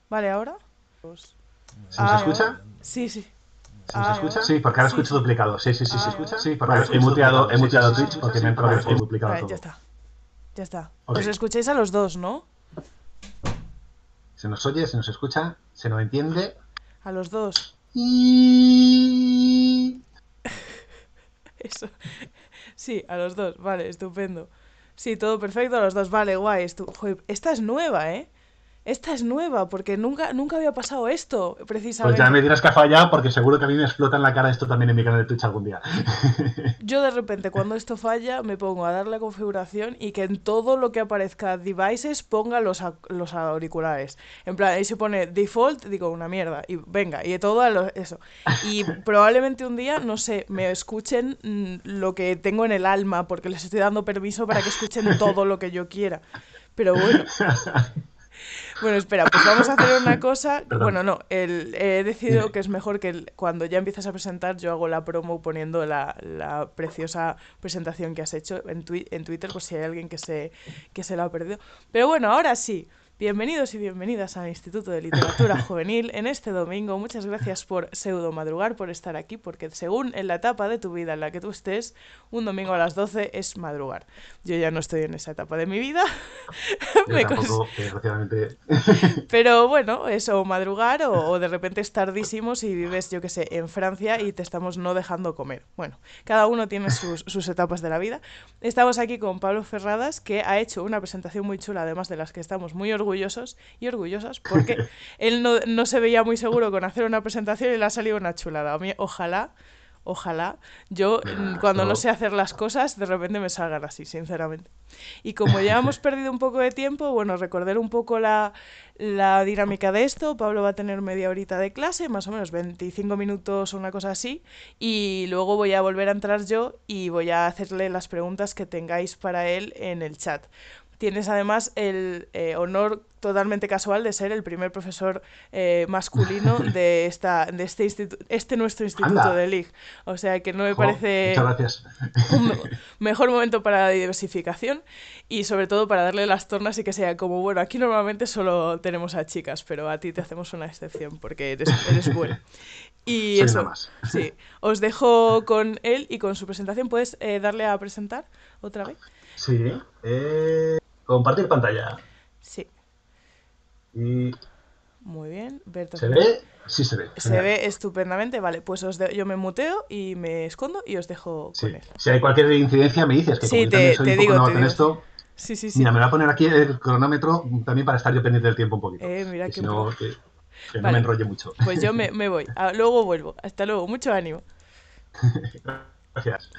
Vale, ¿ahora? ¿Se nos escucha? Sí, sí. ¿Se nos escucha? Sí, porque ahora Sí, escucho sí. duplicado. Sí, sí, sí, sí. ¿Ahora? Sí, porque ahora he muteado Twitch porque me entra duplicado Vale, ya todo. está. Ya está. Ok. Os escucháis a los dos, ¿no? Se nos oye, se nos escucha, se nos entiende. A los dos. Y... Eso. Sí, a los dos. Vale, estupendo. Sí, todo perfecto a los dos. Vale, guay. Joder, esta es nueva, ¿eh? Esta es nueva, porque nunca había pasado esto, Pues ya me precisamente. dirás que ha fallado porque seguro que a mí me explota en la cara esto también en mi canal de Twitch algún día. Yo de repente cuando esto falla me pongo a darle a configuración y que en todo lo que aparezca devices ponga los auriculares. En plan, ahí se pone default, digo una mierda. Y venga, y todo eso. Y probablemente un día, no sé, me escuchen lo que tengo en el alma porque les estoy dando permiso para que escuchen todo lo que yo quiera. Pero bueno, bueno, espera, pues vamos a hacer una cosa. Perdón. Bueno, no, he decidido Dime. que es mejor que cuando ya empiezas a presentar, yo hago la promo poniendo la preciosa presentación que has hecho en Twitter, por si hay alguien que se la ha perdido. Pero bueno, ahora sí. Bienvenidos y bienvenidas al Instituto de Literatura Juvenil en este domingo. Muchas gracias por pseudo madrugar, por estar aquí, porque según en la etapa de tu vida en la que tú estés, un domingo a las 12 es madrugar. Yo ya no estoy en esa etapa de mi vida. Yo me, cons- tampoco, desgraciadamente. pero bueno, eso, madrugar o de repente es tardísimo si vives, yo qué sé, en Francia y te estamos no dejando comer. Bueno, cada uno tiene sus etapas de la vida. Estamos aquí con Pablo Ferradas, que ha hecho una presentación muy chula, además de las que estamos muy orgullosos y orgullosas, porque él no se veía muy seguro con hacer una presentación y le ha salido una chulada. A mí, ojalá, yo Nada, cuando no sé esto... hacer las cosas, de repente me salgan así, sinceramente. Y como ya hemos perdido un poco de tiempo, bueno, recordar un poco la dinámica de esto. Pablo va a tener media horita de clase, más o menos 25 minutos o una cosa así, y luego voy a volver a entrar yo y voy a hacerle las preguntas que tengáis para él en el chat. Tienes además el honor totalmente casual de ser el primer profesor masculino de este nuestro instituto de Anda. LIG. O sea que no me Jo, muchas parece gracias. un mejor momento para la diversificación y sobre todo para darle las tornas y que sea como, bueno, aquí normalmente solo tenemos a chicas, pero a ti te hacemos una excepción porque eres bueno. Y Soy una eso, más. sí, os dejo con él y con su presentación. ¿Puedes darle a presentar otra vez? Sí. Compartir pantalla. Sí, ¿Y muy bien. Berto se Jiménez. ve? Sí se ve. Se Genial. ve estupendamente, vale, pues yo me muteo y me escondo y os dejo con Sí. él. Si hay cualquier incidencia me dices, que como Sí, yo también te, soy un te poco digo, te novato en digo, sí. esto, Sí, sí, sí. mira, me voy a poner aquí el cronómetro también para estar yo pendiente del tiempo un poquito. Mira Que qué si pro. no, que no me Vale, enrolle mucho. pues yo me voy. Luego vuelvo. Hasta luego. Mucho ánimo. Gracias.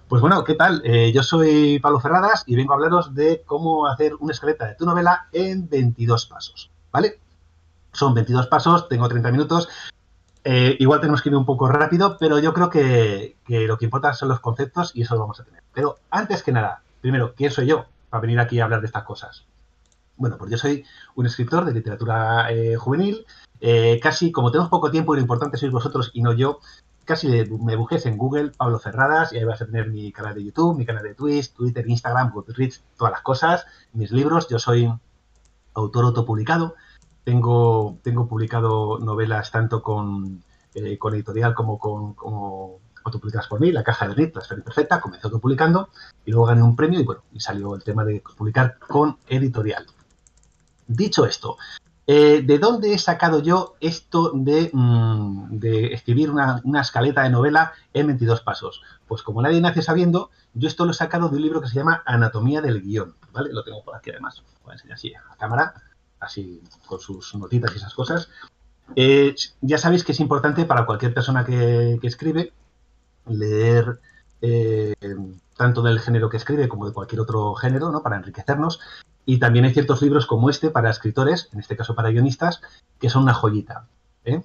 Pues bueno, ¿qué tal? Yo soy Pablo Ferradas y vengo a hablaros de cómo hacer una escaleta de tu novela en 22 pasos, ¿vale? Son 22 pasos, tengo 30 minutos. Igual tenemos que ir un poco rápido, pero yo creo que lo que importa son los conceptos y eso lo vamos a tener. Pero antes que nada, primero, ¿quién soy yo para venir aquí a hablar de estas cosas? Bueno, pues yo soy un escritor de literatura juvenil. Casi, como tenemos poco tiempo y lo importante sois vosotros y no yo, casi me busques en Google, Pablo Ferradas, y ahí vas a tener mi canal de YouTube, mi canal de Twitch, Twitter, Instagram, Goodreads, todas las cosas, mis libros. Yo soy autor autopublicado. Tengo publicado novelas tanto con editorial como autopublicadas por mí. La caja de Nit, La Esfera Imperfecta, comencé autopublicando y luego gané un premio y bueno, y salió el tema de publicar con editorial. Dicho esto, ¿de dónde he sacado yo esto de escribir una escaleta de novela en 22 pasos? Pues como nadie nace sabiendo, yo esto lo he sacado de un libro que se llama Anatomía del guión, ¿vale? Lo tengo por aquí además, lo voy a enseñar así a la cámara, así con sus notitas y esas cosas. Ya sabéis que es importante para cualquier persona que escribe leer tanto del género que escribe como de cualquier otro género, ¿no? Para enriquecernos. Y también hay ciertos libros como este para escritores, en este caso para guionistas, que son una joyita. ¿eh?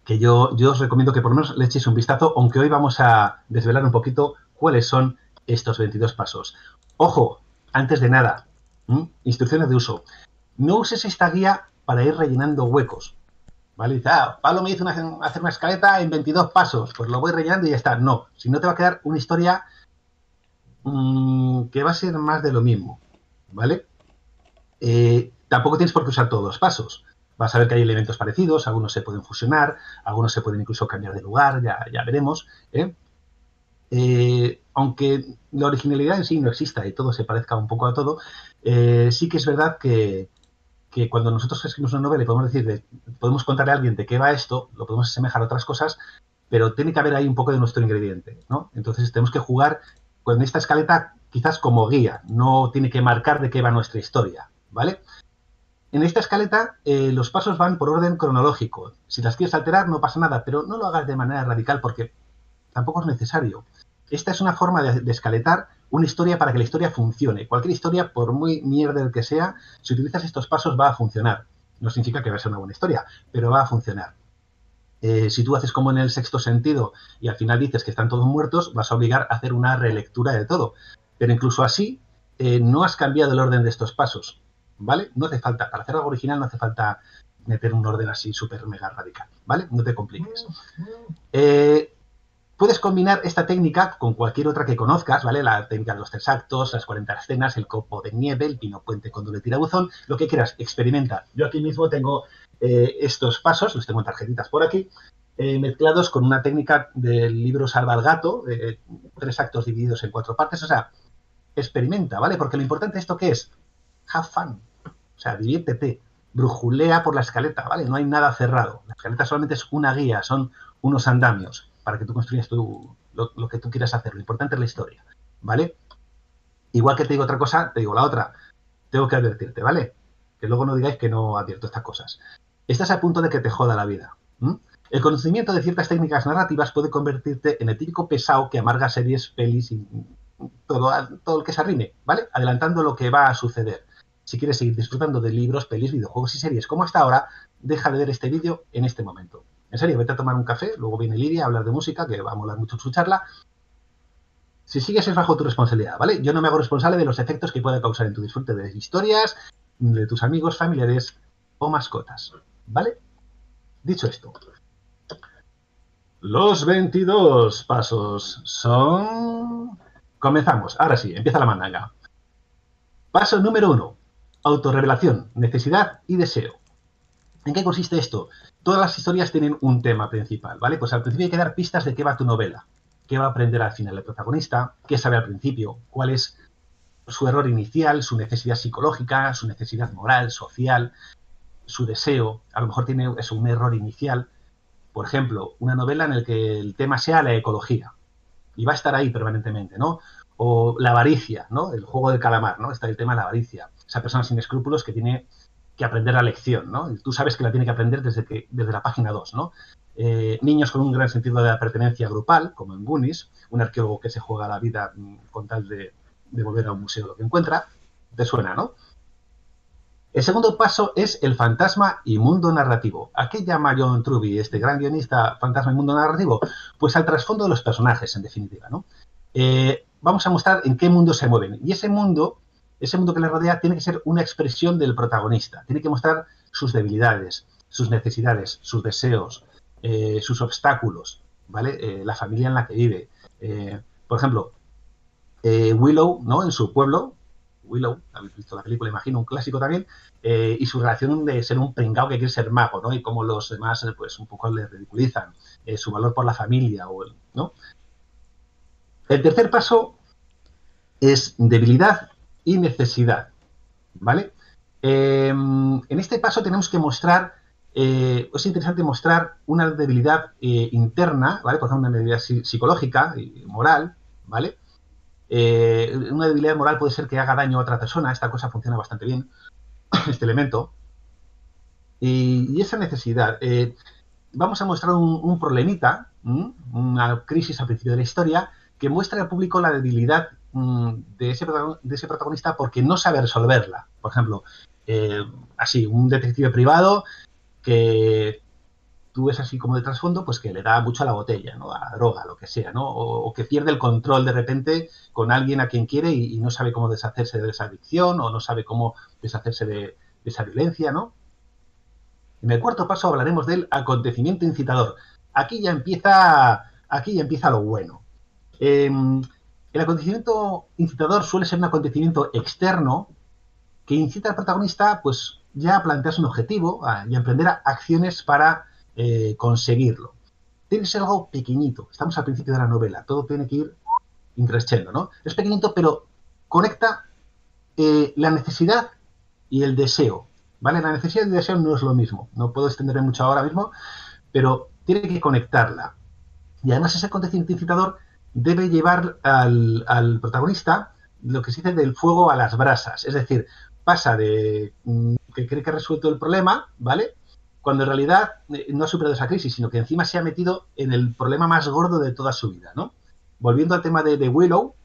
Que yo os recomiendo que por lo menos le echéis un vistazo, aunque hoy vamos a desvelar un poquito cuáles son estos 22 pasos. Ojo, antes de nada, instrucciones de uso. No uses esta guía para ir rellenando huecos. ¿Vale? Dice, Pablo me dice hacer una escaleta en 22 pasos, pues lo voy rellenando y ya está. No, si no te va a quedar una historia que va a ser más de lo mismo, ¿vale? Tampoco tienes por qué usar todos los pasos. Vas a ver que hay elementos parecidos, algunos se pueden fusionar, algunos se pueden incluso cambiar de lugar, ya veremos. Aunque la originalidad en sí no exista y todo se parezca un poco a todo, sí que es verdad que cuando nosotros escribimos una novela y podemos contarle a alguien de qué va esto, lo podemos asemejar a otras cosas, pero tiene que haber ahí un poco de nuestro ingrediente, ¿no? Entonces tenemos que jugar con esta escaleta quizás como guía, no tiene que marcar de qué va nuestra historia, ¿vale? En esta escaleta los pasos van por orden cronológico. Si las quieres alterar no pasa nada, pero no lo hagas de manera radical porque tampoco es necesario. Esta es una forma de escaletar una historia para que la historia funcione. Cualquier historia, por muy mierda que sea, si utilizas estos pasos va a funcionar. No significa que va a ser una buena historia, pero va a funcionar. Si tú haces como en el Sexto Sentido y al final dices que están todos muertos, vas a obligar a hacer una relectura de todo. Pero incluso así, no has cambiado el orden de estos pasos, ¿vale? No hace falta, para hacer algo original no hace falta meter un orden así súper mega radical, ¿vale? No te compliques. Puedes combinar esta técnica con cualquier otra que conozcas, ¿vale? La técnica de los 3 actos, las 40 escenas, el copo de nieve, el pino puente con doble tirabuzón, lo que quieras, experimenta. Yo aquí mismo tengo estos pasos, los tengo en tarjetitas por aquí, mezclados con una técnica del libro Salva al gato, 3 actos divididos en 4 partes, o sea, experimenta, ¿vale? Porque lo importante de esto, ¿qué es? Have fun, o sea, diviértete, brujulea por la escaleta, ¿vale? No hay nada cerrado, la escaleta solamente es una guía, son unos andamios para que tú construyas lo que tú quieras hacer. Lo importante es la historia, ¿vale? Igual que te digo otra cosa, te digo la otra. Tengo que advertirte, ¿vale? Que luego no digáis que no advierto estas cosas. Estás a punto de que te joda la vida. El conocimiento de ciertas técnicas narrativas puede convertirte en el típico pesado que amarga series, pelis y todo el que se arrime, ¿vale? Adelantando lo que va a suceder. Si quieres seguir disfrutando de libros, pelis, videojuegos y series como hasta ahora, deja de ver este vídeo en este momento. En serio, vete a tomar un café, luego viene Lidia a hablar de música, que va a molar mucho su charla. Si sigues es bajo tu responsabilidad, ¿vale? Yo no me hago responsable de los efectos que pueda causar en tu disfrute de historias, de tus amigos, familiares o mascotas, ¿vale? Dicho esto, los 22 pasos son... Comenzamos, ahora sí, empieza la mandanga. Paso número 1, autorrevelación, necesidad y deseo. ¿En qué consiste esto? Todas las historias tienen un tema principal, ¿vale? Pues al principio hay que dar pistas de qué va tu novela, qué va a aprender al final el protagonista, qué sabe al principio, cuál es su error inicial, su necesidad psicológica, su necesidad moral, social, su deseo. A lo mejor tiene eso, un error inicial. Por ejemplo, una novela en la que el tema sea la ecología y va a estar ahí permanentemente, ¿no? O la avaricia, ¿no? El juego del calamar, ¿no? Está el tema de la avaricia. Esa persona sin escrúpulos que tiene que aprender la lección, ¿no? Tú sabes que la tiene que aprender desde la página 2, ¿no? Niños con un gran sentido de la pertenencia grupal, como en Goonies, un arqueólogo que se juega la vida con tal de volver a un museo lo que encuentra, te suena, ¿no? El segundo paso es el fantasma y mundo narrativo. ¿A qué llama John Truby, este gran guionista, fantasma y mundo narrativo? Pues al trasfondo de los personajes, en definitiva, ¿no? Vamos a mostrar en qué mundo se mueven. Y ese mundo que le rodea tiene que ser una expresión del protagonista. Tiene que mostrar sus debilidades, sus necesidades, sus deseos, sus obstáculos, ¿vale? La familia en la que vive. Por ejemplo, Willow, ¿no? En su pueblo, Willow, habéis visto la película, imagino, un clásico también, y su relación de ser un pringao que quiere ser mago, ¿no? Y cómo los demás, pues, un poco le ridiculizan, su valor por la familia, ¿no? El tercer paso es debilidad y necesidad, ¿vale? En este paso tenemos que mostrar, es interesante mostrar una debilidad interna, ¿vale? Por ejemplo, una debilidad psicológica y moral, ¿vale? Una debilidad moral puede ser que haga daño a otra persona, esta cosa funciona bastante bien, este elemento. Y esa necesidad, vamos a mostrar un problemita, una crisis al principio de la historia, que muestra al público la debilidad de ese protagonista porque no sabe resolverla. Por ejemplo, así, un detective privado que tú ves así como de trasfondo, pues que le da mucho a la botella, ¿no? A la droga, lo que sea, ¿no? O que pierde el control de repente con alguien a quien quiere y no sabe cómo deshacerse de esa adicción o no sabe cómo deshacerse de esa violencia, ¿no? En el cuarto paso hablaremos del acontecimiento incitador. Aquí ya empieza lo bueno. El acontecimiento incitador suele ser un acontecimiento externo que incita al protagonista pues ya a plantearse un objetivo y a emprender acciones para conseguirlo. Tiene que ser algo pequeñito. Estamos al principio de la novela. Todo tiene que ir increciendo, ¿no? Es pequeñito, pero conecta la necesidad y el deseo, ¿vale? La necesidad y el deseo no es lo mismo. No puedo extenderme mucho ahora mismo, pero tiene que conectarla. Y además ese acontecimiento incitador debe llevar al protagonista lo que se dice del fuego a las brasas. Es decir, pasa de que cree que ha resuelto el problema, ¿vale? Cuando en realidad no ha superado esa crisis, sino que encima se ha metido en el problema más gordo de toda su vida, ¿no? Volviendo al tema de Willow,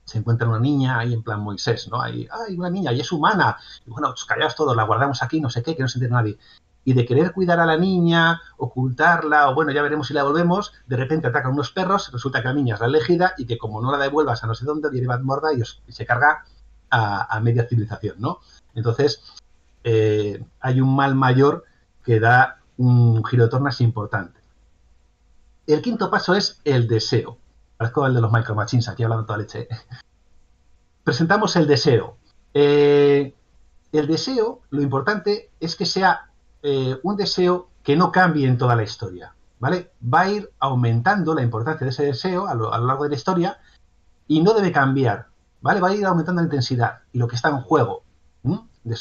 se encuentra una niña ahí en plan Moisés, ¿no? Hay una niña y es humana. Y bueno, pues callaos todos, la guardamos aquí, no sé qué, que no se entere nadie. Y de querer cuidar a la niña, ocultarla, o bueno, ya veremos si la devolvemos, de repente atacan unos perros, resulta que la niña es la elegida y que como no la devuelvas a no sé dónde, viene Bad Morda y se carga a media civilización, ¿no? Entonces, hay un mal mayor que da un giro de tornas importante. El quinto paso es el deseo. Parezco el de los Micro Machines, aquí hablando toda leche. Presentamos el deseo. El deseo, lo importante es que sea un deseo que no cambie en toda la historia, ¿vale? Va a ir aumentando la importancia de ese deseo a lo largo de la historia y no debe cambiar, ¿vale? Va a ir aumentando la intensidad y lo que está en juego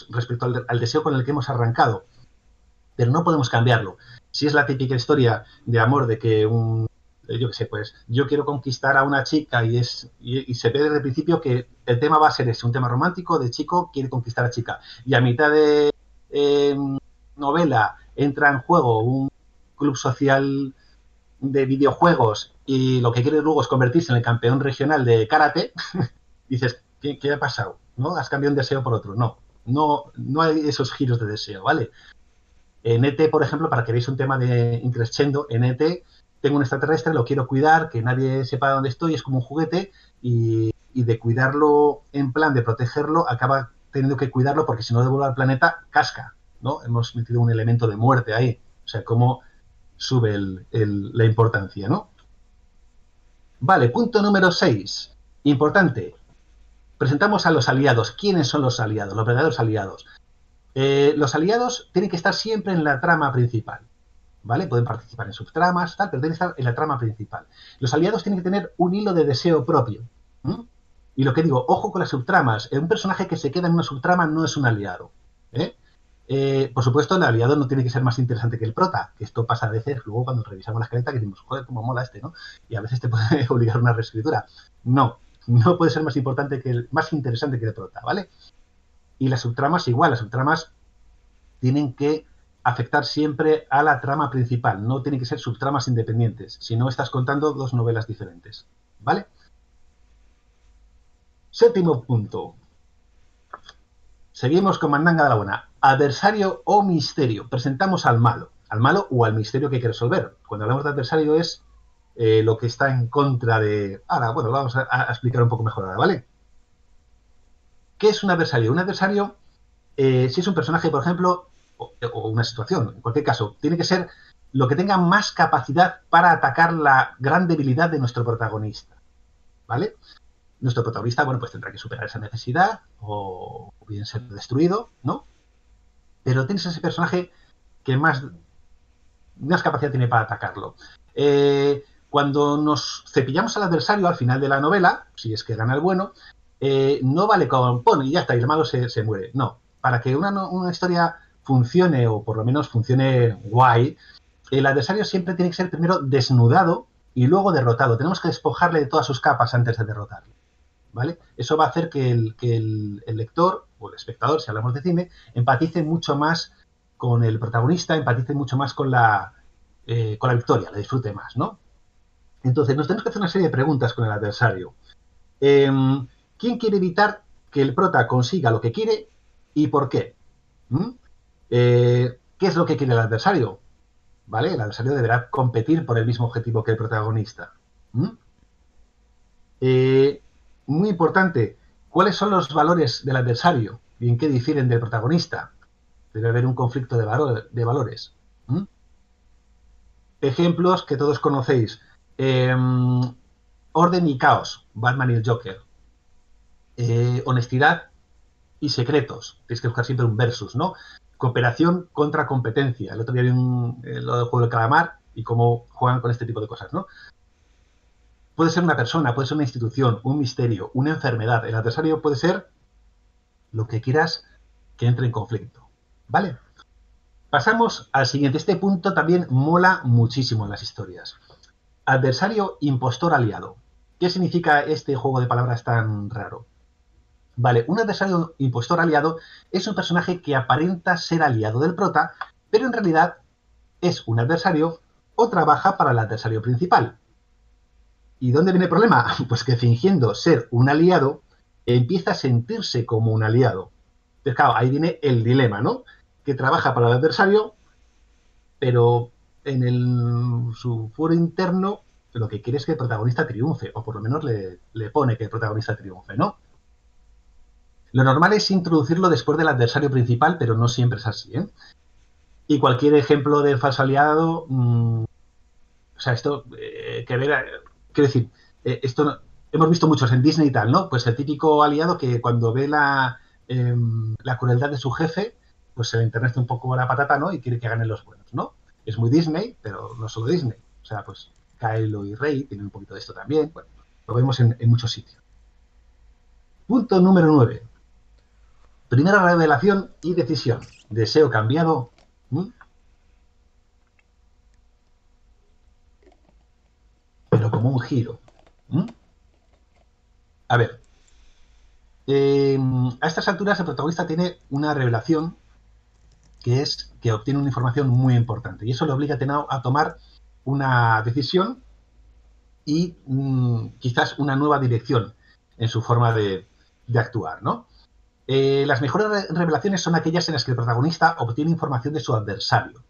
respecto al deseo con el que hemos arrancado. Pero no podemos cambiarlo. Si es la típica historia de amor de que yo qué sé, pues yo quiero conquistar a una chica y se ve desde el principio que el tema va a ser ese, un tema romántico de chico quiere conquistar a chica. Y a mitad de novela entra en juego un club social de videojuegos y lo que quiere luego es convertirse en el campeón regional de karate, dices, ¿qué ha pasado? ¿No? Has cambiado un deseo por otro. No hay esos giros de deseo, ¿vale? En ET, por ejemplo, para que veáis un tema de increscendo, en ET tengo un extraterrestre, lo quiero cuidar, que nadie sepa dónde estoy, es como un juguete, y de cuidarlo en plan de protegerlo, acaba teniendo que cuidarlo porque si no devuelve al planeta, casca, ¿no? Hemos metido un elemento de muerte ahí. O sea, cómo sube la importancia, ¿no? Vale, punto número 6. Importante. Presentamos a los aliados. ¿Quiénes son los aliados? Los verdaderos aliados. Los aliados tienen que estar siempre en la trama principal, ¿vale? Pueden participar en subtramas, tal, pero tienen que estar en la trama principal. Los aliados tienen que tener un hilo de deseo propio. Y lo que digo, ojo con las subtramas. Un personaje que se queda en una subtrama no es un aliado. Por supuesto, el aliado no tiene que ser más interesante que el prota, que esto pasa a veces luego cuando revisamos la escaleta que decimos, joder, cómo mola ¿no? Y a veces te puede obligar a una reescritura. No puede ser más interesante que el prota, ¿vale? Y las subtramas igual, las subtramas tienen que afectar siempre a la trama principal, no tienen que ser subtramas independientes, si no estás contando dos novelas diferentes, ¿vale? Séptimo punto. Seguimos con Mandanga de la Buena. Adversario o misterio. Presentamos al malo o al misterio que hay que resolver. Cuando hablamos de adversario es lo que está en contra de... Ahora, bueno, vamos a explicar un poco mejor ahora, ¿vale? ¿Qué es un adversario? Un adversario, si es un personaje, por ejemplo, o una situación, en cualquier caso, tiene que ser lo que tenga más capacidad para atacar la gran debilidad de nuestro protagonista, ¿vale? Nuestro protagonista, bueno, pues tendrá que superar esa necesidad o bien ser destruido, ¿no? Pero tienes ese personaje que más capacidad tiene para atacarlo. Cuando nos cepillamos al adversario al final de la novela, si es que gana el bueno, no vale con pon y ya está, y el malo se muere. No, para que una historia funcione, o por lo menos funcione guay, el adversario siempre tiene que ser primero desnudado y luego derrotado. Tenemos que despojarle de todas sus capas antes de derrotarlo, ¿vale? Eso va a hacer que el lector, o el espectador, si hablamos de cine, empatice mucho más con el protagonista, empatice mucho más con la victoria, la disfrute más, ¿no? Entonces, nos tenemos que hacer una serie de preguntas con el adversario. ¿Quién quiere evitar que el prota consiga lo que quiere y por qué? ¿Qué es lo que quiere el adversario? ¿Vale? El adversario deberá competir por el mismo objetivo que el protagonista. Muy importante, ¿cuáles son los valores del adversario y en qué difieren del protagonista? Debe haber un conflicto de valores. Ejemplos que todos conocéis. Orden y caos, Batman y el Joker. Honestidad y secretos. Tienes que buscar siempre un versus, ¿no? Cooperación contra competencia. El otro día vi lo del juego del calamar y cómo juegan con este tipo de cosas, ¿no? Puede ser una persona, puede ser una institución, un misterio, una enfermedad. El adversario puede ser lo que quieras que entre en conflicto, ¿vale? Pasamos al siguiente. Este punto también mola muchísimo en las historias. Adversario, impostor, aliado. ¿Qué significa este juego de palabras tan raro? Vale, un adversario impostor aliado es un personaje que aparenta ser aliado del prota, pero en realidad es un adversario o trabaja para el adversario principal. ¿Y dónde viene el problema? Pues que fingiendo ser un aliado, empieza a sentirse como un aliado. Entonces, claro, ahí viene el dilema, ¿no? Que trabaja para el adversario, pero en su foro interno lo que quiere es que el protagonista triunfe, o por lo menos le pone que el protagonista triunfe, ¿no? Lo normal es introducirlo después del adversario principal, pero no siempre es así, ¿eh? Y cualquier ejemplo de falso aliado, o sea, esto, quiero decir, esto hemos visto muchos en Disney y tal, ¿no? Pues el típico aliado que cuando ve la crueldad de su jefe, pues se le enternece un poco la patata, ¿no? Y quiere que ganen los buenos, ¿no? Es muy Disney, pero no solo Disney. O sea, pues Kylo y Rey tienen un poquito de esto también. Bueno, lo vemos en muchos sitios. Punto número 9. Primera revelación y decisión. Deseo cambiado. Pero como un giro. A ver. A estas alturas el protagonista tiene una revelación que es que obtiene una información muy importante y eso le obliga a tomar una decisión y quizás una nueva dirección en su forma de actuar, ¿no? Las mejores revelaciones son aquellas en las que el protagonista obtiene información de su adversario.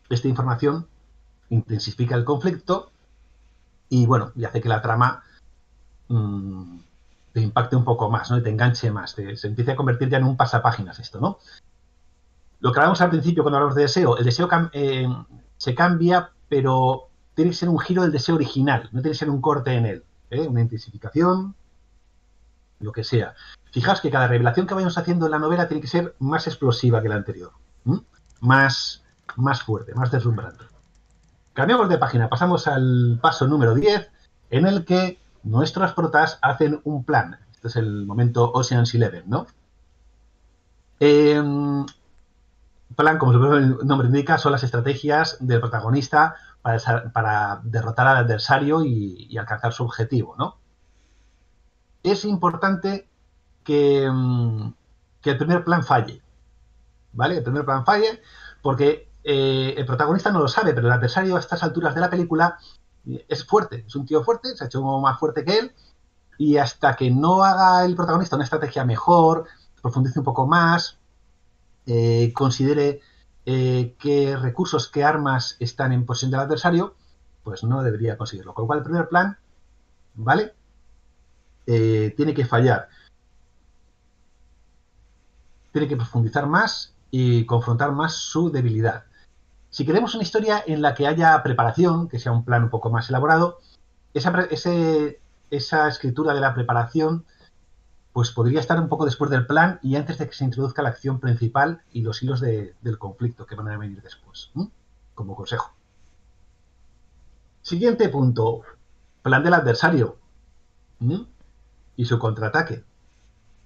Esta información intensifica el conflicto y, bueno, y hace que la trama te impacte un poco más, ¿no? Y te enganche más, se empiece a convertir ya en un pasapáginas esto, ¿no? Lo que hablamos al principio cuando hablamos de deseo, el deseo se cambia, pero tiene que ser un giro del deseo original, no tiene que ser un corte en él, una intensificación, lo que sea. Fijaos que cada revelación que vayamos haciendo en la novela tiene que ser más explosiva que la anterior, más fuerte, más deslumbrante. Cambiamos de página, pasamos al paso número 10, en el que nuestros protas hacen un plan. Este es el momento Ocean's 11, ¿no? Plan, como el nombre indica, son las estrategias del protagonista para derrotar al adversario y alcanzar su objetivo, ¿no? Es importante que el primer plan falle, ¿vale? El primer plan falle porque el protagonista no lo sabe, pero el adversario a estas alturas de la película es fuerte, es un tío fuerte, se ha hecho más fuerte que él y hasta que no haga el protagonista una estrategia mejor, profundice un poco más, considere qué recursos, qué armas están en posesión del adversario, pues no debería conseguirlo. Con lo cual el primer plan, ¿vale? Tiene que fallar. Tiene que profundizar más y confrontar más su debilidad. Si queremos una historia en la que haya preparación, que sea un plan un poco más elaborado, esa escritura de la preparación pues podría estar un poco después del plan y antes de que se introduzca la acción principal y los hilos del conflicto que van a venir después, como consejo. Siguiente punto, plan del adversario y su contraataque.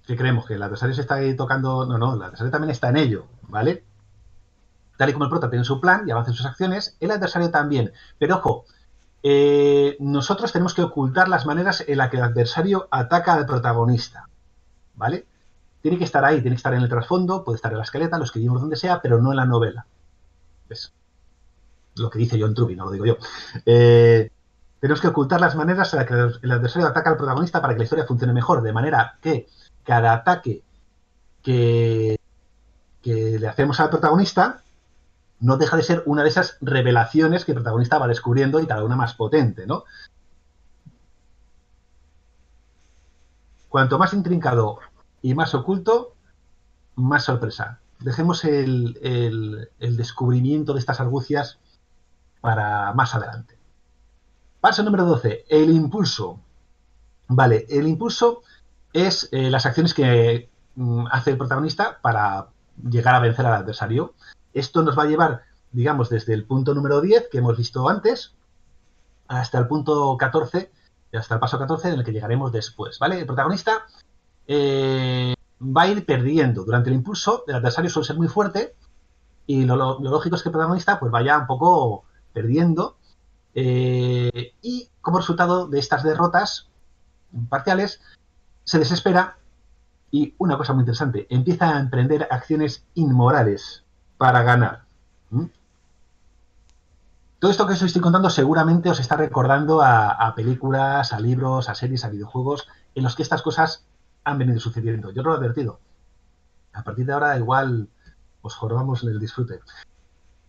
¿Qué creemos? ¿Que el adversario se está ahí tocando? No, el adversario también está en ello, ¿vale? Tal y como el prota tiene su plan y avanza en sus acciones, el adversario también. Pero ojo, nosotros tenemos que ocultar las maneras en las que el adversario ataca al protagonista, ¿vale? Tiene que estar ahí, tiene que estar en el trasfondo, puede estar en la escaleta, lo escribimos donde sea, pero no en la novela. Es lo que dice John Truby, no lo digo yo. Tenemos que ocultar las maneras en las que el adversario ataca al protagonista para que la historia funcione mejor, de manera que cada ataque que le hacemos al protagonista no deja de ser una de esas revelaciones que el protagonista va descubriendo y cada una más potente, ¿no? Cuanto más intrincado y más oculto, más sorpresa. Dejemos el descubrimiento de estas argucias para más adelante. Paso número 12, el impulso. Vale, el impulso es las acciones que hace el protagonista para llegar a vencer al adversario. Esto nos va a llevar, digamos, desde el punto número 10 que hemos visto antes hasta el punto 14, hasta el paso 14 en el que llegaremos después, ¿vale? El protagonista va a ir perdiendo. Durante el impulso, el adversario suele ser muy fuerte y lo lógico es que el protagonista pues vaya un poco perdiendo y como resultado de estas derrotas parciales se desespera y una cosa muy interesante, empieza a emprender acciones inmorales para ganar. Todo esto que os estoy contando seguramente os está recordando a películas, a libros, a series, a videojuegos en los que estas cosas han venido sucediendo. Yo os lo he advertido. A partir de ahora igual os jorobamos el disfrute.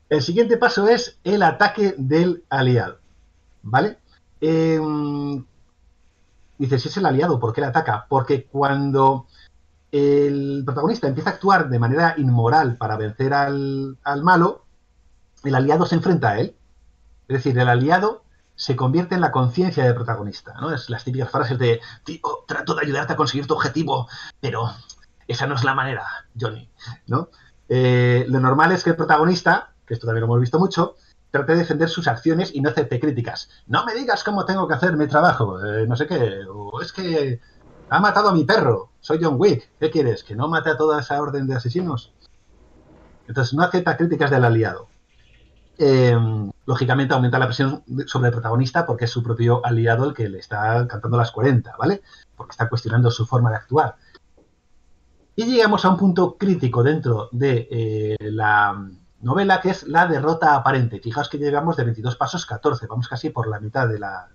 El siguiente paso es el ataque del aliado. ¿Vale? Dices, si es el aliado, ¿por qué le ataca? Porque cuando el protagonista empieza a actuar de manera inmoral para vencer al malo, el aliado se enfrenta a él. Es decir, el aliado se convierte en la conciencia del protagonista, ¿no? Es las típicas frases de, tío, trato de ayudarte a conseguir tu objetivo, pero esa no es la manera, Johnny, ¿no? Lo normal es que el protagonista, que esto también lo hemos visto mucho, trate de defender sus acciones y no acepte críticas. No me digas cómo tengo que hacer mi trabajo, no sé qué, o es que ha matado a mi perro, soy John Wick, ¿qué quieres? ¿Que no mate a toda esa orden de asesinos? Entonces no acepta críticas del aliado. Lógicamente aumenta la presión sobre el protagonista porque es su propio aliado el que le está cantando las 40, ¿vale? Porque está cuestionando su forma de actuar. Y llegamos a un punto crítico dentro de la novela, que es la derrota aparente. Fijaos que llegamos de 22 pasos 14, vamos casi por la mitad de la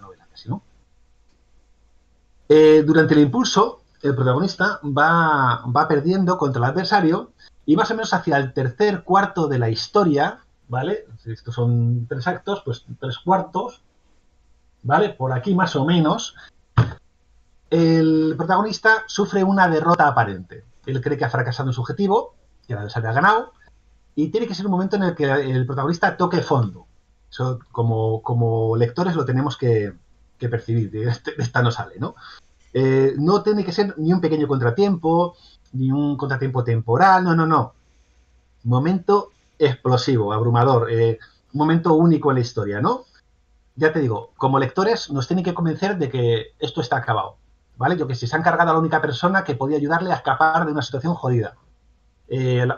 novela, casi, ¿no? Durante el impulso, el protagonista va perdiendo contra el adversario y más o menos hacia el tercer cuarto de la historia, ¿vale? Si estos son 3 actos, pues 3 cuartos, ¿vale? Por aquí más o menos, el protagonista sufre una derrota aparente. Él cree que ha fracasado en su objetivo, que el adversario ha ganado, y tiene que ser un momento en el que el protagonista toque fondo. Eso, como lectores, lo tenemos que percibir. De esta no sale, ¿no? No tiene que ser ni un pequeño contratiempo, ni un contratiempo temporal, no. Momento explosivo, abrumador, un momento único en la historia, ¿no? Ya te digo, como lectores nos tienen que convencer de que esto está acabado, ¿vale? Yo que sé, se han cargado a la única persona que podía ayudarle a escapar de una situación jodida,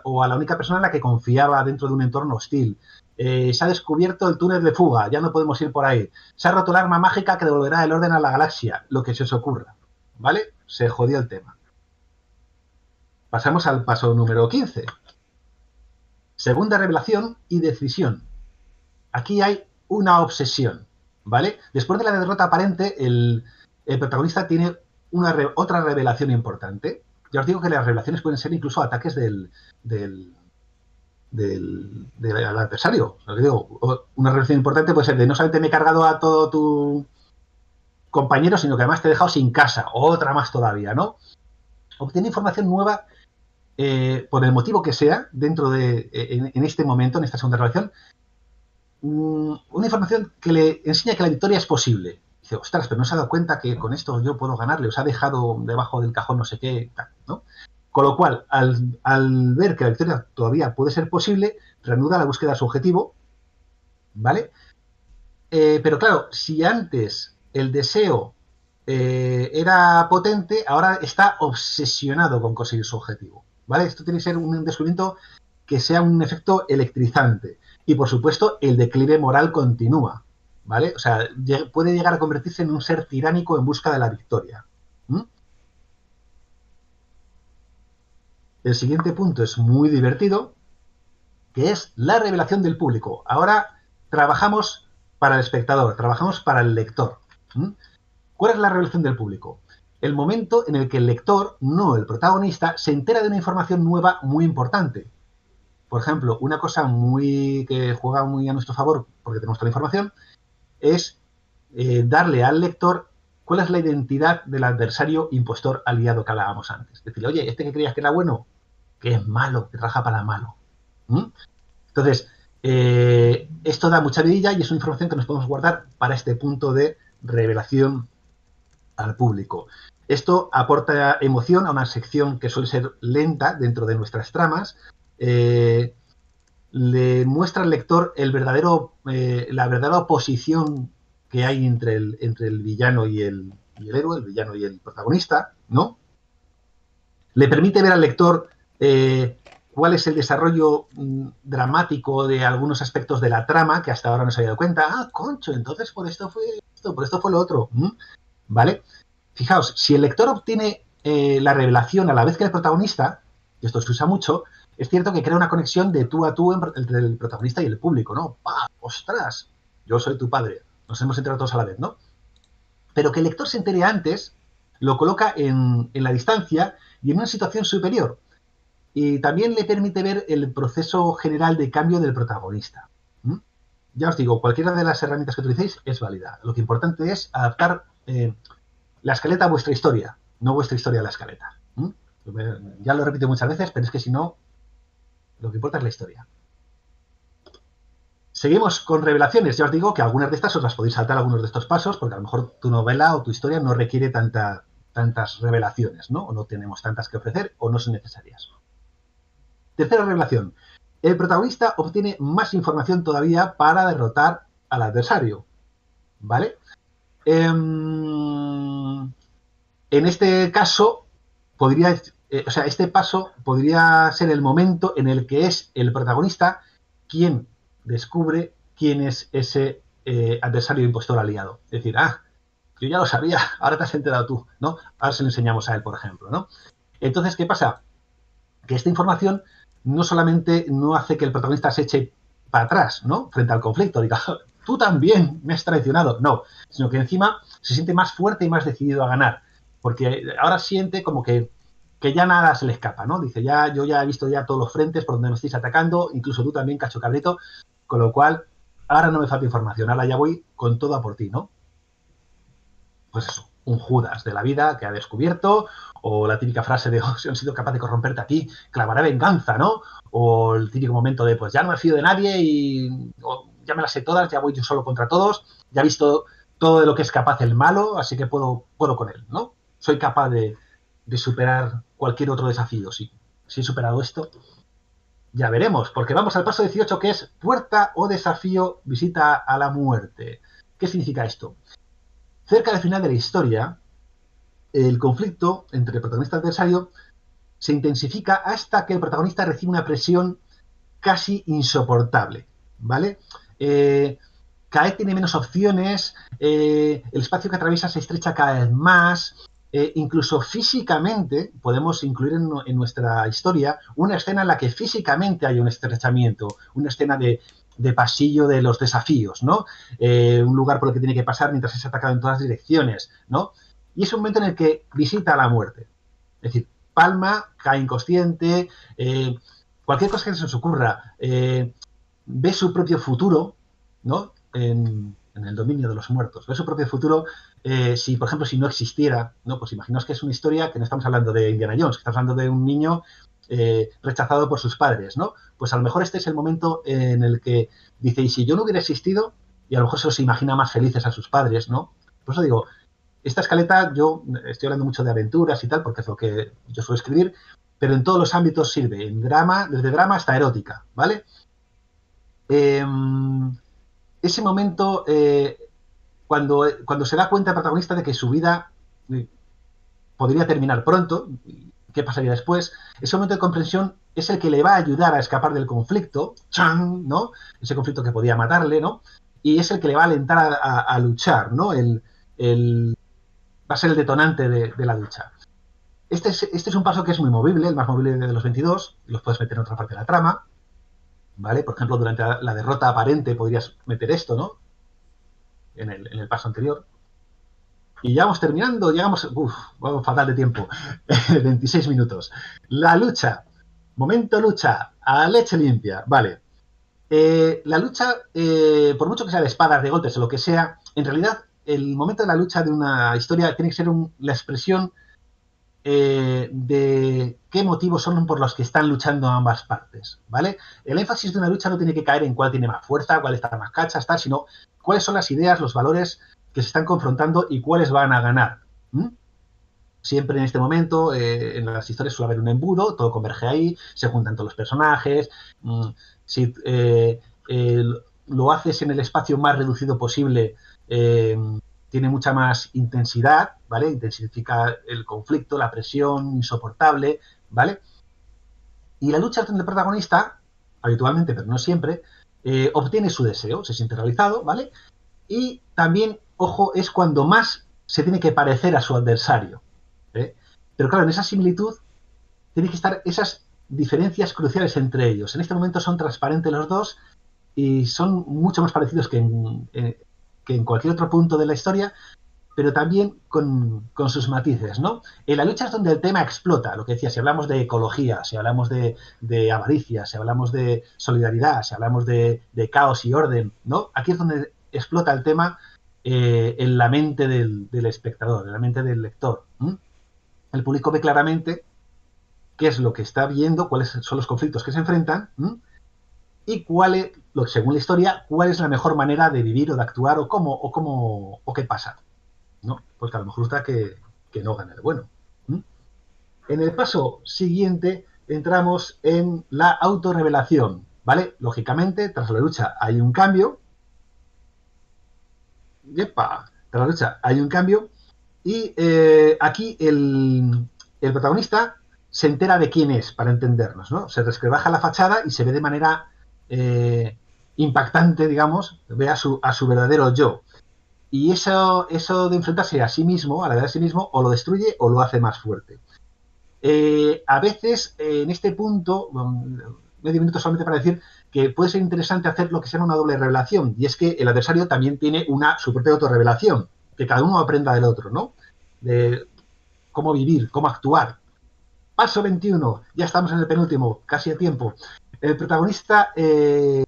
o a la única persona en la que confiaba dentro de un entorno hostil. Se ha descubierto el túnel de fuga, ya no podemos ir por ahí. Se ha roto el arma mágica que devolverá el orden a la galaxia, lo que se os ocurra, ¿vale? Se jodió el tema. Pasamos al paso número 15. Segunda revelación y decisión. Aquí hay una obsesión, ¿vale? Después de la derrota aparente, el protagonista tiene otra revelación importante. Ya os digo que las revelaciones pueden ser incluso ataques del adversario. Os digo, una revelación importante puede ser de no solamente me he cargado a todo tu compañero, sino que además te he dejado sin casa. Otra más todavía, ¿no? Obtiene información nueva por el motivo que sea, dentro de en este momento, en esta segunda revelación, una información que le enseña que la victoria es posible. Dice, ostras, pero no se ha dado cuenta que con esto yo puedo ganarle, os ha dejado debajo del cajón no sé qué, ¿no? Con lo cual, al ver que la victoria todavía puede ser posible, reanuda la búsqueda de su objetivo, ¿vale? Pero claro, si antes el deseo era potente, ahora está obsesionado con conseguir su objetivo, ¿vale? Esto tiene que ser un descubrimiento que sea un efecto electrizante. Y, por supuesto, el declive moral continúa, ¿vale? O sea, puede llegar a convertirse en un ser tiránico en busca de la victoria. El siguiente punto es muy divertido, que es la revelación del público. Ahora trabajamos para el espectador, trabajamos para el lector. ¿Cuál es la revelación del público? El momento en el que el lector, no el protagonista, se entera de una información nueva muy importante. Por ejemplo, una cosa que juega muy a nuestro favor, porque tenemos toda la información, es darle al lector cuál es la identidad del adversario impostor aliado que hablábamos antes. Decirle, oye, este que creías que era bueno, que es malo, que trabaja para malo. Entonces, esto da mucha vidilla y es una información que nos podemos guardar para este punto de revelación al público. Esto aporta emoción a una sección que suele ser lenta dentro de nuestras tramas. Le muestra al lector la verdadera oposición que hay entre el villano y el héroe, el villano y el protagonista, ¿no? Le permite ver al lector cuál es el desarrollo dramático de algunos aspectos de la trama que hasta ahora no se había dado cuenta. Ah, concho, entonces por esto fue esto, por esto fue lo otro. ¿Vale? Fijaos, si el lector obtiene la revelación a la vez que el protagonista, y esto se usa mucho, es cierto que crea una conexión de tú a tú entre el protagonista y el público, ¿no? ¡Pah! ¡Ostras! Yo soy tu padre. Nos hemos enterado todos a la vez, ¿no? Pero que el lector se entere antes lo coloca en la distancia y en una situación superior. Y también le permite ver el proceso general de cambio del protagonista. Ya os digo, cualquiera de las herramientas que utilicéis es válida. Lo que importante es adaptar la escaleta a vuestra historia, no vuestra historia a la escaleta. Ya lo repito muchas veces, pero es que si no, lo que importa es la historia. Seguimos con revelaciones. Ya os digo que algunas de estas os las podéis saltar algunos de estos pasos, porque a lo mejor tu novela o tu historia no requiere tantas revelaciones, ¿no? O no tenemos tantas que ofrecer o no son necesarias. Tercera revelación. El protagonista obtiene más información todavía para derrotar al adversario. ¿Vale? En este caso, este paso podría ser el momento en el que es el protagonista quien descubre quién es ese adversario impostor aliado. Es decir, yo ya lo sabía, ahora te has enterado tú, ¿no? Ahora se lo enseñamos a él, por ejemplo, ¿no? Entonces, ¿qué pasa? Que esta información no solamente no hace que el protagonista se eche para atrás, ¿no? Frente al conflicto, diga, tú también me has traicionado. No, sino que encima se siente más fuerte y más decidido a ganar. Porque ahora siente como que ya nada se le escapa, ¿no? Dice, yo ya he visto ya todos los frentes por donde me estáis atacando, incluso tú también, cacho cabrito, con lo cual ahora no me falta información, ahora ya voy con todo a por ti, ¿no? Pues eso, un Judas de la vida que ha descubierto, o la típica frase de, si han sido capaz de corromperte a ti, clamaré venganza, ¿no? O el típico momento de, pues ya no me fío de nadie y ya me las sé todas, ya voy yo solo contra todos, ya he visto todo de lo que es capaz el malo, así que puedo con él, ¿no? Soy capaz de superar cualquier otro desafío. Si he superado esto, ya veremos, porque vamos al paso 18, que es puerta o desafío, visita a la muerte. ¿Qué significa esto? Cerca del final de la historia, el conflicto entre el protagonista y el adversario se intensifica hasta que el protagonista recibe una presión casi insoportable, ¿vale? Cada vez tiene menos opciones, el espacio que atraviesa se estrecha cada vez más, incluso físicamente podemos incluir en nuestra historia una escena en la que físicamente hay un estrechamiento, una escena de pasillo de los desafíos, ¿no? Un lugar por el que tiene que pasar mientras es atacado en todas direcciones, ¿no? Y es un momento en el que visita a la muerte. Es decir, palma, cae inconsciente, cualquier cosa que se nos ocurra, ve su propio futuro, ¿no? En el dominio de los muertos. Ve su propio futuro, por ejemplo, si no existiera, ¿no? Pues imaginaos que es una historia que no estamos hablando de Indiana Jones, que estamos hablando de un niño rechazado por sus padres, ¿no? Pues a lo mejor este es el momento en el que dice, y si yo no hubiera existido, y a lo mejor se los imagina más felices a sus padres, ¿no? Por eso digo, esta escaleta, yo estoy hablando mucho de aventuras y tal, porque es lo que yo suelo escribir, pero en todos los ámbitos sirve, en drama, desde drama hasta erótica, ¿vale? Ese momento, cuando se da cuenta el protagonista de que su vida podría terminar pronto, ¿qué pasaría después? Ese momento de comprensión es el que le va a ayudar a escapar del conflicto, ¡chan!, ¿no? Ese conflicto que podía matarle, ¿no? Y es el que le va a alentar a luchar, ¿no? Va a ser el detonante de la lucha. Este es un paso que es muy movible, el más movible de los 22, los puedes meter en otra parte de la trama, ¿vale? Por ejemplo, durante la derrota aparente podrías meter esto, ¿no? En el paso anterior. Y ya vamos terminando, vamos fatal de tiempo. 26 minutos. La lucha. Momento lucha. A leche limpia. Vale. La lucha, por mucho que sea de espadas, de golpes o lo que sea, en realidad el momento de la lucha de una historia tiene que ser la expresión de qué motivos son por los que están luchando ambas partes, ¿vale? El énfasis de una lucha no tiene que caer en cuál tiene más fuerza, cuál está más cacha, sino cuáles son las ideas, los valores que se están confrontando y cuáles van a ganar. Siempre en este momento, en las historias suele haber un embudo, todo converge ahí, se juntan todos los personajes. Si lo haces en el espacio más reducido posible, tiene mucha más intensidad, ¿vale? Intensifica el conflicto, la presión insoportable, ¿vale? Y la lucha del protagonista, habitualmente, pero no siempre, obtiene su deseo, se siente realizado, ¿vale? Y también, ojo, es cuando más se tiene que parecer a su adversario. Pero claro, en esa similitud tienen que estar esas diferencias cruciales entre ellos. En este momento son transparentes los dos y son mucho más parecidos que en cualquier otro punto de la historia, pero también con sus matices, ¿no? En la lucha es donde el tema explota, lo que decía, si hablamos de ecología, si hablamos de avaricia, si hablamos de solidaridad, si hablamos de caos y orden, ¿no? Aquí es donde explota el tema en la mente del espectador, en la mente del lector. El público ve claramente qué es lo que está viendo, cuáles son los conflictos que se enfrentan y según la historia, cuál es la mejor manera de vivir o de actuar o qué pasa. ¿No? Pues que a lo mejor está que no gana el bueno. En el paso siguiente entramos en la autorrevelación, ¿vale? Lógicamente, tras la lucha hay un cambio. ¡Yepa! Tras la lucha hay un cambio y aquí el protagonista se entera de quién es, para entendernos, ¿no? Se resquebraja la fachada y se ve de manera impactante, digamos, ve a su verdadero yo. Y eso de enfrentarse a sí mismo, a la verdad de sí mismo, o lo destruye o lo hace más fuerte. A veces, en este punto, medio minuto solamente para decir que puede ser interesante hacer lo que se llama una doble revelación, y es que el adversario también tiene su propia autorrevelación, que cada uno aprenda del otro, ¿no? De cómo vivir, cómo actuar. Paso 21, ya estamos en el penúltimo, casi a tiempo. El protagonista ha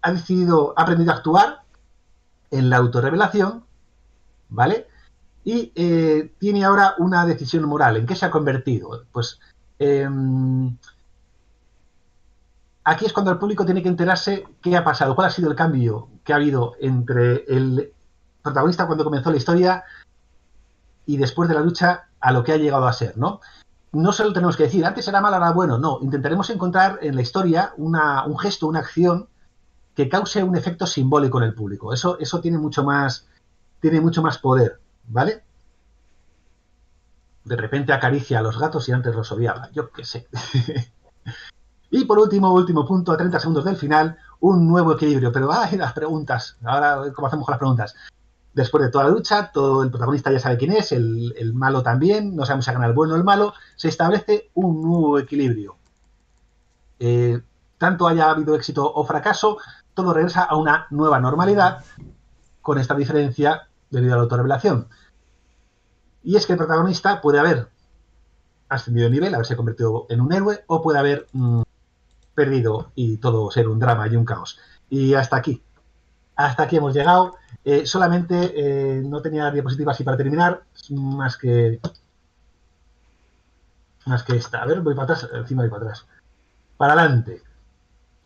aprendido a actuar en la autorrevelación, ¿vale? Y tiene ahora una decisión moral. ¿En qué se ha convertido? Pues aquí es cuando el público tiene que enterarse qué ha pasado, cuál ha sido el cambio que ha habido entre el protagonista cuando comenzó la historia y después de la lucha a lo que ha llegado a ser, ¿no? No solo tenemos que decir, antes era malo, ahora bueno, no. Intentaremos encontrar en la historia un gesto, una acción que cause un efecto simbólico en el público. Eso tiene mucho más poder, ¿vale? De repente acaricia a los gatos y antes los odiaba, yo qué sé. Y por último punto, a 30 segundos del final, un nuevo equilibrio. Pero las preguntas, ahora cómo hacemos con las preguntas. Después de toda la lucha, todo el protagonista ya sabe quién es, el malo también, no sabemos si gana el bueno o el malo, se establece un nuevo equilibrio. Tanto haya habido éxito o fracaso, todo regresa a una nueva normalidad, con esta diferencia debido a la autorrevelación. Y es que el protagonista puede haber ascendido de nivel, haberse convertido en un héroe, o puede haber perdido y todo ser un drama y un caos. Y hasta aquí hemos llegado. Solamente no tenía diapositivas así para terminar, más que esta. A ver, voy para atrás, encima voy para atrás. Para adelante.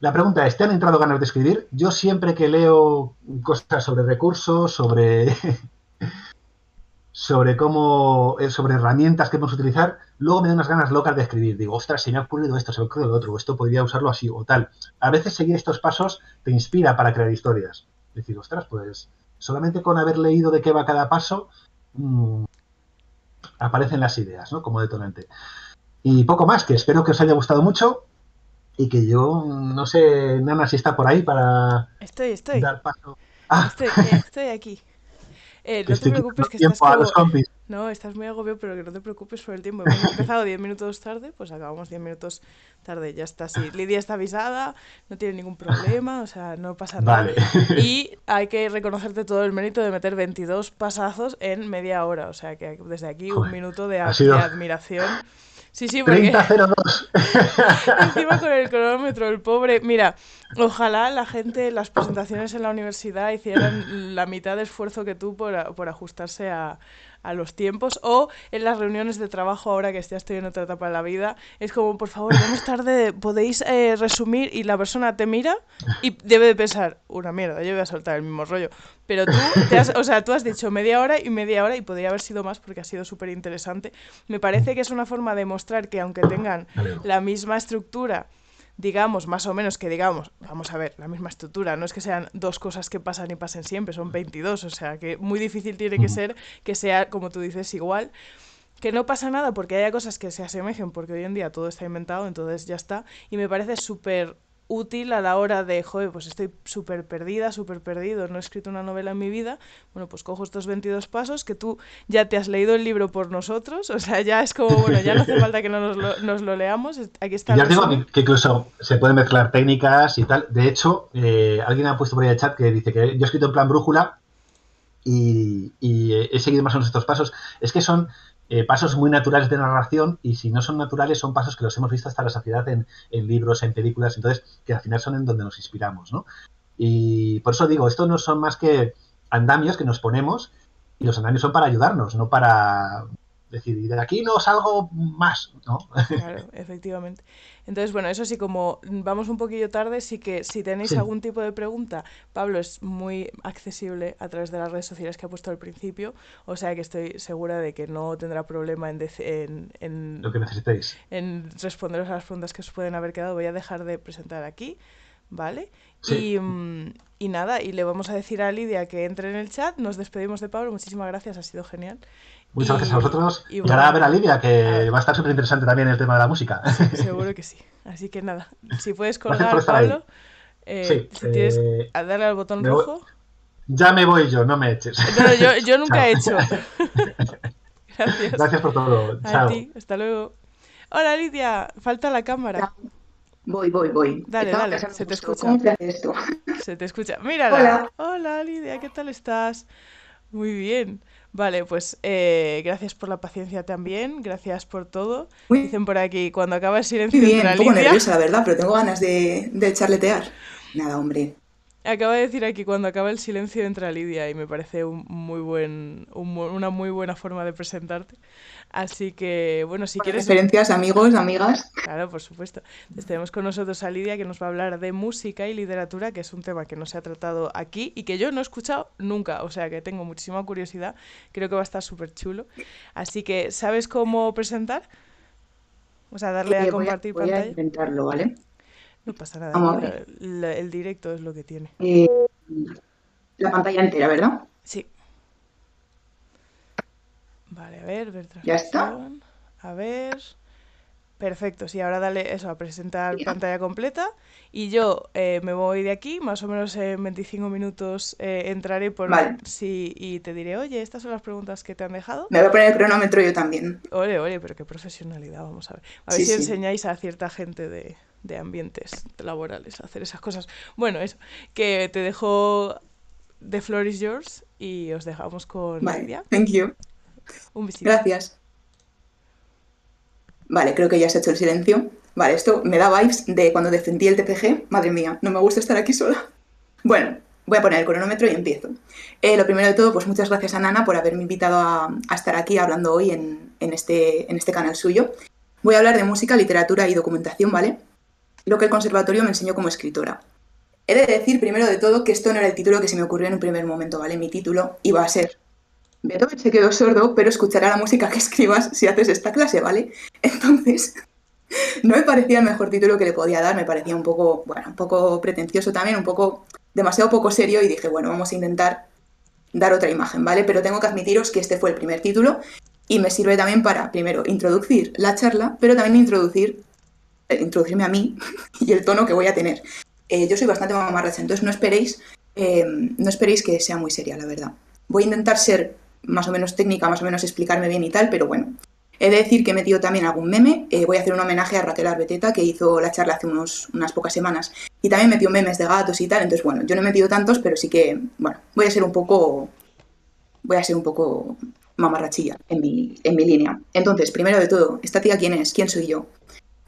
La pregunta es, ¿te han entrado ganas de escribir? Yo siempre que leo cosas sobre recursos, sobre herramientas que podemos utilizar, luego me dan unas ganas locas de escribir. Digo, ostras, se me ha ocurrido esto, se me ha ocurrido lo otro, esto podría usarlo así o tal. A veces seguir estos pasos te inspira para crear historias. Decir, ostras, pues solamente con haber leído de qué va cada paso, aparecen las ideas, ¿no? Como detonante. Y poco más, que espero que os haya gustado mucho y que yo, no sé, Nana, si está por ahí para Estoy. dar paso. Estoy aquí. Que No te estoy preocupes, quitando que estás tiempo a los como... compis. No, estás muy agobiado, pero que no te preocupes por el tiempo. Hemos empezado 10 minutos tarde, pues acabamos 10 minutos tarde. Ya está así. Lidia está avisada, no tiene ningún problema, o sea, no pasa nada. Vale. Y hay que reconocerte todo el mérito de meter 22 pasazos en media hora. O sea, que desde aquí un Joder, minuto de ha sido admiración. Sí, porque 30:02. encima con el cronómetro, el pobre. Mira, ojalá la gente, las presentaciones en la universidad hicieran la mitad de esfuerzo que tú por ajustarse a a los tiempos, o en las reuniones de trabajo ahora que ya estoy en otra etapa de la vida, es como, por favor, vamos tarde, podéis resumir, y la persona te mira y debe de pensar, una mierda, yo voy a soltar el mismo rollo. Pero tú has dicho media hora y podría haber sido más porque ha sido súper interesante. Me parece que es una forma de mostrar que aunque tengan la misma estructura, digamos, más o menos que digamos, vamos a ver, la misma estructura, no es que sean dos cosas que pasan y pasen siempre, son 22, o sea, que muy difícil tiene que ser que sea, como tú dices, igual. Que no pasa nada porque haya cosas que se asemejen, porque hoy en día todo está inventado, entonces ya está. Y me parece súper útil a la hora de, joder, pues estoy súper perdida, súper perdido, no he escrito una novela en mi vida, bueno, pues cojo estos 22 pasos que tú ya te has leído el libro por nosotros, o sea, ya es como, bueno, ya no hace falta que nos lo leamos, aquí está Y el ya os digo resumen. que incluso se pueden mezclar técnicas y tal. De hecho, alguien ha puesto por ahí el chat que dice que yo he escrito en plan brújula y he seguido más o menos estos pasos. Es que son pasos muy naturales de narración y si no son naturales son pasos que los hemos visto hasta la saciedad en libros, en películas, entonces que al final son en donde nos inspiramos, ¿no? Y por eso digo, estos no son más que andamios que nos ponemos y los andamios son para ayudarnos, no para decir, y de aquí no salgo más, ¿no? Claro, efectivamente. Entonces, bueno, eso sí, como vamos un poquillo tarde, sí que si tenéis Sí, algún tipo de pregunta, Pablo es muy accesible a través de las redes sociales que ha puesto al principio, o sea que estoy segura de que no tendrá problema lo que necesitéis. en responderos a las preguntas que os pueden haber quedado. Voy a dejar de presentar aquí, ¿vale? Sí, Y nada, y le vamos a decir a Lidia que entre en el chat, nos despedimos de Pablo, muchísimas gracias, ha sido genial. muchas gracias a vosotros. Y Y ahora a bueno, ver a Lidia, a- que va a estar súper interesante también el tema de la música. seguro que sí. Así que nada, si puedes Gracias por colgar, estar ahí. Pablo, Sí, si tienes a darle al botón me voy, rojo. ya me voy yo, no me eches. No, no, yo nunca Chao. he hecho. Gracias. Gracias por todo. A Chao. ti, hasta luego. Hola Lidia, falta la cámara. Ya, voy. Dale, Estaba dale, pensando se te justo, ¿cómo escucha. se hace esto? Se te escucha. Mírala. Hola. Hola Lidia, ¿qué tal estás? Muy bien. Vale, pues gracias por la paciencia también, gracias por todo. Muy, Dicen por aquí, cuando acaba el muy silencio bien, un entra poco Lidia. nerviosa, la verdad, pero tengo ganas de charletear. Nada, hombre. Acaba de decir aquí, cuando acaba el silencio entra Lidia y me parece una muy buena forma de presentarte. Así que, bueno, si Buenas quieres, referencias, amigos, amigas. claro, por supuesto. Entonces, tenemos con nosotros a Lidia que nos va a hablar de música y literatura, que es un tema que no se ha tratado aquí y que yo no he escuchado nunca, o sea que tengo muchísima curiosidad, creo que va a estar súper chulo. Así que, ¿sabes cómo presentar? O sea, darle a compartir Voy a pantalla. intentarlo, ¿vale? No pasa nada, Vamos aquí a ver. el directo es lo que tiene. Eh, la pantalla entera, ¿verdad? Sí, vale, a ver ¿Ya está? transmisión, a ver... Perfecto, sí, ahora dale eso, a presentar Sí, ¿no? pantalla completa y yo me voy de aquí, más o menos en 25 minutos entraré por Vale. si y te diré, oye, estas son las preguntas que te han dejado. Me voy a poner el cronómetro yo también. Oye, oye, pero qué profesionalidad, vamos a ver. A ver Sí, si sí. enseñáis a cierta gente de ambientes laborales a hacer esas cosas. Bueno, eso, que te dejo The Floor is Yours y os dejamos con Vale. Lidia. Thank you. Un besito. Gracias. Vale, creo que ya se ha hecho el silencio. Vale, esto me da vibes de cuando defendí el TPG. Madre mía, no me gusta estar aquí sola. Bueno, voy a poner el cronómetro y empiezo. Lo primero de todo, pues muchas gracias a Nana por haberme invitado a estar aquí hablando hoy en este canal suyo. Voy a hablar de música, literatura y documentación, ¿vale? Lo que el conservatorio me enseñó como escritora. He de decir, primero de todo, que esto no era el título que se me ocurrió en un primer momento, ¿vale? Mi título iba a ser Beethoven se quedó sordo, pero escuchará la música que escribas si haces esta clase, ¿vale? Entonces, no me parecía el mejor título que le podía dar, me parecía un poco, bueno, un poco pretencioso también, un poco demasiado poco serio y dije, bueno, vamos a intentar dar otra imagen, ¿vale? Pero tengo que admitiros que este fue el primer título y me sirve también para, primero, introducir la charla, pero también introducirme a mí y el tono que voy a tener. Yo soy bastante mamarracha, entonces no esperéis que sea muy seria, la verdad. Voy a intentar ser más o menos técnica, más o menos explicarme bien y tal, pero bueno. He de decir que he metido también algún meme. Voy a hacer un homenaje a Raquel Arbeteta, que hizo la charla hace unas pocas semanas. Y también metió memes de gatos y tal. Entonces, bueno, yo no he metido tantos, pero sí que, bueno, voy a ser un poco mamarrachilla en mi línea. Entonces, primero de todo, ¿esta tía quién es? ¿Quién soy yo?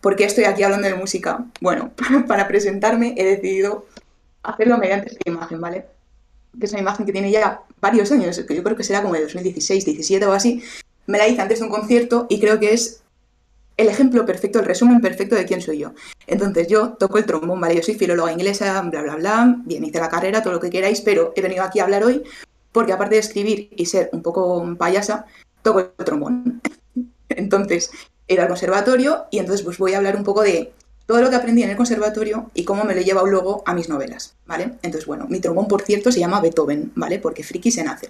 ¿Por qué estoy aquí hablando de música? Bueno, para presentarme he decidido hacerlo mediante esta imagen, ¿vale? que es una imagen que tiene ya varios años, que yo creo que será como de 2016, 17 o así, me la hice antes de un concierto y creo que es el ejemplo perfecto, el resumen perfecto de quién soy yo. Entonces, yo toco el trombón, ¿vale? Yo soy filóloga inglesa, bla, bla, bla, bien, hice la carrera, todo lo que queráis, pero he venido aquí a hablar hoy porque aparte de escribir y ser un poco payasa, toco el trombón. Entonces, he ido al conservatorio y entonces pues voy a hablar un poco de todo lo que aprendí en el conservatorio y cómo me lo he llevado luego a mis novelas, ¿vale? Entonces, bueno, mi trombón, por cierto, se llama Beethoven, ¿vale? Porque friki se nace.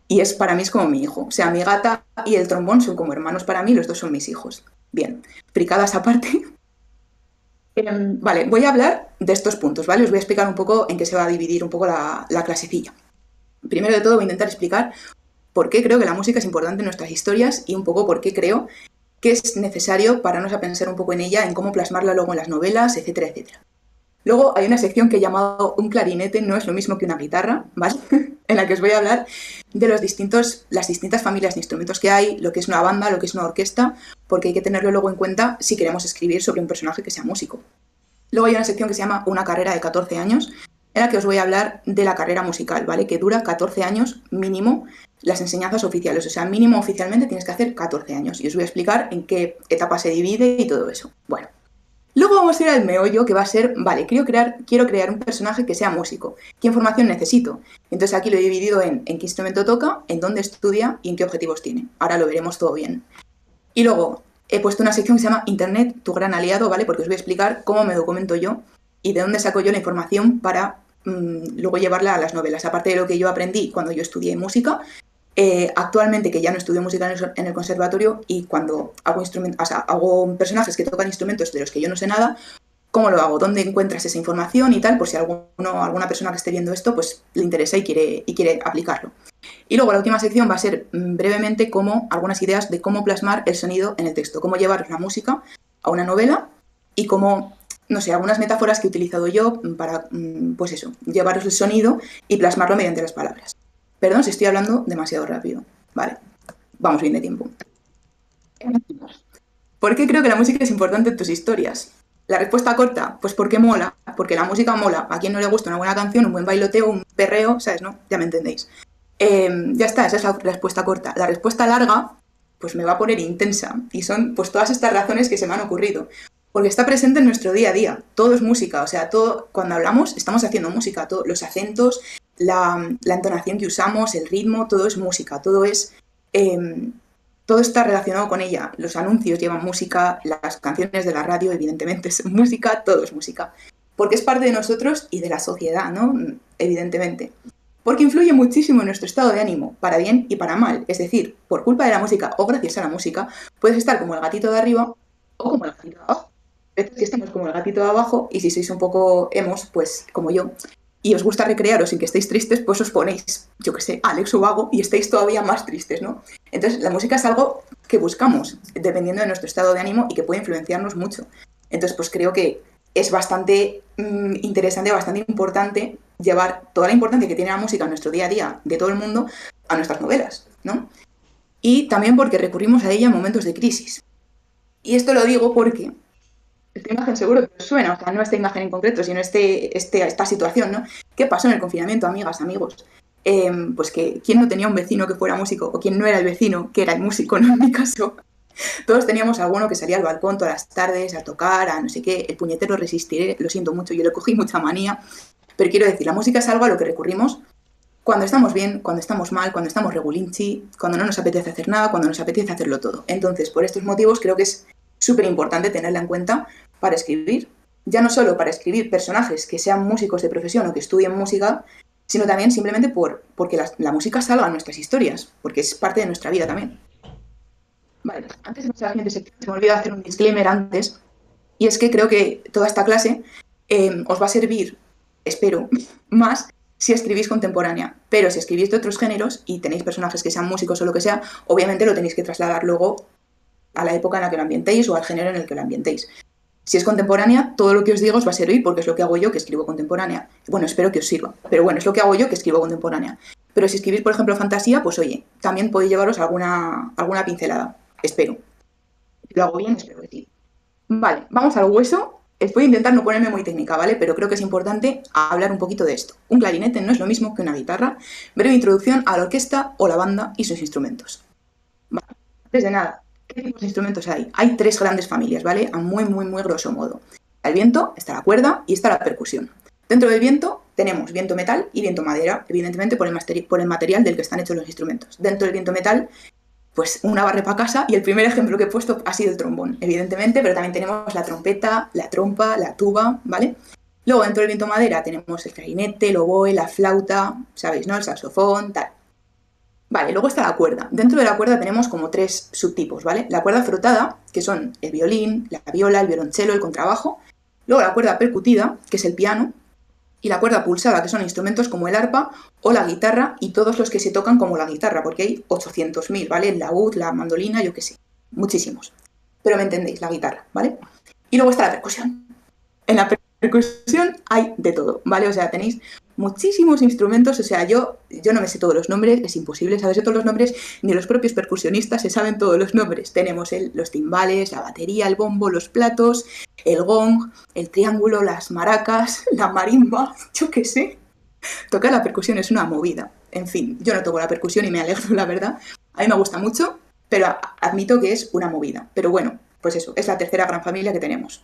Y es para mí es como mi hijo. O sea, mi gata y el trombón son como hermanos para mí, los dos son mis hijos. Bien, fricadas aparte. Vale, voy a hablar de estos puntos, ¿vale? Os voy a explicar un poco en qué se va a dividir un poco la clasecilla. Primero de todo voy a intentar explicar por qué creo que la música es importante en nuestras historias y un poco por qué creo que es necesario pararnos a pensar un poco en ella, en cómo plasmarla luego en las novelas, etcétera, etcétera. Luego hay una sección que he llamado un clarinete no es lo mismo que una guitarra, ¿vale? En la que os voy a hablar de las distintas familias de instrumentos que hay, lo que es una banda, lo que es una orquesta, porque hay que tenerlo luego en cuenta si queremos escribir sobre un personaje que sea músico. Luego hay una sección que se llama Una carrera de 14 años, en la que os voy a hablar de la carrera musical, ¿vale? Que dura 14 años mínimo las enseñanzas oficiales, o sea, mínimo oficialmente tienes que hacer 14 años. Y os voy a explicar en qué etapa se divide y todo eso. Bueno. Luego vamos a ir al meollo, que va a ser, vale, quiero crear un personaje que sea músico. ¿Qué información necesito? Entonces aquí lo he dividido en qué instrumento toca, en dónde estudia y en qué objetivos tiene. Ahora lo veremos todo bien. Y luego he puesto una sección que se llama Internet, tu gran aliado, ¿vale? Porque os voy a explicar cómo me documento yo y de dónde saco yo la información para luego llevarla a las novelas. Aparte de lo que yo aprendí cuando yo estudié música, actualmente que ya no estudio música en el conservatorio y cuando hago personajes que tocan instrumentos de los que yo no sé nada, ¿cómo lo hago? ¿Dónde encuentras esa información y tal? Por si alguna persona que esté viendo esto pues le interesa y quiere aplicarlo. Y luego la última sección va a ser brevemente algunas ideas de cómo plasmar el sonido en el texto, cómo llevar la música a una novela y cómo, no sé, algunas metáforas que he utilizado yo para, pues eso, llevaros el sonido y plasmarlo mediante las palabras. Perdón si estoy hablando demasiado rápido. Vale, vamos bien de tiempo. ¿Por qué creo que la música es importante en tus historias? La respuesta corta, pues porque mola, porque la música mola. A quien no le gusta una buena canción, un buen bailoteo, un perreo, ¿sabes? ¿No? Ya me entendéis. Ya está, esa es la respuesta corta. La respuesta larga, pues me va a poner intensa. Y son pues todas estas razones que se me han ocurrido. Porque está presente en nuestro día a día. Todo es música, o sea, todo, cuando hablamos estamos haciendo música. Los acentos, la entonación que usamos, el ritmo, todo es música. Todo está relacionado con ella. Los anuncios llevan música, las canciones de la radio, evidentemente, es música, todo es música. Porque es parte de nosotros y de la sociedad, ¿no? Evidentemente. Porque influye muchísimo en nuestro estado de ánimo, para bien y para mal. Es decir, por culpa de la música o gracias a la música, puedes estar como el gatito de arriba o como el gatito de abajo. A veces que estamos como el gatito de abajo y si sois un poco emos, pues como yo, y os gusta recrearos sin que estéis tristes, pues os ponéis, yo qué sé, Alex Ubago y estáis todavía más tristes, ¿no? Entonces, la música es algo que buscamos, dependiendo de nuestro estado de ánimo y que puede influenciarnos mucho. Entonces, pues creo que es bastante interesante, bastante importante llevar toda la importancia que tiene la música en nuestro día a día de todo el mundo a nuestras novelas, ¿no? Y también porque recurrimos a ella en momentos de crisis. Y esto lo digo porque esta imagen seguro que os suena, o sea, no esta imagen en concreto, sino esta situación, ¿no? ¿Qué pasó en el confinamiento, amigas, amigos? Pues que quién no tenía un vecino que fuera músico, o quién no era el vecino que era el músico, ¿no? En mi caso, todos teníamos alguno que salía al balcón todas las tardes a tocar, a no sé qué, el puñetero resistiré, lo siento mucho, yo le cogí mucha manía, pero quiero decir, la música es algo a lo que recurrimos cuando estamos bien, cuando estamos mal, cuando estamos regulinchi, cuando no nos apetece hacer nada, cuando nos apetece hacerlo todo. Entonces, por estos motivos creo que es súper importante tenerla en cuenta para escribir. Ya no solo para escribir personajes que sean músicos de profesión o que estudien música, sino también simplemente porque la música salga en nuestras historias, porque es parte de nuestra vida también. Vale, antes de pasar a la siguiente sección, se me olvidó hacer un disclaimer antes, y es que creo que toda esta clase os va a servir, espero, más si escribís contemporánea, pero si escribís de otros géneros y tenéis personajes que sean músicos o lo que sea, obviamente lo tenéis que trasladar luego a la época en la que lo ambientéis o al género en el que lo ambientéis. Si es contemporánea, todo lo que os digo os va a servir porque es lo que hago yo que escribo contemporánea. Bueno, espero que os sirva, pero bueno, es lo que hago yo que escribo contemporánea. Pero si escribís, por ejemplo, fantasía, pues oye, también podéis llevaros alguna pincelada, espero. Si lo hago bien, espero que sí. Vale, vamos al hueso. voy a intentar no ponerme muy técnica, ¿vale? Pero creo que es importante hablar un poquito de esto. Un clarinete no es lo mismo que una guitarra. Breve introducción a la orquesta o la banda y sus instrumentos. Vale. Antes de nada, ¿qué tipos de instrumentos hay? Hay 3 grandes familias, ¿vale? A muy, muy, muy grosso modo. Está el viento, está la cuerda y está la percusión. Dentro del viento tenemos viento metal y viento madera, evidentemente por el material del que están hechos los instrumentos. Dentro del viento metal, pues una barre para casa, y el primer ejemplo que he puesto ha sido el trombón, evidentemente, pero también tenemos la trompeta, la trompa, la tuba, ¿vale? Luego dentro del viento madera tenemos el clarinete, el oboe, la flauta, ¿sabéis, no? El saxofón, tal. Vale, luego está la cuerda. Dentro de la cuerda tenemos como 3 subtipos, ¿vale? La cuerda frotada, que son el violín, la viola, el violonchelo, el contrabajo. Luego la cuerda percutida, que es el piano. Y la cuerda pulsada, que son instrumentos como el arpa o la guitarra y todos los que se tocan como la guitarra, porque hay 800.000, ¿vale? El laúd, la mandolina, yo qué sé, muchísimos. Pero me entendéis, la guitarra, ¿vale? Y luego está la percusión. En la percusión hay de todo, ¿vale? O sea, tenéis muchísimos instrumentos, o sea, yo no me sé todos los nombres, es imposible saberse todos los nombres, ni los propios percusionistas se saben todos los nombres. Tenemos los timbales, la batería, el bombo, los platos, el gong, el triángulo, las maracas, la marimba, yo qué sé. Tocar la percusión es una movida. En fin, yo no toco la percusión y me alegro, la verdad. A mí me gusta mucho, pero admito que es una movida. Pero bueno, pues eso, es la tercera gran familia que tenemos.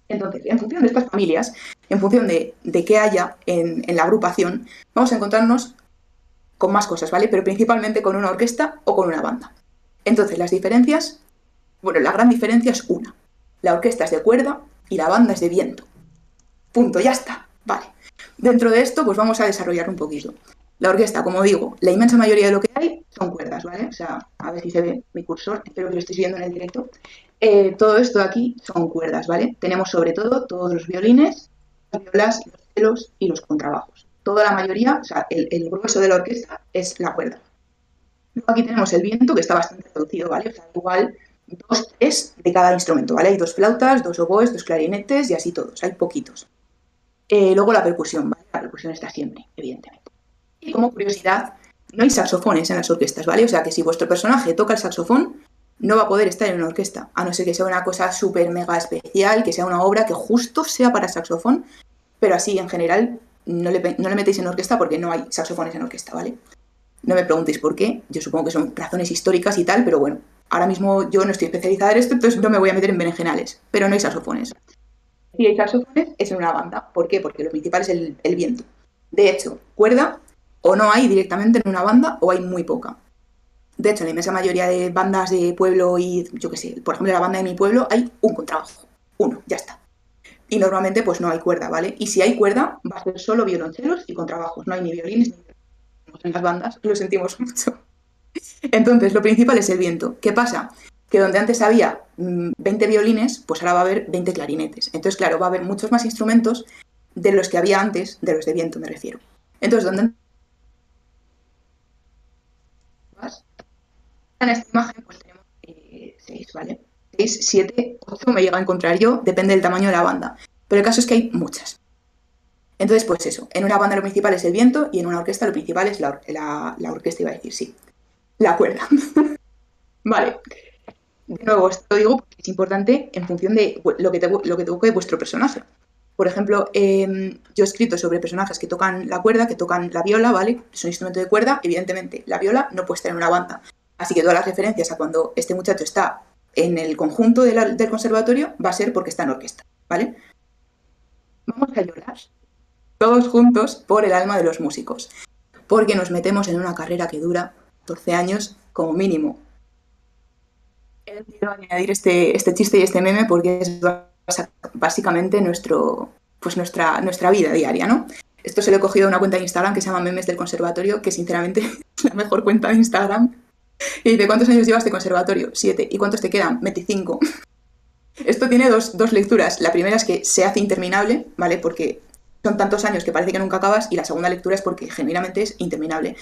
Entonces, en función de estas familias, en función de qué haya en la agrupación, vamos a encontrarnos con más cosas, ¿vale? Pero principalmente con una orquesta o con una banda. Entonces, las diferencias, bueno, la gran diferencia es una. La orquesta es de cuerda y la banda es de viento. Punto, ya está. Vale. Dentro de esto, pues vamos a desarrollar un poquito. La orquesta, como digo, la inmensa mayoría de lo que hay son cuerdas, ¿vale? O sea, a ver si se ve mi cursor, espero que lo estéis viendo en el directo. Todo esto de aquí son cuerdas, ¿vale? Tenemos sobre todo todos los violines, las violas, los celos y los contrabajos. Toda la mayoría, o sea, el grueso de la orquesta es la cuerda. Luego aquí tenemos el viento, que está bastante reducido, ¿vale? O sea, igual 2, 3 de cada instrumento, ¿vale? Hay 2 flautas, 2 oboes, 2 clarinetes y así todos, hay poquitos. Luego la percusión, ¿vale? La percusión está siempre, evidentemente. Y como curiosidad, no hay saxofones en las orquestas, ¿vale? O sea que si vuestro personaje toca el saxofón, no va a poder estar en una orquesta, a no ser que sea una cosa súper mega especial, que sea una obra que justo sea para saxofón, pero así en general no le metéis en orquesta porque no hay saxofones en orquesta, ¿vale? No me preguntéis por qué, yo supongo que son razones históricas y tal, pero bueno, ahora mismo yo no estoy especializada en esto, entonces no me voy a meter en berenjenales, pero no hay saxofones. Si hay saxofones es en una banda, ¿por qué? Porque lo principal es el viento. De hecho, cuerda o no hay directamente en una banda o hay muy poca. De hecho, en la inmensa mayoría de bandas de pueblo y, yo qué sé, por ejemplo, en la banda de mi pueblo hay un contrabajo. Uno, ya está. Y normalmente pues no hay cuerda, ¿vale? Y si hay cuerda, va a ser solo violonchelos y contrabajos. No hay ni violines ni en las bandas, lo sentimos mucho. Entonces, lo principal es el viento. ¿Qué pasa? Que donde antes había 20 violines, pues ahora va a haber 20 clarinetes. Entonces, claro, va a haber muchos más instrumentos de los que había antes, de los de viento me refiero. Entonces, donde en esta imagen pues tenemos 6, ¿vale? 6, 7, 8 me llega a encontrar yo, depende del tamaño de la banda. Pero el caso es que hay muchas. Entonces, pues eso, en una banda lo principal es el viento y en una orquesta lo principal es la orquesta, iba a decir, sí, la cuerda. Vale. De nuevo, esto lo digo porque es importante en función de lo que toque vuestro personaje. Por ejemplo, yo he escrito sobre personajes que tocan la cuerda, que tocan la viola, ¿vale? Es un instrumento de cuerda, evidentemente la viola no puede estar en una banda. Así que todas las referencias a cuando este muchacho está en el conjunto del conservatorio va a ser porque está en orquesta, ¿vale? Vamos a llorar todos juntos por el alma de los músicos, porque nos metemos en una carrera que dura 14 años como mínimo. He decidido añadir este chiste y este meme porque es básicamente nuestra vida diaria, ¿no? Esto se lo he cogido de una cuenta de Instagram que se llama Memes del Conservatorio, que sinceramente es la mejor cuenta de Instagram. Y dice, ¿cuántos años llevas de conservatorio? 7. ¿Y cuántos te quedan? 25. Esto tiene dos lecturas. La primera es que se hace interminable, ¿vale? Porque son tantos años que parece que nunca acabas, y la segunda lectura es porque genuinamente es interminable.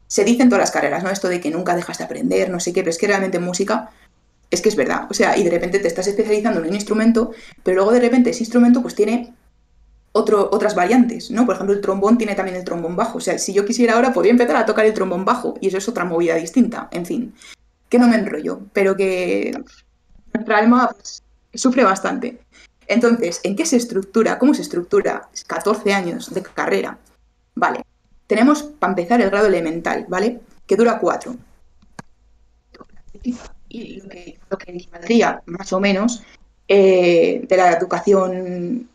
Se dice en todas las carreras, ¿no? Esto de que nunca dejas de aprender, no sé qué, pero es que realmente en música es que es verdad. O sea, y de repente te estás especializando en un instrumento, pero luego de repente ese instrumento pues tiene otras variantes, ¿no? Por ejemplo, el trombón tiene también el trombón bajo. O sea, si yo quisiera ahora podría empezar a tocar el trombón bajo, y eso es otra movida distinta. En fin, que no me enrollo, pero que nuestra alma pues, sufre bastante. Entonces, ¿en qué se estructura? ¿Cómo se estructura 14 años de carrera? Vale, tenemos para empezar el grado elemental, ¿vale? Que dura 4. Y lo que equivaldría más o menos de la educación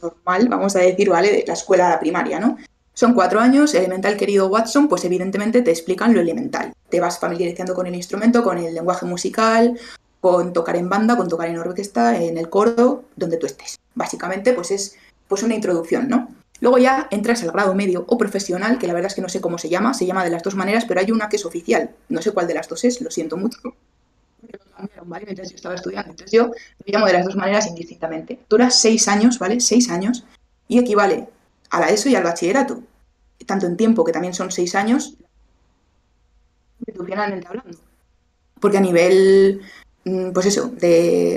normal, vamos a decir, ¿vale? De la escuela a la primaria, ¿no? Son 4 años, elemental, querido Watson, pues evidentemente te explican lo elemental. Te vas familiarizando con el instrumento, con el lenguaje musical, con tocar en banda, con tocar en orquesta, en el coro, donde tú estés. Básicamente, pues es pues una introducción, ¿no? Luego ya entras al grado medio o profesional, que la verdad es que no sé cómo se llama de las dos maneras, pero hay una que es oficial. No sé cuál de las dos es, lo siento mucho. ¿Vale? Mientras yo estaba estudiando. Entonces yo me llamo de las dos maneras indistintamente. Dura 6 años, ¿vale? 6 años y equivale a la ESO y al bachillerato. Tanto en tiempo, que también son 6 años, institucionalmente hablando. Porque a nivel, pues eso,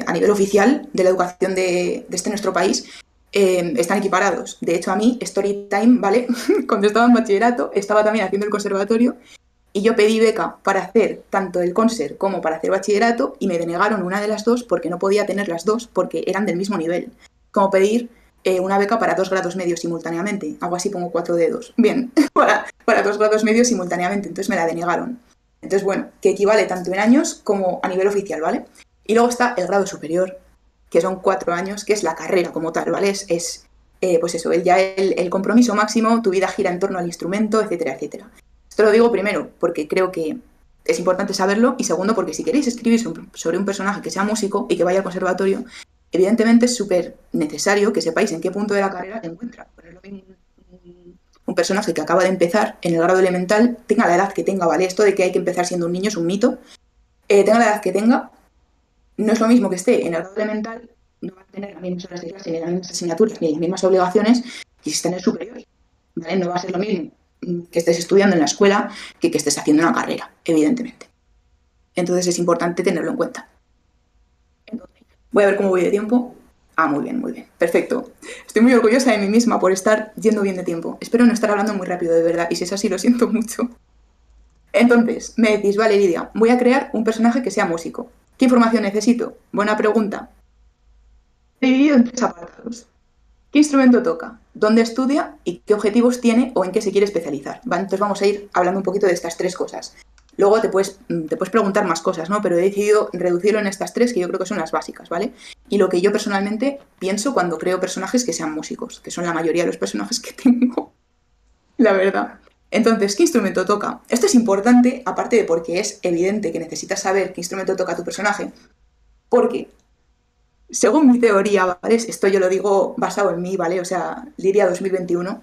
a nivel oficial de la educación de nuestro país, están equiparados. De hecho, a mí, story time, ¿vale? Cuando estaba en bachillerato, estaba también haciendo el conservatorio y yo pedí beca para hacer tanto el conser como para hacer bachillerato y me denegaron una de las dos porque no podía tener las dos porque eran del mismo nivel. Como pedir una beca para 2 grados medios simultáneamente. Algo así, pongo 4 dedos. Bien, para 2 grados medios simultáneamente. Entonces me la denegaron. Entonces, bueno, que equivale tanto en años como a nivel oficial, ¿vale? Y luego está el grado superior, que son 4 años, que es la carrera como tal, ¿vale? Pues eso, el compromiso máximo, tu vida gira en torno al instrumento, etcétera, etcétera. Esto lo digo primero porque creo que es importante saberlo y segundo porque si queréis escribir sobre un personaje que sea músico y que vaya al conservatorio, evidentemente es súper necesario que sepáis en qué punto de la carrera se encuentra. Por lo mismo, un personaje que acaba de empezar en el grado elemental, tenga la edad que tenga, ¿vale? Esto de que hay que empezar siendo un niño es un mito. Tenga la edad que tenga, no es lo mismo que esté en el grado elemental, no va a tener las mismas horas de clase, ni las mismas asignaturas, ni las mismas obligaciones que si está en el superior, ¿vale? No va a ser lo mismo que estés estudiando en la escuela que estés haciendo una carrera, evidentemente. Entonces es importante tenerlo en cuenta. Entonces, voy a ver cómo voy de tiempo. Muy bien, muy bien. Perfecto. Estoy muy orgullosa de mí misma por estar yendo bien de tiempo. Espero no estar hablando muy rápido, de verdad. Y si es así, lo siento mucho. Entonces, me decís, vale, Lidia, voy a crear un personaje que sea músico. ¿Qué información necesito? Buena pregunta. He dividido en 3 apartados. ¿Qué instrumento toca? ¿Dónde estudia? ¿Y qué objetivos tiene o en qué se quiere especializar? ¿Vale? Entonces vamos a ir hablando un poquito de estas 3 cosas. Luego te puedes preguntar más cosas, ¿no? Pero he decidido reducirlo en estas 3 que yo creo que son las básicas, ¿vale? Y lo que yo personalmente pienso cuando creo personajes que sean músicos, que son la mayoría de los personajes que tengo, la verdad. Entonces, ¿qué instrumento toca? Esto es importante, aparte de porque es evidente que necesitas saber qué instrumento toca tu personaje, porque según mi teoría, ¿vale? Esto yo lo digo basado en mí, ¿vale? O sea, Lidia 2021,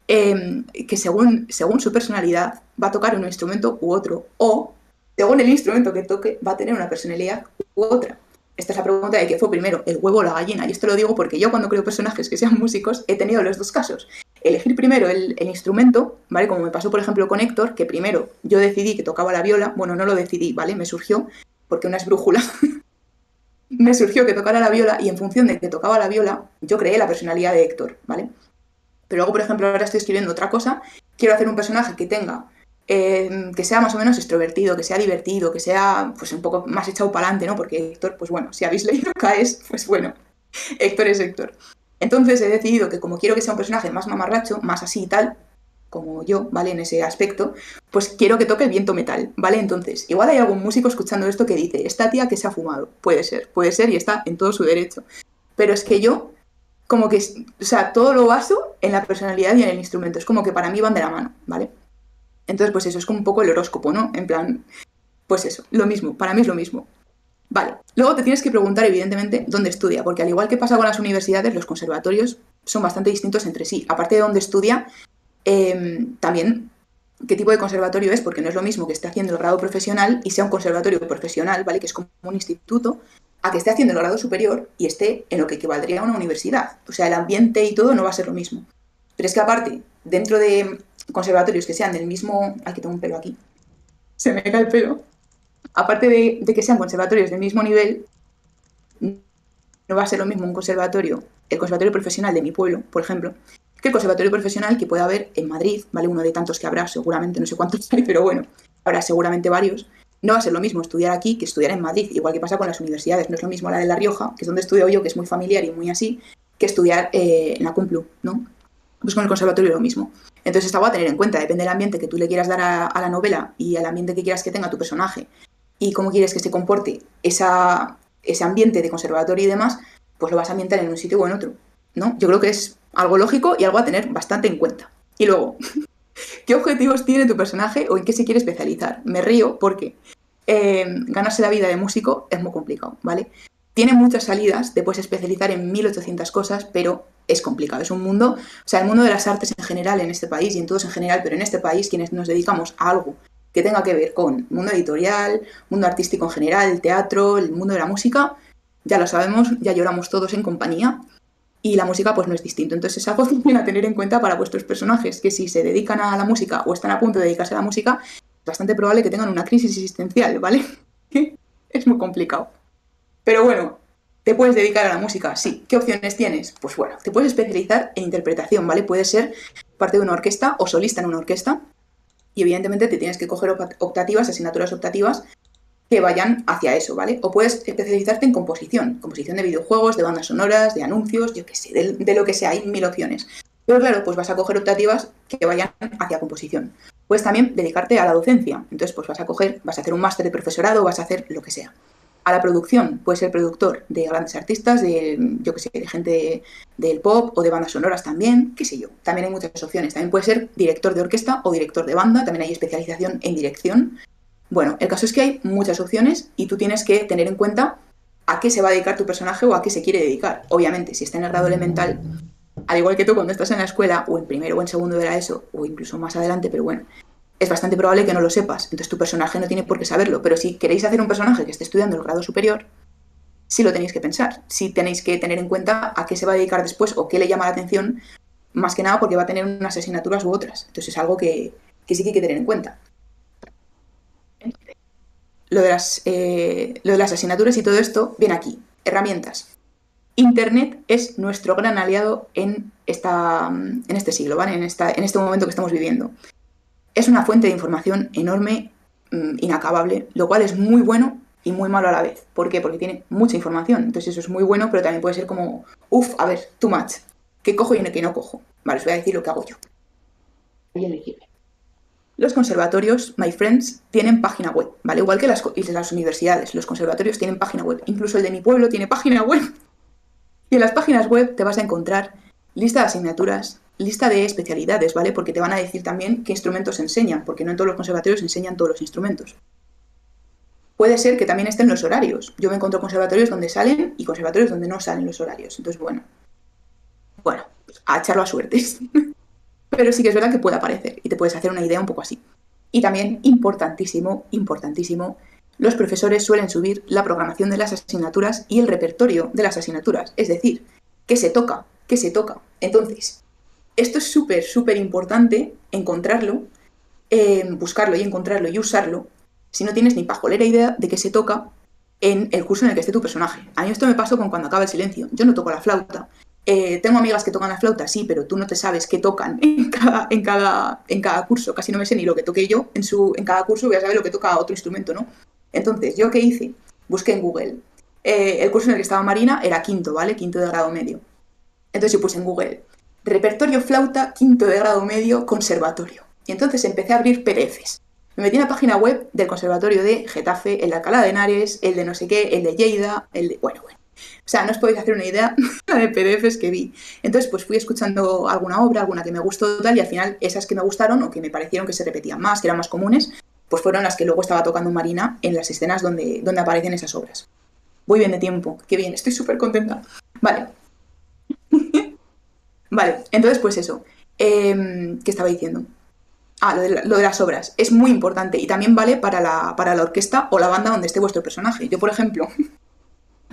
que según su personalidad va a tocar un instrumento u otro, o según el instrumento que toque va a tener una personalidad u otra. Esta es la pregunta de qué fue primero, el huevo o la gallina, y esto lo digo porque yo cuando creo personajes que sean músicos he tenido los 2 casos. Elegir primero el instrumento, ¿vale? Como me pasó por ejemplo con Héctor, que primero yo decidí que tocaba la viola, bueno, no lo decidí, ¿vale? Me surgió, porque una es brújula, me surgió que tocara la viola y en función de que tocaba la viola yo creé la personalidad de Héctor, ¿vale? Pero luego, por ejemplo, ahora estoy escribiendo otra cosa, quiero hacer un personaje que tenga, que sea más o menos extrovertido, que sea divertido, que sea pues un poco más echado para adelante, ¿no? Porque Héctor, pues bueno, si habéis leído Caes, pues bueno, Héctor es Héctor. Entonces he decidido que como quiero que sea un personaje más mamarracho, más así y tal, como yo, ¿vale? En ese aspecto, pues quiero que toque el viento metal, ¿vale? Entonces, igual hay algún músico escuchando esto que dice, esta tía que se ha fumado. Puede ser y está en todo su derecho. Pero es que yo, como que, o sea, todo lo baso en la personalidad y en el instrumento. Es como que para mí van de la mano, ¿vale? Entonces, pues eso, es como un poco el horóscopo, ¿no? En plan, pues eso, lo mismo, para mí es lo mismo. Vale, luego te tienes que preguntar, evidentemente, dónde estudia, porque al igual que pasa con las universidades, los conservatorios son bastante distintos entre sí. Aparte de dónde estudia, también qué tipo de conservatorio es, porque no es lo mismo que esté haciendo el grado profesional y sea un conservatorio profesional, ¿vale? Que es como un instituto, a que esté haciendo el grado superior y esté en lo que equivaldría a una universidad. O sea, el ambiente y todo no va a ser lo mismo. Pero es que aparte, dentro de conservatorios que sean del mismo... Aquí tengo un pelo aquí. Se me cae el pelo. Aparte de que sean conservatorios del mismo nivel, no va a ser lo mismo un conservatorio, el conservatorio profesional de mi pueblo, por ejemplo, que el conservatorio profesional que pueda haber en Madrid, ¿vale? Uno de tantos que habrá, seguramente, no sé cuántos hay, pero bueno, habrá seguramente varios, no va a ser lo mismo estudiar aquí que estudiar en Madrid, igual que pasa con las universidades. No es lo mismo la de La Rioja, que es donde estudio yo, que es muy familiar y muy así, que estudiar en la Complu, ¿no? Pues con el conservatorio lo mismo. Entonces está algo a tener en cuenta, depende del ambiente que tú le quieras dar a la novela y al ambiente que quieras que tenga tu personaje y cómo quieres que se comporte ese ambiente de conservatorio y demás, pues lo vas a ambientar en un sitio o en otro, ¿no? Yo creo que es algo lógico y algo a tener bastante en cuenta. Y luego, ¿qué objetivos tiene tu personaje o en qué se quiere especializar? Me río porque ganarse la vida de músico es muy complicado, ¿vale? Tiene muchas salidas, te puedes especializar en 1800 cosas, pero es complicado. Es un mundo, o sea, el mundo de las artes en general en este país y en todos en general, pero en este país quienes nos dedicamos a algo que tenga que ver con mundo editorial, mundo artístico en general, el teatro, el mundo de la música, ya lo sabemos, ya lloramos todos en compañía y la música pues no es distinto. Entonces es algo también a tener en cuenta para vuestros personajes, que si se dedican a la música o están a punto de dedicarse a la música, es bastante probable que tengan una crisis existencial, ¿vale? Es muy complicado. Pero bueno, ¿te puedes dedicar a la música? Sí. ¿Qué opciones tienes? Pues bueno, te puedes especializar en interpretación, ¿vale? Puedes ser parte de una orquesta o solista en una orquesta y evidentemente te tienes que coger optativas, asignaturas optativas que vayan hacia eso, ¿vale? O puedes especializarte en composición de videojuegos, de bandas sonoras, de anuncios, yo qué sé, de lo que sea, hay 1000 opciones. Pero claro, pues vas a coger optativas que vayan hacia composición. Puedes también dedicarte a la docencia, entonces pues vas a hacer un máster de profesorado, vas a hacer lo que sea. A la producción, puedes ser productor de grandes artistas, yo qué sé, de gente del pop o de bandas sonoras también, qué sé yo. También hay muchas opciones. También puedes ser director de orquesta o director de banda, también hay especialización en dirección. Bueno, el caso es que hay muchas opciones y tú tienes que tener en cuenta a qué se va a dedicar tu personaje o a qué se quiere dedicar. Obviamente, si está en el grado elemental, al igual que tú cuando estás en la escuela o en primero o en segundo de la ESO o incluso más adelante, pero bueno, es bastante probable que no lo sepas. Entonces tu personaje no tiene por qué saberlo. Pero si queréis hacer un personaje que esté estudiando el grado superior, sí lo tenéis que pensar. Sí tenéis que tener en cuenta a qué se va a dedicar después o qué le llama la atención, más que nada porque va a tener unas asignaturas u otras. Entonces es algo que sí que hay que tener en cuenta. Lo de las asignaturas y todo esto viene aquí. Herramientas. Internet es nuestro gran aliado en este siglo, ¿vale? En este momento que estamos viviendo. Es una fuente de información enorme, inacabable, lo cual es muy bueno y muy malo a la vez. ¿Por qué? Porque tiene mucha información. Entonces eso es muy bueno, pero también puede ser como, a ver, too much. ¿Qué cojo y qué no cojo? Vale, os voy a decir lo que hago yo. Los conservatorios, my friends, tienen página web, ¿vale? Igual que las universidades, los conservatorios tienen página web. Incluso el de mi pueblo tiene página web. Y en las páginas web te vas a encontrar lista de asignaturas, lista de especialidades, ¿vale? Porque te van a decir también qué instrumentos enseñan, porque no en todos los conservatorios enseñan todos los instrumentos. Puede ser que también estén los horarios. Yo me encuentro conservatorios donde salen y conservatorios donde no salen los horarios. Entonces, bueno, a echarlo a suertes. Pero sí que es verdad que puede aparecer y te puedes hacer una idea un poco así. Y también, importantísimo, los profesores suelen subir la programación de las asignaturas y el repertorio de las asignaturas. Es decir, qué se toca. Entonces, esto es súper importante encontrarlo, buscarlo y encontrarlo y usarlo si no tienes ni pajolera idea de qué se toca en el curso en el que esté tu personaje. A mí esto me pasó con Cuando acaba el silencio. Yo no toco la flauta. Tengo amigas que tocan la flauta, sí, pero tú no te sabes qué tocan en cada curso. Casi no me sé ni lo que toqué yo en cada curso, voy a saber lo que toca otro instrumento, ¿no? Entonces, ¿yo qué hice? Busqué en Google. El curso en el que estaba Marina era quinto, ¿vale? Quinto de grado medio. Entonces yo puse en Google repertorio flauta, quinto de grado medio, conservatorio. Y entonces empecé a abrir PDFs. Me metí en la página web del conservatorio de Getafe, el de Alcalá de Henares, el de no sé qué, el de Lleida, el de... Bueno. O sea, no os podéis hacer una idea de PDFs que vi. Entonces, pues fui escuchando alguna obra, alguna que me gustó tal, y al final esas que me gustaron o que me parecieron que se repetían más, que eran más comunes, pues fueron las que luego estaba tocando Marina en las escenas donde aparecen esas obras. Voy bien de tiempo, qué bien, estoy súper contenta. Vale. Vale, entonces pues eso. ¿Qué estaba diciendo? Lo de las obras. Es muy importante y también vale para la orquesta o la banda donde esté vuestro personaje. Yo, por ejemplo,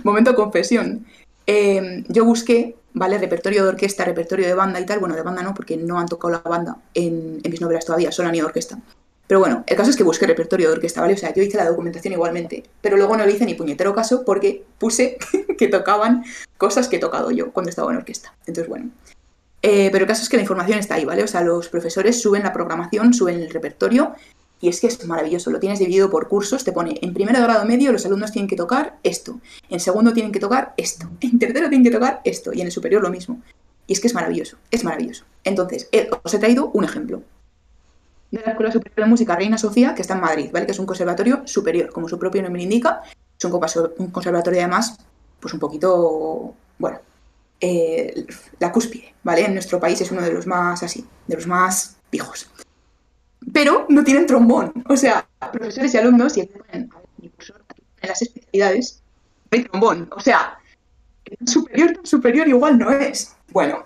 momento confesión, yo busqué, ¿vale? Repertorio de orquesta, repertorio de banda y tal. Bueno, de banda no, porque no han tocado la banda en mis novelas todavía, solo han ido a orquesta. Pero bueno, el caso es que busqué repertorio de orquesta, ¿vale? O sea, yo hice la documentación igualmente, pero luego no le hice ni puñetero caso porque puse que tocaban cosas que he tocado yo cuando estaba en orquesta. Entonces, bueno. Pero el caso es que la información está ahí, ¿vale? O sea, los profesores suben la programación, suben el repertorio y es que es maravilloso, lo tienes dividido por cursos, te pone en primero de grado medio los alumnos tienen que tocar esto, en segundo tienen que tocar esto, en tercero tienen que tocar esto y en el superior lo mismo. Y es que es maravilloso, es maravilloso. Entonces, os he traído un ejemplo de la Escuela Superior de Música Reina Sofía, que está en Madrid, ¿vale? Que es un conservatorio superior, como su propio nombre indica, es un conservatorio además, pues un poquito, bueno, la cúspide, ¿vale? En nuestro país es uno de los más así, de los más pijos. Pero no tienen trombón, o sea, profesores y alumnos, y en las especialidades, no hay trombón, o sea, superior igual no es. Bueno,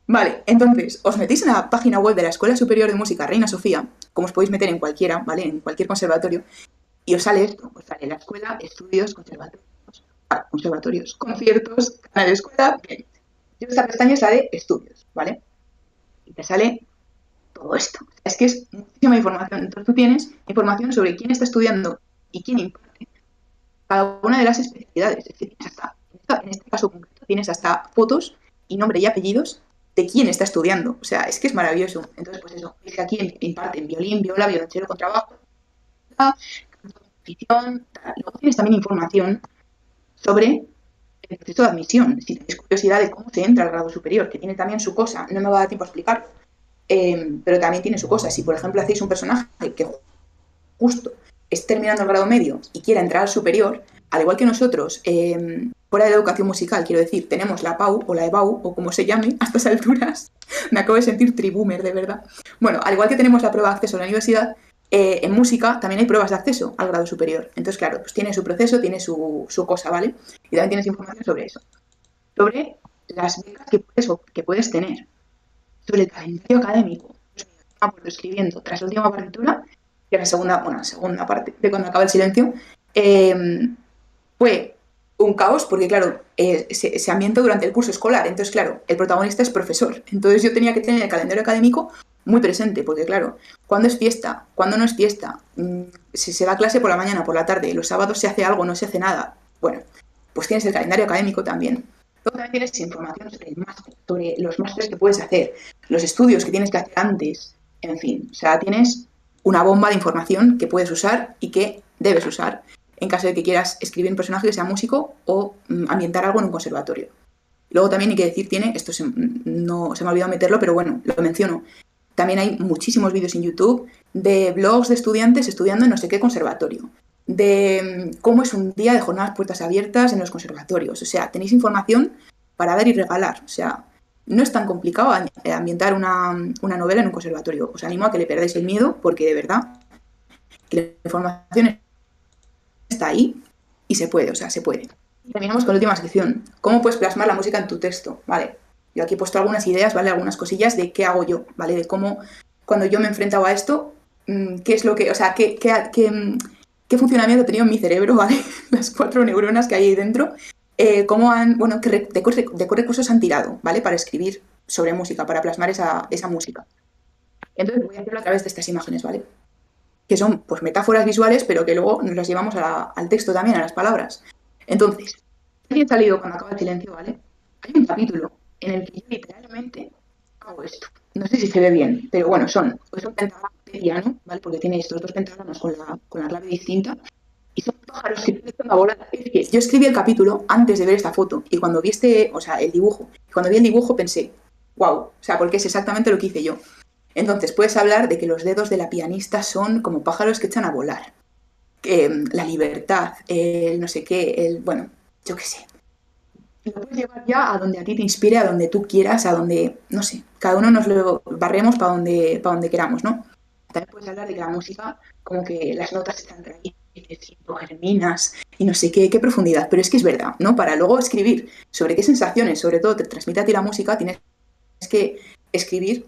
vale, entonces, os metéis en la página web de la Escuela Superior de Música Reina Sofía, como os podéis meter en cualquiera, ¿vale? En cualquier conservatorio, y os sale esto, os sale la escuela, estudios, conservatorios, conciertos, canal de escuela, bien. Y esta pestaña es la de estudios, ¿vale? Y te sale todo esto. Es que es muchísima información. Entonces tú tienes información sobre quién está estudiando y quién imparte cada una de las especialidades. Es decir, en este caso concreto tienes hasta fotos y nombre y apellidos de quién está estudiando. O sea, es que es maravilloso. Entonces, pues eso, es que aquí imparten violín, viola, violonchelo, contrabajo, composición. Luego tienes también información sobre el proceso de admisión. Si tienes curiosidad de cómo se entra al grado superior, que tiene también su cosa, no me va a dar tiempo a explicarlo. Pero también tiene su cosa. Si, por ejemplo, hacéis un personaje que justo esté terminando el grado medio y quiera entrar al superior, al igual que nosotros, fuera de la educación musical, quiero decir, tenemos la PAU o la EBAU, o como se llame a estas alturas, me acabo de sentir triboomer, de verdad. Bueno, al igual que tenemos la prueba de acceso a la universidad, en música también hay pruebas de acceso al grado superior. Entonces, claro, pues tiene su proceso, tiene su cosa, ¿vale? Y también tienes información sobre eso. Sobre las becas que puedes tener. Sobre el calendario académico. Escribiendo tras la última partitura, que la segunda parte de cuando acaba el silencio, fue un caos porque, claro, se ambienta durante el curso escolar. Entonces, claro, el protagonista es profesor. Entonces yo tenía que tener el calendario académico muy presente porque, claro, ¿cuándo es fiesta? ¿Cuándo no es fiesta? Si se va a clase por la mañana, por la tarde, los sábados se hace algo, no se hace nada. Bueno, pues tienes el calendario académico también. Luego también tienes información sobre el máster, sobre los másteres que puedes hacer, los estudios que tienes que hacer antes, en fin. O sea, tienes una bomba de información que puedes usar y que debes usar en caso de que quieras escribir un personaje que sea músico o ambientar algo en un conservatorio. Luego también hay que decir, esto no se me ha olvidado meterlo, pero bueno, lo menciono. También hay muchísimos vídeos en YouTube de blogs de estudiantes estudiando en no sé qué conservatorio, de cómo es un día de jornadas puertas abiertas en los conservatorios. O sea, tenéis información para dar y regalar. O sea, no es tan complicado ambientar una novela en un conservatorio. Os animo a que le perdáis el miedo porque de verdad que la información está ahí y se puede, o sea, se puede. Terminamos con la última sección. ¿Cómo puedes plasmar la música en tu texto? Vale. Yo aquí he puesto algunas ideas, ¿vale? Algunas cosillas de qué hago yo, ¿vale? De cómo, cuando yo me enfrentaba a esto, qué es lo que, o sea, qué funcionamiento he tenido en mi cerebro, ¿vale? Las 4 neuronas que hay ahí dentro. Cómo han, bueno, qué recursos han tirado, ¿vale? Para escribir sobre música, para plasmar esa música. Entonces voy a hacerlo a través de estas imágenes, ¿vale? Que son, pues, metáforas visuales, pero que luego nos las llevamos al texto también, a las palabras. Entonces, aquí he salido cuando acaba el silencio, ¿vale? Hay un capítulo en el que yo literalmente hago esto. No sé si se ve bien, pero bueno, son pentagramas de piano, ¿vale? Porque tiene estos 2 pentagramas con la clave distinta. Y son pájaros que empiezan a volar. Es que yo escribí el capítulo antes de ver esta foto. Y cuando vi el dibujo pensé, wow, o sea, porque es exactamente lo que hice yo. Entonces, puedes hablar de que los dedos de la pianista son como pájaros que echan a volar. La libertad, el no sé qué, bueno, yo qué sé. Lo puedes llevar ya a donde a ti te inspire, a donde tú quieras, a donde, no sé, cada uno nos lo barremos para donde queramos, ¿no? También puedes hablar de que la música, como que las notas están raíces y germinas y no sé qué profundidad, pero es que es verdad, ¿no? Para luego escribir sobre qué sensaciones, sobre todo, te transmite a ti la música, tienes que escribir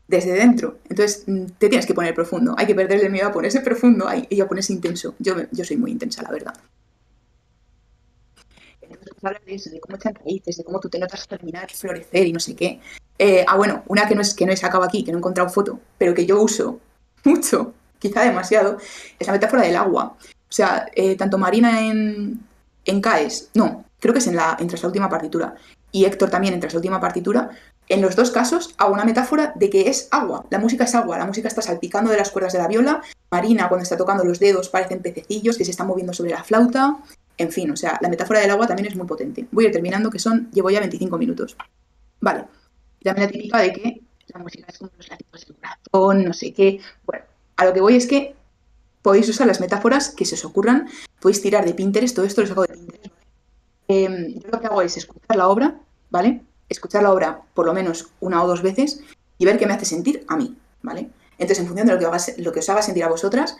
desde dentro. Entonces, te tienes que poner profundo. Hay que perderle miedo a ponerse profundo y a ponerse intenso. Yo soy muy intensa, la verdad. Entonces, hablar de eso, de cómo echan raíces, de cómo tú te notas germinar, florecer y no sé qué. Bueno, una que no he sacado aquí, que no he encontrado foto, pero que yo uso mucho, quizá demasiado, es la metáfora del agua. O sea, tanto Marina en CAES, no, creo que es en Tras la última partitura, y Héctor también en Tras la última partitura, En los dos casos hago una metáfora de que es agua. La música es agua, la música está salpicando de las cuerdas de la viola. Marina, cuando está tocando los dedos, parecen pececillos que se están moviendo sobre la flauta. En fin, o sea, la metáfora del agua también es muy potente. Voy a ir terminando, llevo ya 25 minutos. Vale, también la típica de que la música es como los latidos del corazón, no sé qué. Bueno, a lo que voy es que podéis usar las metáforas que se os ocurran, podéis tirar de Pinterest, todo esto lo saco de Pinterest. Yo lo que hago es escuchar la obra, ¿vale? Escuchar la obra por lo menos una o dos veces y ver qué me hace sentir a mí, ¿vale? Entonces, en función de lo que os haga sentir a vosotras,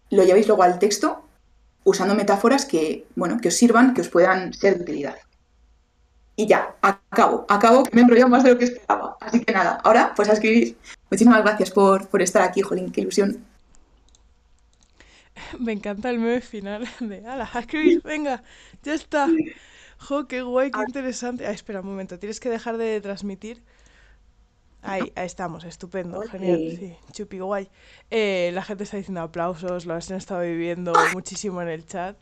lo llevéis luego al texto usando metáforas que, bueno, que os sirvan, que os puedan ser de utilidad. Y ya, acabo, que me he enrollado más de lo que esperaba. Así que nada, ahora pues a escribir. Muchísimas gracias por estar aquí, jolín, qué ilusión. Me encanta el meme final de ¡Hala, a escribir! ¡Venga! ¡Ya está! ¡Jo, qué guay, qué interesante! Ah, espera un momento, tienes que dejar de transmitir. Ahí estamos, estupendo, genial, sí, chupi guay. La gente está diciendo aplausos, lo han estado viviendo muchísimo en el chat.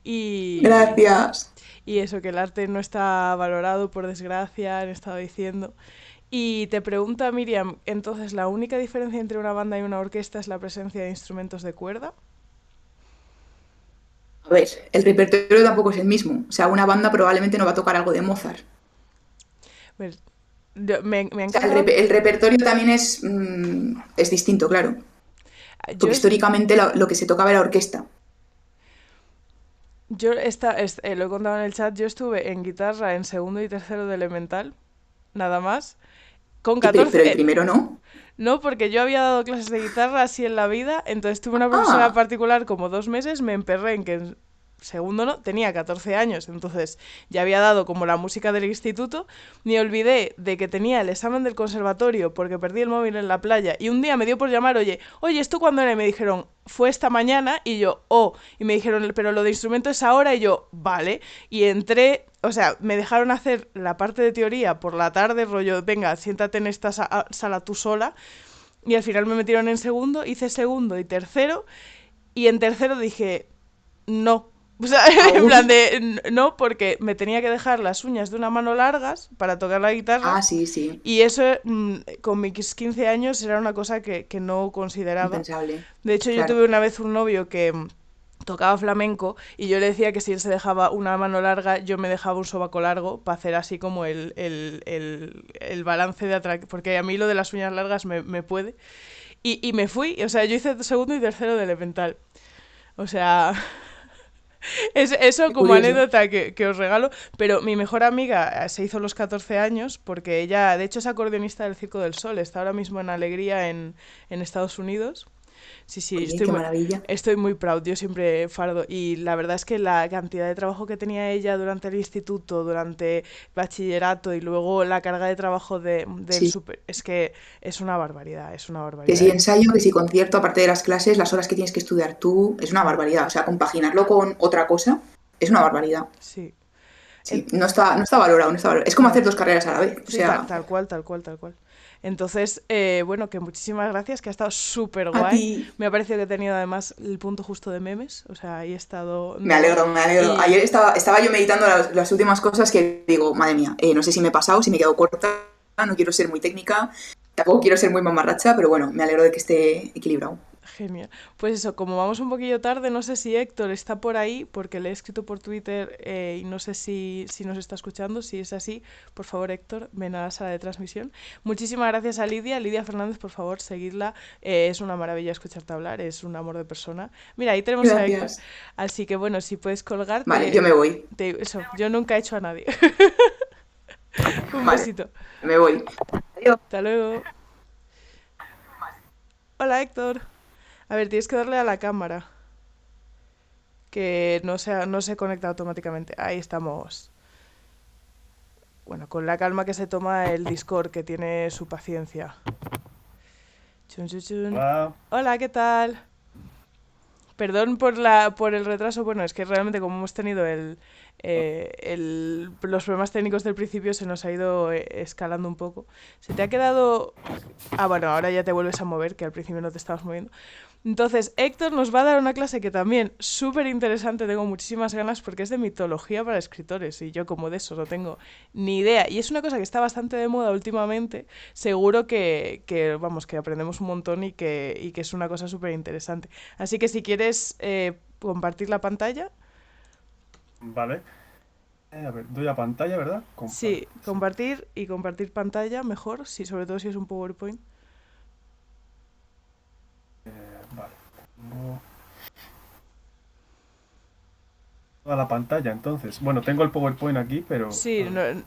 Gracias. Y eso, que el arte no está valorado, por desgracia, han estado diciendo. Y te pregunta Miriam, entonces, ¿la única diferencia entre una banda y una orquesta es la presencia de instrumentos de cuerda? A ver, el repertorio tampoco es el mismo. O sea, una banda probablemente no va a tocar algo de Mozart. Pues, me O sea, encanta. el repertorio también es distinto, claro. Porque históricamente lo que se tocaba era orquesta. Yo lo he contado en el chat, yo estuve en guitarra en segundo y tercero de elemental, nada más, con 14... Pero el primero no. No, porque yo había dado clases de guitarra así en la vida, entonces tuve una profesora Ah, particular como 2 meses, me emperré en que en segundo no, tenía 14 años, entonces ya había dado como la música del instituto, me olvidé de que tenía el examen del conservatorio porque perdí el móvil en la playa y un día me dio por llamar, oye, ¿esto cuándo era? Y me dijeron, fue esta mañana y yo, y me dijeron, pero lo de instrumento es ahora y yo, vale, y entré, o sea, me dejaron hacer la parte de teoría por la tarde, rollo, venga, siéntate en esta sala tú sola, y al final me metieron en segundo, hice segundo y tercero, y en tercero dije, no. O sea, en plan de, no, porque me tenía que dejar las uñas de una mano largas para tocar la guitarra. sí, sí. Y eso, con mis 15 años, era una cosa que no consideraba. Impensable. De hecho, yo Claro. tuve una vez un novio que tocaba flamenco y yo le decía que si él se dejaba una mano larga, yo me dejaba un sobaco largo para hacer así como el balance de atracción, porque a mí lo de las uñas largas me puede. Y me fui, o sea, yo hice segundo y tercero de elemental. O sea, eso Qué como curioso. anécdota que os regalo, pero mi mejor amiga se hizo los 14 años porque ella, de hecho, es acordeonista del Circo del Sol, está ahora mismo en Alegría en Estados Unidos. Sí, Oye, qué maravilla. estoy muy proud, yo siempre fardo. Y la verdad es que la cantidad de trabajo que tenía ella durante el instituto, durante bachillerato y luego la carga de trabajo del Sí. super, es que es una barbaridad, es una Que barbaridad. si ensayo, que si concierto, aparte de las clases, las horas que tienes que estudiar tú, es una barbaridad. O sea, compaginarlo con otra cosa es una barbaridad. Sí. Sí, no está valorado, no está valorado. Es como No. hacer dos carreras a la vez. O Sí, sea, tal cual, tal cual, tal cual. Entonces, bueno, que muchísimas gracias, que ha estado súper a guay. ti. Me ha parecido que he tenido además el punto justo de memes, o sea, ahí he estado... Me alegro, me alegro. Y Ayer estaba yo meditando las últimas cosas que digo, madre mía, no sé si me he pasado, si me he quedado corta, no quiero ser muy técnica, tampoco quiero ser muy mamarracha, pero bueno, me alegro de que esté equilibrado. genial. Pues eso, como vamos un poquillo tarde, no sé si Héctor está por ahí, porque le he escrito por Twitter y no sé si nos está escuchando. Si es así, por favor, Héctor, ven a la sala de transmisión. Muchísimas gracias a Lidia Fernández, por favor, seguidla. Es una maravilla escucharte hablar, es un amor de persona. Mira, ahí tenemos a Héctor. Gracias. Así que bueno, si puedes Vale, yo me voy. eso, yo nunca he hecho a nadie. Un Vale, besito. me voy. Adiós. Hasta luego. Hola, Héctor. A ver, tienes que darle a la cámara. Que no se conecta automáticamente. Ahí estamos. Bueno, con la calma que se toma el Discord, que tiene su paciencia. Chun, chun, chun. Hola. Hola, ¿qué tal? Perdón por el retraso. Bueno, es que realmente como hemos tenido los problemas técnicos del principio, se nos ha ido escalando un poco. ¿Se te ha quedado...? Ah, bueno, ahora ya te vuelves a mover, que al principio no te estabas moviendo. Entonces, Héctor nos va a dar una clase que también súper interesante, tengo muchísimas ganas porque es de mitología para escritores y yo como de eso no tengo ni idea. Y es una cosa que está bastante de moda últimamente, seguro vamos, que aprendemos un montón y que es una cosa súper interesante. Así que si quieres compartir la pantalla, Vale. A ver, doy a pantalla, ¿verdad? sí, Sí. compartir y compartir pantalla mejor, sí, sobre todo si es un PowerPoint. Vale. Pongo toda la pantalla, entonces. Bueno, tengo el PowerPoint aquí, pero... A Sí, ver.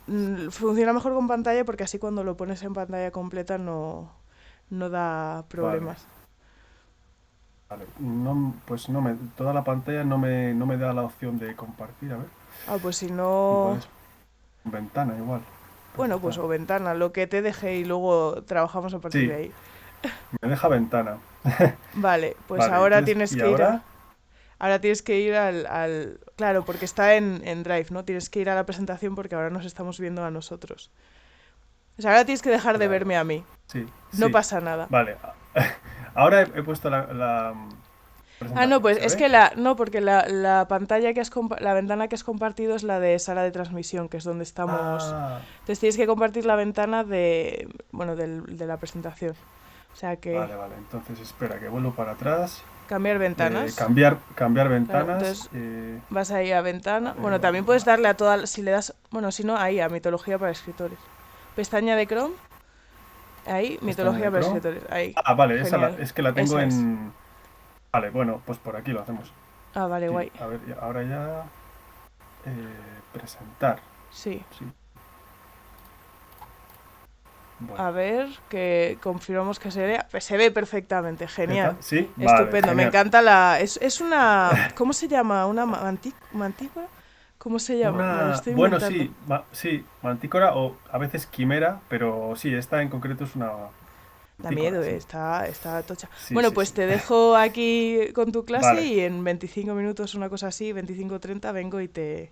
funciona mejor con pantalla porque así cuando lo pones en pantalla completa no da Vale. problemas. Vale. No, pues no me... Toda la pantalla no me da la opción de compartir, a ver. Ah, pues si Igual no... es ventana, igual. Pues ya Bueno, pues está. o ventana, lo que te deje y luego trabajamos a partir de Sí, ahí. me deja ventana. Vale, pues Vale, ahora entonces, tienes ¿y que ir a... ahora? Ahora tienes que ir Claro, porque está en Drive, ¿no? Tienes que ir a la presentación porque ahora nos estamos viendo a nosotros. O sea, ahora tienes que dejar de Claro. verme a mí. Sí, No sí. pasa nada. Vale. Ahora he puesto la Ah, no, presentación, pues ¿se es ve? que no, porque la pantalla la ventana que has compartido es la de sala de transmisión, que es donde estamos. Ah, Entonces tienes que compartir la ventana bueno, de la presentación. O sea que vale, vale. Entonces espera, que vuelvo para atrás. cambiar ventanas. Cambiar Claro, ventanas. entonces vas ahí a ventana. Vale, Bueno, también puedes darle a si le das, bueno, si no, ahí a mitología para escritores. Pestaña de Chrome, ahí, pestaña mitología de para Chrome. escritores, ahí. Ah, vale, Genial. es que la tengo Esa es. en... Vale, bueno, pues por aquí lo hacemos. Ah, vale, Sí, guay. a ver, ahora ya... presentar. Sí. Sí, bueno. A ver, que confirmamos que se vea. Pues se ve perfectamente, ¿Qué genial. tal? Sí, vale, Estupendo, me genial. encanta Es una... ¿Cómo se llama? ¿Una mantícora? ¿Cómo se llama? Me lo estoy Bueno, inventando. sí, sí, mantícora o a veces quimera, pero sí, esta en concreto es una Da mantícora, miedo, sí. está tocha. Sí, Bueno, sí, pues sí. te dejo aquí con tu clase Vale, y en 25 minutos, una cosa así, 25 o 30, vengo y te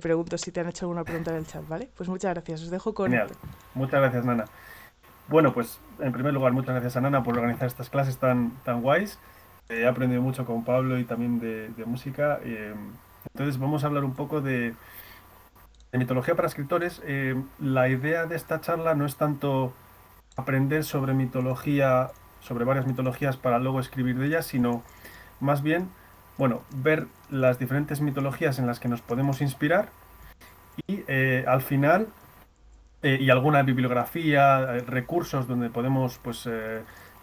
pregunto si te han hecho alguna pregunta en el chat, ¿vale? Pues muchas gracias, os dejo con genial. Héctor. Muchas gracias, Nana. Bueno, pues en primer lugar, muchas gracias a Nana por organizar estas clases tan guays. He aprendido mucho con Pablo y también de música. Entonces vamos a hablar un poco de mitología para escritores. La idea de esta charla no es tanto aprender sobre mitología, sobre varias mitologías para luego escribir de ellas, sino más bien, bueno, ver las diferentes mitologías en las que nos podemos inspirar y al final y alguna bibliografía, recursos donde podemos pues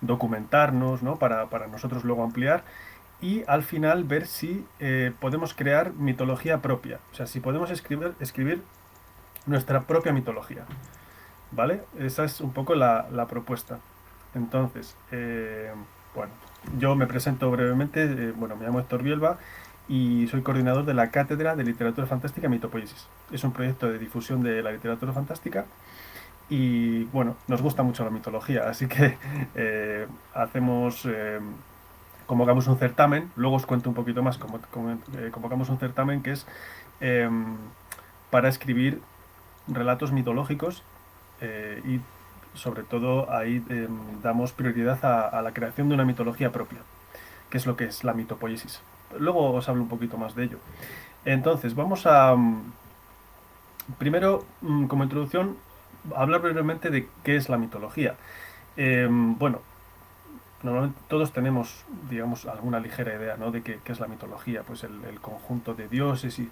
documentarnos, ¿no? Para nosotros luego ampliar y al final ver si podemos crear mitología propia, o sea, si podemos escribir nuestra propia mitología, ¿vale? Esa es un poco la propuesta. Entonces, bueno, yo me presento brevemente, bueno, me llamo Héctor Bielba y soy coordinador de la Cátedra de Literatura Fantástica y Mitopoiesis. Es un proyecto de difusión de la literatura fantástica y bueno, nos gusta mucho la mitología, así que convocamos un certamen, luego os cuento un poquito más, convocamos un certamen que es eh, para escribir relatos mitológicos y sobre todo ahí damos prioridad a la creación de una mitología propia, que es lo que es la mitopoiesis. Luego os hablo un poquito más de ello. Entonces, vamos a, primero, como introducción, hablar brevemente de qué es la mitología. Bueno, normalmente todos tenemos, digamos, alguna ligera idea, ¿no? De qué es la mitología, pues el conjunto de dioses y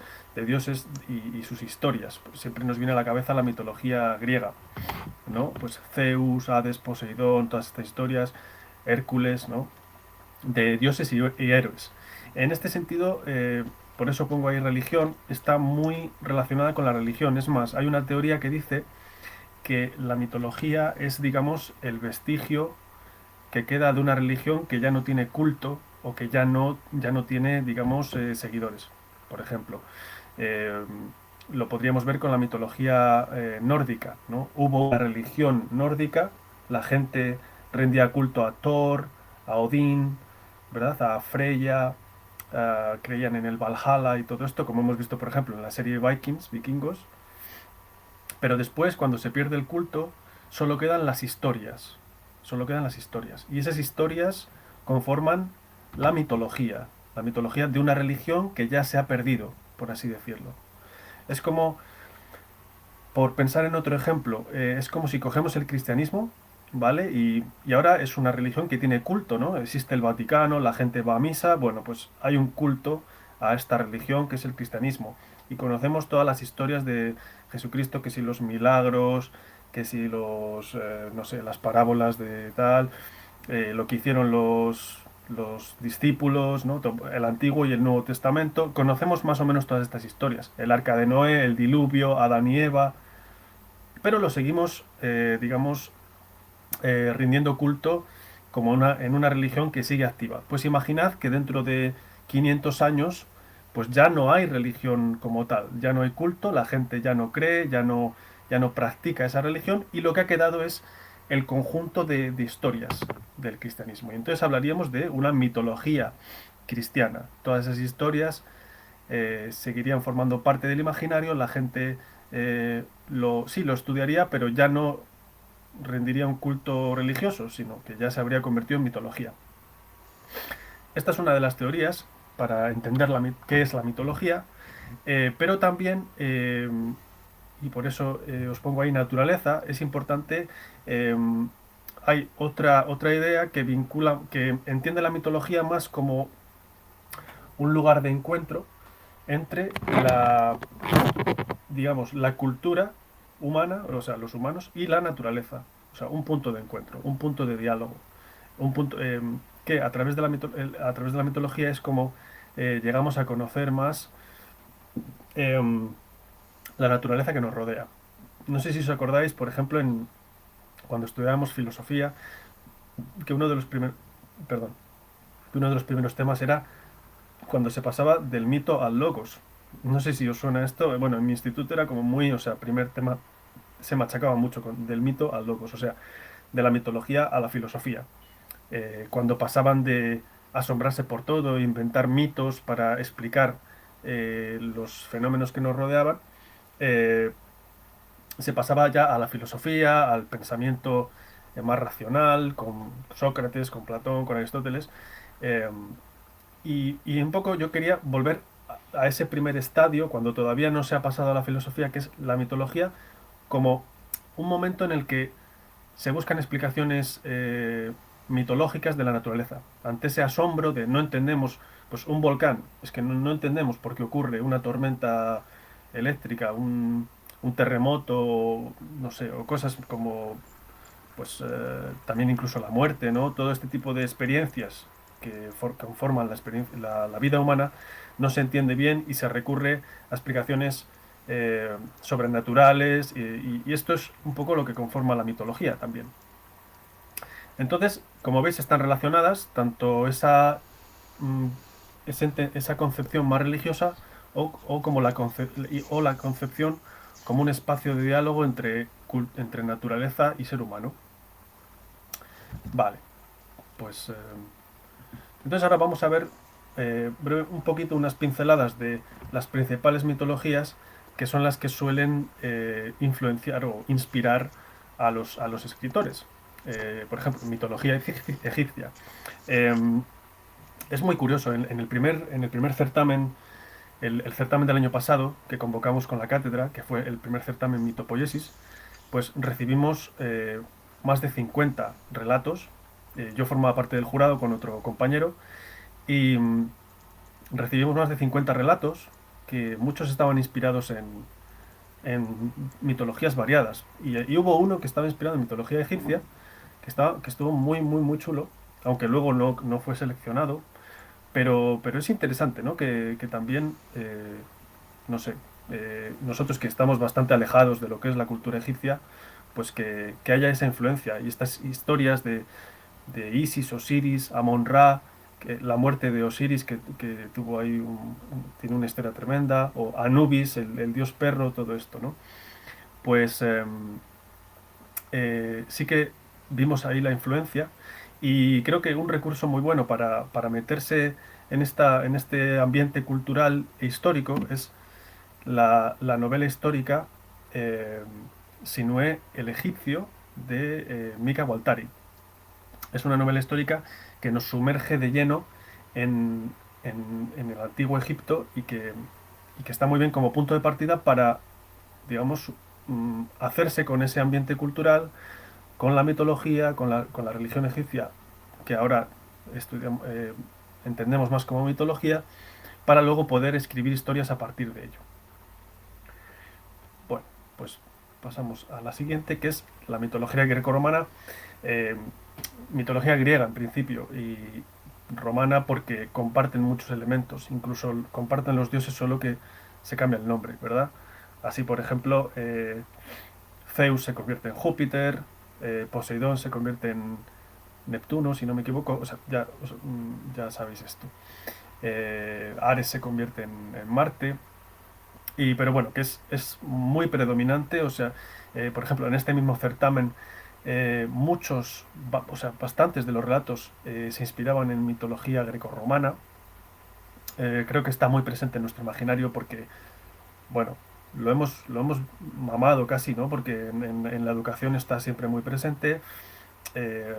sus historias. Pues siempre nos viene a la cabeza la mitología griega, ¿no? Pues Zeus, Hades, Poseidón, todas estas historias, Hércules, ¿no? De dioses y héroes. En este sentido, por eso pongo ahí religión, está muy relacionada con la religión. Es más, hay una teoría que dice que la mitología es, digamos, el vestigio que queda de una religión que ya no tiene culto o que ya no tiene, digamos, seguidores. Por ejemplo, eh, lo podríamos ver con la mitología nórdica, ¿no? Hubo una religión nórdica, la gente rendía culto a Thor, a Odín, ¿verdad? A Freya, creían en el Valhalla y todo esto, como hemos visto, por ejemplo, en la serie Vikingos. Pero después, cuando se pierde el culto, solo quedan las historias. Solo quedan las historias. Y esas historias conforman la mitología de una religión que ya se ha perdido, por así decirlo. Es como, por pensar en otro ejemplo, es como si cogemos el cristianismo, ¿vale? Y ahora es una religión que tiene culto, ¿no? Existe el Vaticano, la gente va a misa, bueno, pues hay un culto a esta religión que es el cristianismo. Y conocemos todas las historias de Jesucristo, que si los milagros, que si los, no sé, las parábolas de tal, lo que hicieron los discípulos, ¿no? El Antiguo y el Nuevo Testamento. Conocemos más o menos todas estas historias. El Arca de Noé, el diluvio, Adán y Eva, pero lo seguimos, digamos, rindiendo culto como en una religión que sigue activa. Pues imaginad que dentro de 500 años pues ya no hay religión como tal, ya no hay culto, la gente ya no cree, ya no practica esa religión y lo que ha quedado es el conjunto de historias del cristianismo. Y entonces hablaríamos de una mitología cristiana. Todas esas historias seguirían formando parte del imaginario, la gente sí lo estudiaría, pero ya no rendiría un culto religioso, sino que ya se habría convertido en mitología. Esta es una de las teorías para entender qué es la mitología, pero también, y por eso os pongo ahí naturaleza, es importante, hay otra idea que vincula, que entiende la mitología más como un lugar de encuentro entre digamos, la cultura humana, o sea, los humanos, y la naturaleza. O sea, un punto de encuentro, un punto de diálogo. Un punto que a través de a través de la mitología es como llegamos a conocer más em, la naturaleza que nos rodea. No sé si os acordáis, por ejemplo, cuando estudiábamos filosofía, que perdón, que uno de los primeros temas era cuando se pasaba del mito al logos. No sé si os suena esto. Bueno, en mi instituto era como muy, o sea, primer tema se machacaba mucho del mito al logos, o sea, de la mitología a la filosofía. Cuando pasaban de asombrarse por todo, inventar mitos para explicar los fenómenos que nos rodeaban, eh, se pasaba ya a la filosofía, al pensamiento más racional, con Sócrates, con Platón, con Aristóteles. eh, y un poco yo quería volver a ese primer estadio, cuando todavía no se ha pasado a la filosofía, que es la mitología, como un momento en el que se buscan explicaciones mitológicas de la naturaleza. Ante ese asombro de no entendemos, pues un volcán, es que no entendemos por qué ocurre una tormenta eléctrica, un terremoto, no sé, o cosas como, pues también incluso la muerte, ¿no? Todo este tipo de experiencias que conforman la vida humana no se entiende bien y se recurre a explicaciones sobrenaturales y esto es un poco lo que conforma la mitología también. Entonces, como veis, están relacionadas tanto mm, esa concepción más religiosa como o la concepción como un espacio de diálogo entre naturaleza y ser humano. Vale, pues entonces ahora vamos a ver un poquito unas pinceladas de las principales mitologías que son las que suelen influenciar o inspirar a los escritores. Por ejemplo, mitología egipcia. Eh, es muy curioso, en el primer certamen, el certamen del año pasado, que convocamos con la cátedra, que fue el primer certamen Mitopoiesis, pues recibimos más de 50 relatos. Yo formaba parte del jurado con otro compañero y recibimos más de 50 relatos, que muchos estaban inspirados en mitologías variadas. Y hubo uno que estaba inspirado en mitología egipcia, que estuvo muy, muy, muy chulo, aunque luego no fue seleccionado. Pero es interesante, ¿no? Que también, no sé, nosotros que estamos bastante alejados de lo que es la cultura egipcia, pues que haya esa influencia y estas historias de Isis, Osiris, Amon-Ra, la muerte de Osiris, que tuvo ahí tiene una historia tremenda, o Anubis, el dios perro, todo esto, ¿no? Pues sí que vimos ahí la influencia y creo que un recurso muy bueno para meterse en este ambiente cultural e histórico es la novela histórica Sinué el egipcio de Mika Waltari. Es una novela histórica que nos sumerge de lleno en, en el antiguo Egipto y que está muy bien como punto de partida para, digamos, hacerse con ese ambiente cultural, con la mitología, con la religión egipcia, que ahora entendemos más como mitología, para luego poder escribir historias a partir de ello. Bueno, pues pasamos a la siguiente, que es la mitología grecorromana. Mitología griega en principio y romana porque comparten muchos elementos, incluso comparten los dioses, solo que se cambia el nombre, ¿verdad? Así, por ejemplo, Zeus se convierte en Júpiter, Poseidón se convierte en Neptuno, si no me equivoco, o sea, ya sabéis esto. Ares se convierte en Marte, pero bueno, que es muy predominante, o sea, por ejemplo, en este mismo certamen, o sea, bastantes de los relatos se inspiraban en mitología grecorromana. Creo que está muy presente en nuestro imaginario porque, bueno, lo hemos mamado casi, ¿no? Porque en la educación está siempre muy presente. Eh,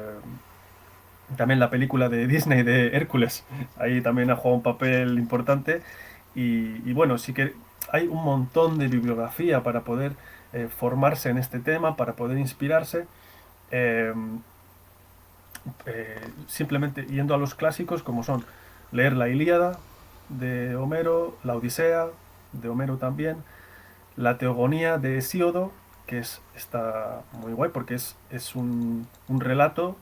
También la película de Disney de Hércules, ahí también ha jugado un papel importante. Y bueno, sí que hay un montón de bibliografía para poder formarse en este tema, para poder inspirarse. eh, Simplemente yendo a los clásicos como son leer la Ilíada de Homero, la Odisea de Homero también, la Teogonía de Hesíodo, está muy guay porque es un relato,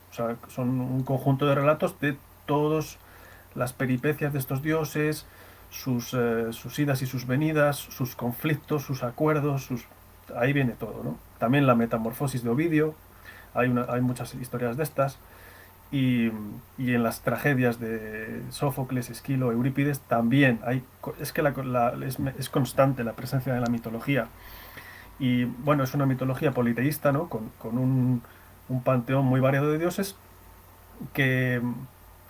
o sea, son un conjunto de relatos de todas las peripecias de estos dioses, sus idas y sus venidas, sus conflictos, sus acuerdos, ahí viene todo, ¿no? También la Metamorfosis de Ovidio, hay muchas historias de estas. Y, y en las tragedias de Sófocles, Esquilo, Eurípides también es que es constante la presencia de la mitología. Y bueno, es una mitología politeísta, ¿no? Con un panteón muy variado de dioses que,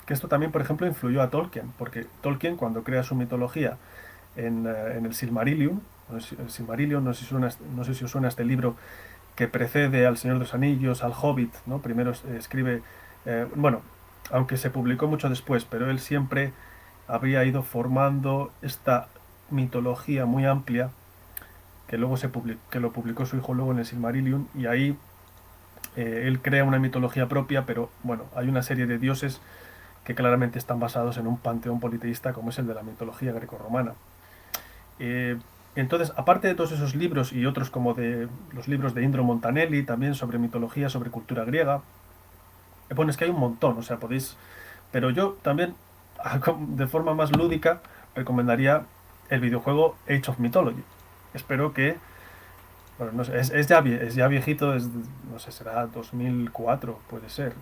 que esto también, por ejemplo, influyó a Tolkien, porque Tolkien cuando crea su mitología en el Silmarillion, no sé no sé si os suena este libro que precede al Señor de los Anillos, al Hobbit, ¿no? Primero escribe, bueno, aunque se publicó mucho después, pero él siempre había ido formando esta mitología muy amplia que luego que lo publicó su hijo luego en el Silmarillion, y ahí él crea una mitología propia, pero bueno, hay una serie de dioses que claramente están basados en un panteón politeísta como es el de la mitología grecorromana. Eh, entonces, aparte de todos esos libros y otros como de los libros de Indro Montanelli, también sobre mitología, sobre cultura griega, bueno, es que hay un montón, o sea, podéis... Pero yo también, de forma más lúdica, recomendaría el videojuego Age of Mythology. Espero que... Bueno, no sé, es ya viejito, no sé, será 2004, puede ser.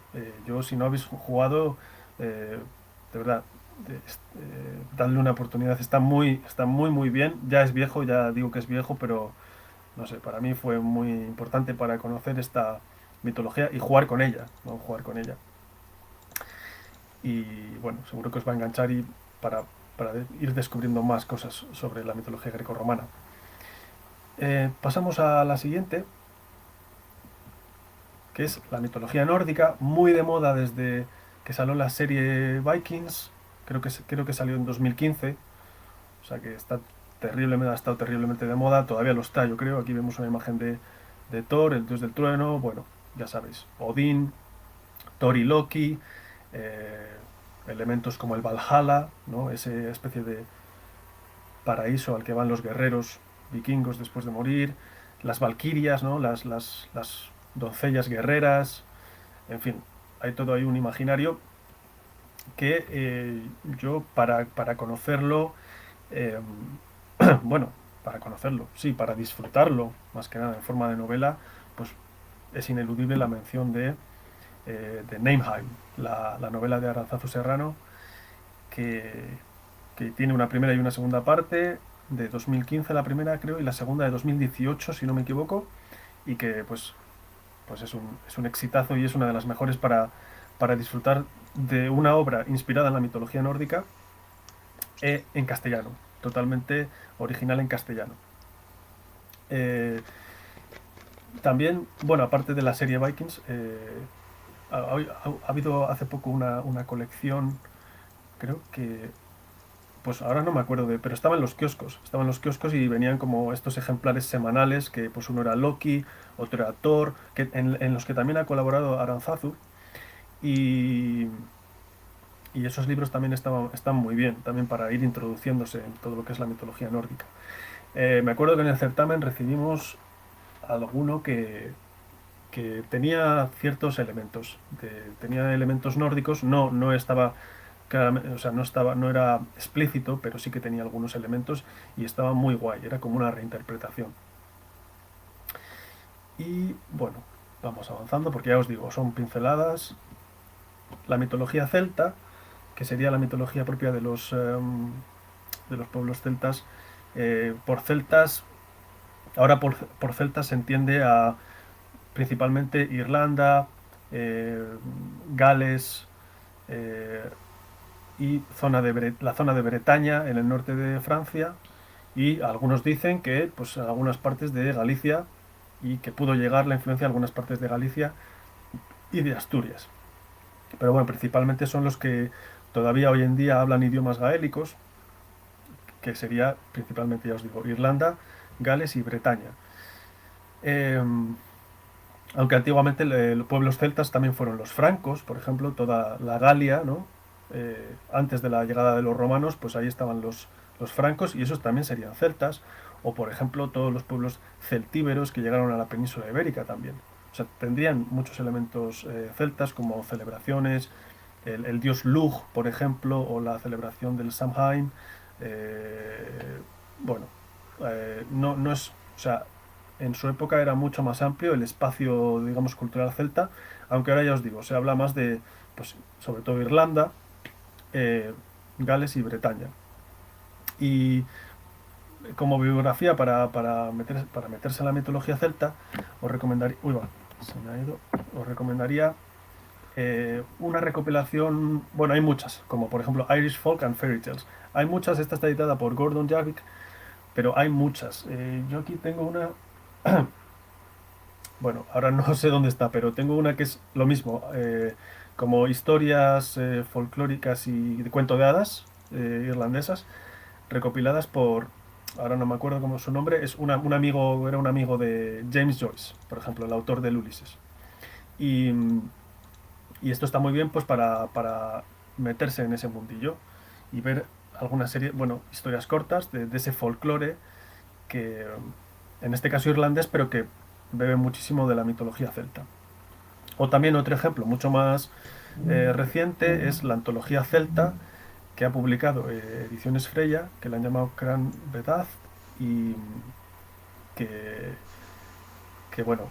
Yo, si no habéis jugado, de verdad, dadle una oportunidad. Está muy, muy bien. Ya es viejo, ya digo que es viejo, pero no sé, para mí fue muy importante para conocer esta mitología y jugar con ella, ¿no? Jugar con ella. Y bueno, seguro que os va a enganchar y para ir descubriendo más cosas sobre la mitología grecorromana. Pasamos a la siguiente, que es la mitología nórdica, muy de moda desde que salió la serie Vikings, creo que salió en 2015, o sea que ha estado terriblemente de moda, todavía lo está, yo creo. Aquí vemos una imagen de Thor, el dios del trueno, bueno, ya sabéis, Odín, Thor y Loki, elementos como el Valhalla, ¿no? Esa especie de paraíso al que van los guerreros vikingos después de morir, las valquirias, ¿no? Las doncellas guerreras, en fin, hay todo ahí un imaginario que yo para conocerlo, eh, bueno, para conocerlo, sí, para disfrutarlo, más que nada en forma de novela, pues es ineludible la mención de Nameheim, la novela de Aranzazu Serrano, que, que tiene una primera y una segunda parte, de 2015 la primera creo, y la segunda de 2018 si no me equivoco, y que pues es un exitazo y es una de las mejores para disfrutar de una obra inspirada en la mitología nórdica en castellano, totalmente original en castellano. También, bueno, aparte de la serie Vikings, ha habido hace poco una colección, creo que, pues ahora no me acuerdo pero estaban los kioscos y venían como estos ejemplares semanales, que pues uno era Loki, otro era Thor, en los que también ha colaborado Aranzazu, y, y esos libros también están muy bien, también para ir introduciéndose en todo lo que es la mitología nórdica. Me acuerdo que en el certamen recibimos alguno que tenía ciertos elementos, tenía elementos nórdicos, no estaba claramente, o sea, no era explícito, pero sí que tenía algunos elementos y estaba muy guay, era como una reinterpretación. Y bueno, vamos avanzando porque ya os digo, son pinceladas. La mitología celta, que sería la mitología propia de los pueblos celtas, por celtas, ahora por celtas se entiende a principalmente Irlanda, Gales, y la zona de Bretaña en el norte de Francia, y algunos dicen que pues algunas partes de Galicia, y que pudo llegar la influencia a algunas partes de Galicia y de Asturias. Pero bueno, principalmente son los que todavía hoy en día hablan idiomas gaélicos, que sería principalmente, ya os digo, Irlanda, Gales y Bretaña. Aunque antiguamente los pueblos celtas también fueron los francos, por ejemplo, toda la Galia, ¿no? Antes de la llegada de los romanos, pues ahí estaban los francos, y esos también serían celtas, o por ejemplo todos los pueblos celtíberos que llegaron a la península ibérica también. O sea, tendrían muchos elementos celtas, como celebraciones, el dios Lugh, por ejemplo, o la celebración del Samhain. Bueno, no es, o sea, en su época era mucho más amplio el espacio, digamos, cultural celta, aunque ahora ya os digo, se habla más de, pues, sobre todo Irlanda, eh, Gales y Bretaña. Y como bibliografía para meterse en la mitología celta, os recomendaría, os recomendaría una recopilación, bueno, hay muchas, como por ejemplo Irish Folk and Fairy Tales. Hay muchas, esta está editada por Gordon Jarvik, pero hay muchas. Yo aquí tengo una, bueno, ahora no sé dónde está, pero tengo una que es lo mismo, como historias folclóricas y de cuento de hadas irlandesas, recopiladas por, ahora no me acuerdo cómo es su nombre, es un amigo, era un amigo de James Joyce, por ejemplo, el autor del Ulises. Y, y esto está muy bien pues para meterse en ese mundillo y ver alguna serie, bueno, historias cortas de ese folclore que, en este caso irlandés, pero que bebe muchísimo de la mitología celta. O también otro ejemplo mucho más reciente es la antología celta, que ha publicado Ediciones Freya, que la han llamado Cran Bedaz, y que bueno,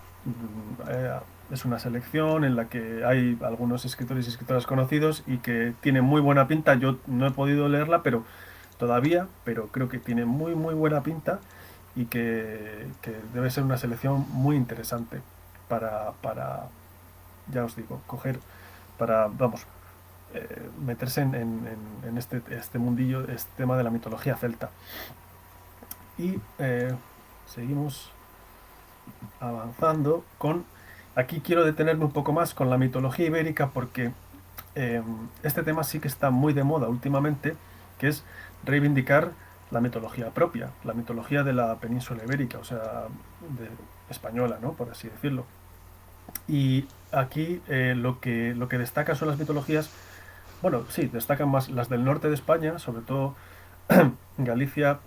es una selección en la que hay algunos escritores y escritoras conocidos y que tiene muy buena pinta. Yo no he podido leerla todavía, pero creo que tiene muy buena pinta, y que debe ser una selección muy interesante para ya os digo, coger, vamos, meterse en este mundillo, este tema de la mitología celta. Y seguimos avanzando aquí quiero detenerme un poco más con la mitología ibérica, porque este tema sí que está muy de moda últimamente, que es reivindicar la mitología propia, la mitología de la península ibérica, o sea, española, ¿no? Por así decirlo. Y aquí lo que destaca son las mitologías, bueno, sí, destacan más las del norte de España, sobre todo Galicia,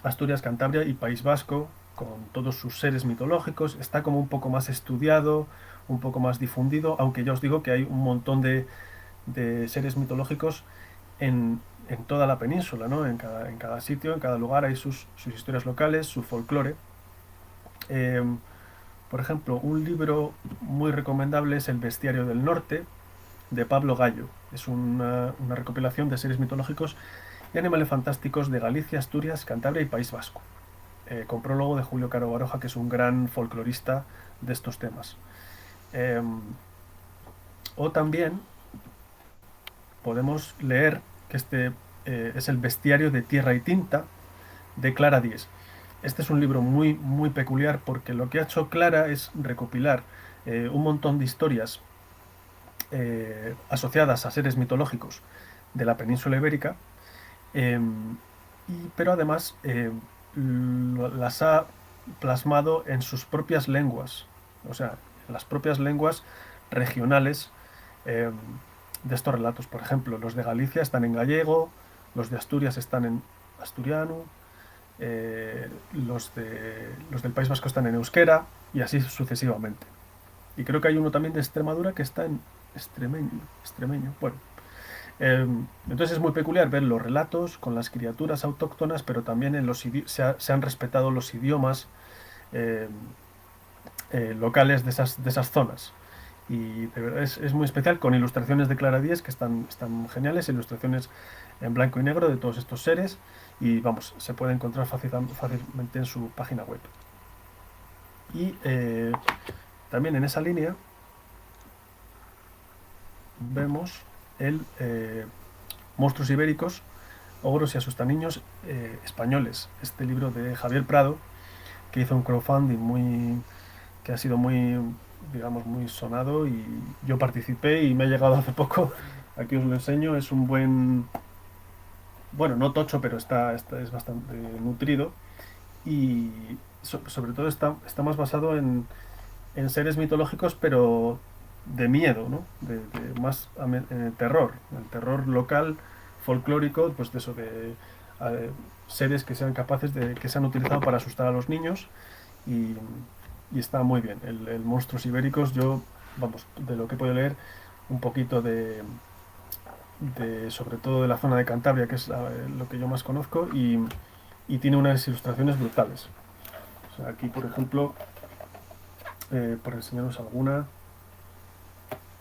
Asturias, Cantabria y País Vasco, con todos sus seres mitológicos. Está como un poco más estudiado, un poco más difundido, aunque ya os digo que hay un montón de seres mitológicos en toda la península, ¿no? En cada sitio, en cada lugar hay sus historias locales, su folclore. Por ejemplo, un libro muy recomendable es El Bestiario del Norte, de Pablo Gallo. Es una recopilación de seres mitológicos y animales fantásticos de Galicia, Asturias, Cantabria y País Vasco, con prólogo de Julio Caro Baroja, que es un gran folclorista de estos temas. O también podemos leer que este es El Bestiario de Tierra y Tinta, de Clara Diez. Este es un libro muy peculiar, porque lo que ha hecho Clara es recopilar un montón de historias asociadas a seres mitológicos de la península ibérica, pero además las ha plasmado en sus propias lenguas, o sea, en las propias lenguas regionales de estos relatos. Por ejemplo, los de Galicia están en gallego, los de Asturias están en asturiano, los del País Vasco están en euskera, y así sucesivamente. Y creo que hay uno también de Extremadura que está en extremeño. Bueno, entonces es muy peculiar ver los relatos con las criaturas autóctonas, pero también se han respetado los idiomas locales de esas zonas. Y de verdad es muy especial, con ilustraciones de Clara Díez que están geniales, ilustraciones en blanco y negro de todos estos seres, y vamos, se puede encontrar fácilmente en su página web. Y también en esa línea vemos el Monstruos Ibéricos, Ogros y Asustaniños Españoles, este libro de Javier Prado, que hizo un crowdfunding que ha sido muy, digamos, muy sonado, y yo participé y me ha llegado hace poco. Aquí os lo enseño. Es un buen, bueno, no tocho, pero es bastante nutrido, y sobre todo está más basado en seres mitológicos, pero de miedo, ¿no? Más terror, el terror local, folclórico, pues de eso, de seres que sean capaces que se han utilizado para asustar a los niños, y está muy bien. El Monstruos Ibéricos, yo, vamos, de lo que puedo leer, un poquito sobre todo de la zona de Cantabria, que es lo que yo más conozco, y tiene unas ilustraciones brutales. O sea, aquí, por ejemplo, por enseñaros alguna,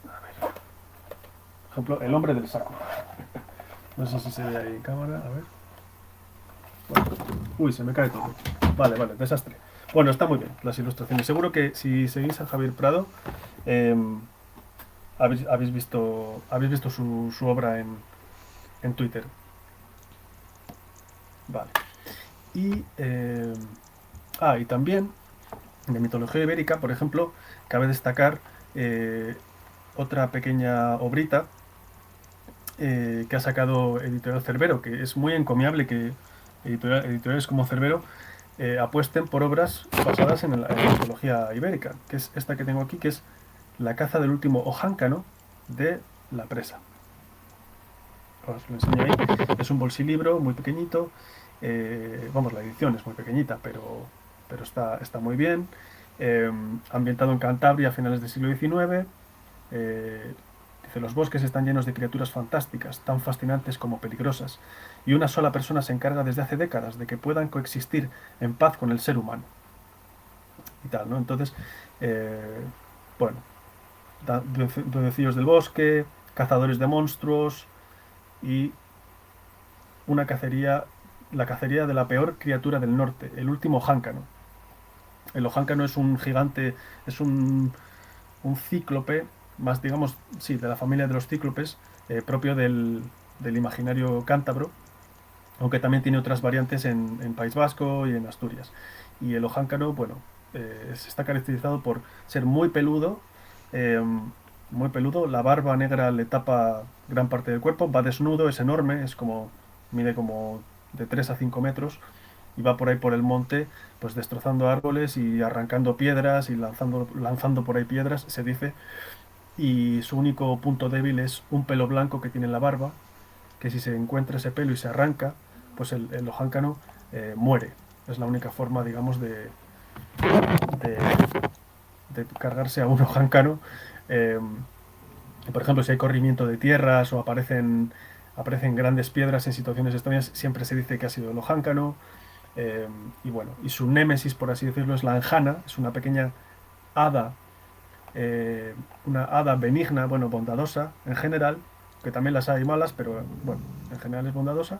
a ver, por ejemplo, el hombre del saco. No sé si se ve ahí en cámara, a ver. Bueno. Uy, se me cae todo. Vale, desastre. Bueno, está muy bien las ilustraciones. Seguro que si seguís a Javier Prado, habéis visto su obra en Twitter. Vale. Y también de mitología ibérica, por ejemplo, cabe destacar otra pequeña obrita que ha sacado Editorial Cerbero, que es muy encomiable que editoriales como Cerbero apuesten por obras basadas en la mitología ibérica, que es esta que tengo aquí, que es La caza del último ojáncano de La Presa. Os lo enseño ahí. Es un bolsilibro muy pequeñito. Vamos, la edición es muy pequeñita, pero está muy bien. Ambientado en Cantabria a finales del siglo XIX. Dice: los bosques están llenos de criaturas fantásticas, tan fascinantes como peligrosas, y una sola persona se encarga desde hace décadas de que puedan coexistir en paz con el ser humano. Y tal, ¿no? Entonces, bueno, duendecillos del bosque, cazadores de monstruos, y la cacería de la peor criatura del norte, el último ojáncano. El ojáncano es un gigante, es un cíclope, más, digamos, sí, de la familia de los cíclopes, propio del imaginario cántabro, aunque también tiene otras variantes en País Vasco y en Asturias. Y el ojáncano, bueno, está caracterizado por ser muy peludo, la barba negra le tapa gran parte del cuerpo, va desnudo, es enorme, mide como de 3 a 5 metros, y va por ahí por el monte, pues destrozando árboles y arrancando piedras y lanzando por ahí piedras, se dice. Y su único punto débil es un pelo blanco que tiene en la barba, que si se encuentra ese pelo y se arranca, pues el ojáncano muere. Es la única forma, digamos, de cargarse a un ojáncano. Por ejemplo, si hay corrimiento de tierras o aparecen grandes piedras en situaciones extrañas, siempre se dice que ha sido el ojáncano. Y bueno, y su némesis, por así decirlo, es la anjana. Es una pequeña hada, una hada benigna, bueno, bondadosa en general, que también las hay malas, pero bueno, en general es bondadosa,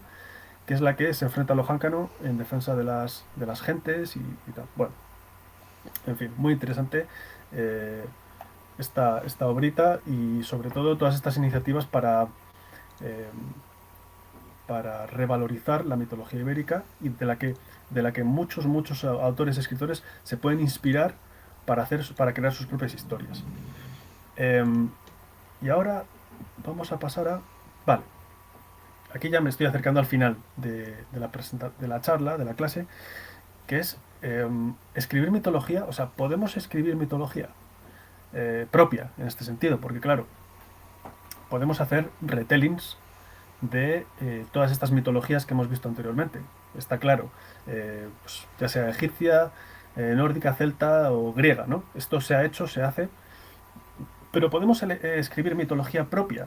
que es la que se enfrenta al ojáncano en defensa de las gentes y tal. Bueno, en fin, muy interesante esta obrita, y sobre todo todas estas iniciativas para revalorizar la mitología ibérica, y de la que muchos autores y escritores se pueden inspirar para crear sus propias historias. Y ahora vamos a pasar a... Vale, aquí ya me estoy acercando al final de la charla, de la clase, que es escribir mitología. O sea, podemos escribir mitología propia en este sentido, porque claro, podemos hacer retellings de todas estas mitologías que hemos visto anteriormente. Está claro, pues, ya sea egipcia, nórdica, celta o griega, ¿no? Esto se ha hecho, se hace, pero podemos escribir mitología propia.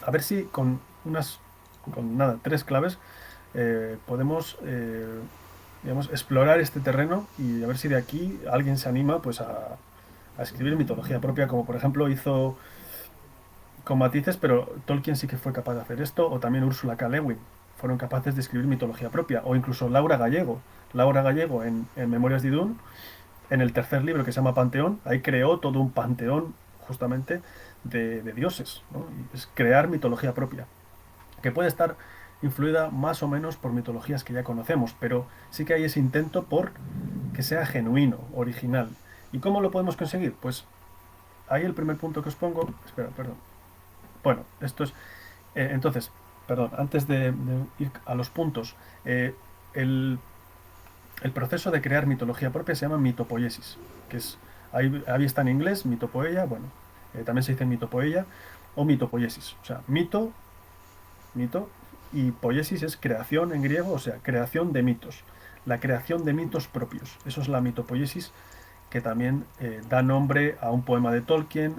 A ver si con nada, 3 claves, podemos, digamos, explorar este terreno y a ver si de aquí alguien se anima, pues, a escribir mitología propia, como por ejemplo hizo con matices, pero Tolkien sí que fue capaz de hacer esto, o también Ursula K. Le Guin fueron capaces de escribir mitología propia, o incluso Laura Gallego. Laura Gallego en Memorias de Idún, en el tercer libro que se llama Panteón, ahí creó todo un panteón justamente de dioses, ¿no? Y es crear mitología propia, que puede estar influida más o menos por mitologías que ya conocemos, pero sí que hay ese intento por que sea genuino, original. ¿Y cómo lo podemos conseguir? Pues ahí el primer punto que os pongo, espera, perdón. Bueno, esto es, entonces, perdón, antes de ir a los puntos, el, el proceso de crear mitología propia se llama mitopoiesis, que es, ahí está en inglés, mitopoeia, bueno, también se dice mitopoeia o mitopoiesis, o sea, mito, y poiesis es creación en griego, o sea, creación de mitos, la creación de mitos propios, eso es la mitopoiesis, que también da nombre a un poema de Tolkien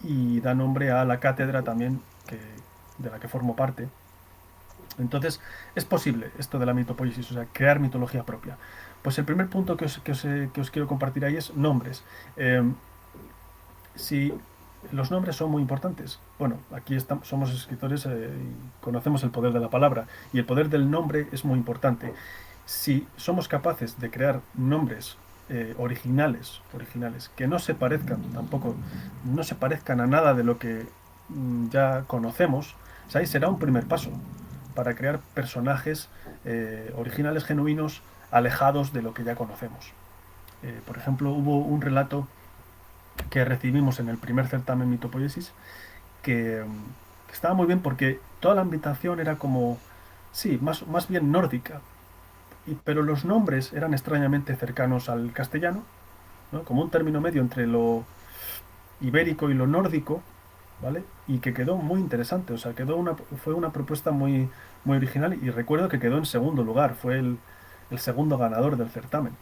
y da nombre a la cátedra también de la que formo parte. Entonces, es posible esto de la mitopoiesis, o sea, crear mitología propia. Pues el primer punto que os quiero compartir ahí es nombres. Si los nombres son muy importantes. Bueno, aquí somos escritores y conocemos el poder de la palabra, y el poder del nombre es muy importante. Si somos capaces de crear nombres originales, que no se parezcan tampoco, no se parezcan a nada de lo que ya conocemos, pues ahí será un primer paso para crear personajes originales, genuinos, alejados de lo que ya conocemos. Por ejemplo, hubo un relato que recibimos en el primer certamen Mitopoiesis que estaba muy bien porque toda la ambientación era como, sí, más bien nórdica, pero los nombres eran extrañamente cercanos al castellano, ¿no? Como un término medio entre lo ibérico y lo nórdico, ¿vale? Y que quedó muy interesante, o sea, fue una propuesta muy original, y recuerdo que quedó en segundo lugar, fue el segundo ganador del certamen.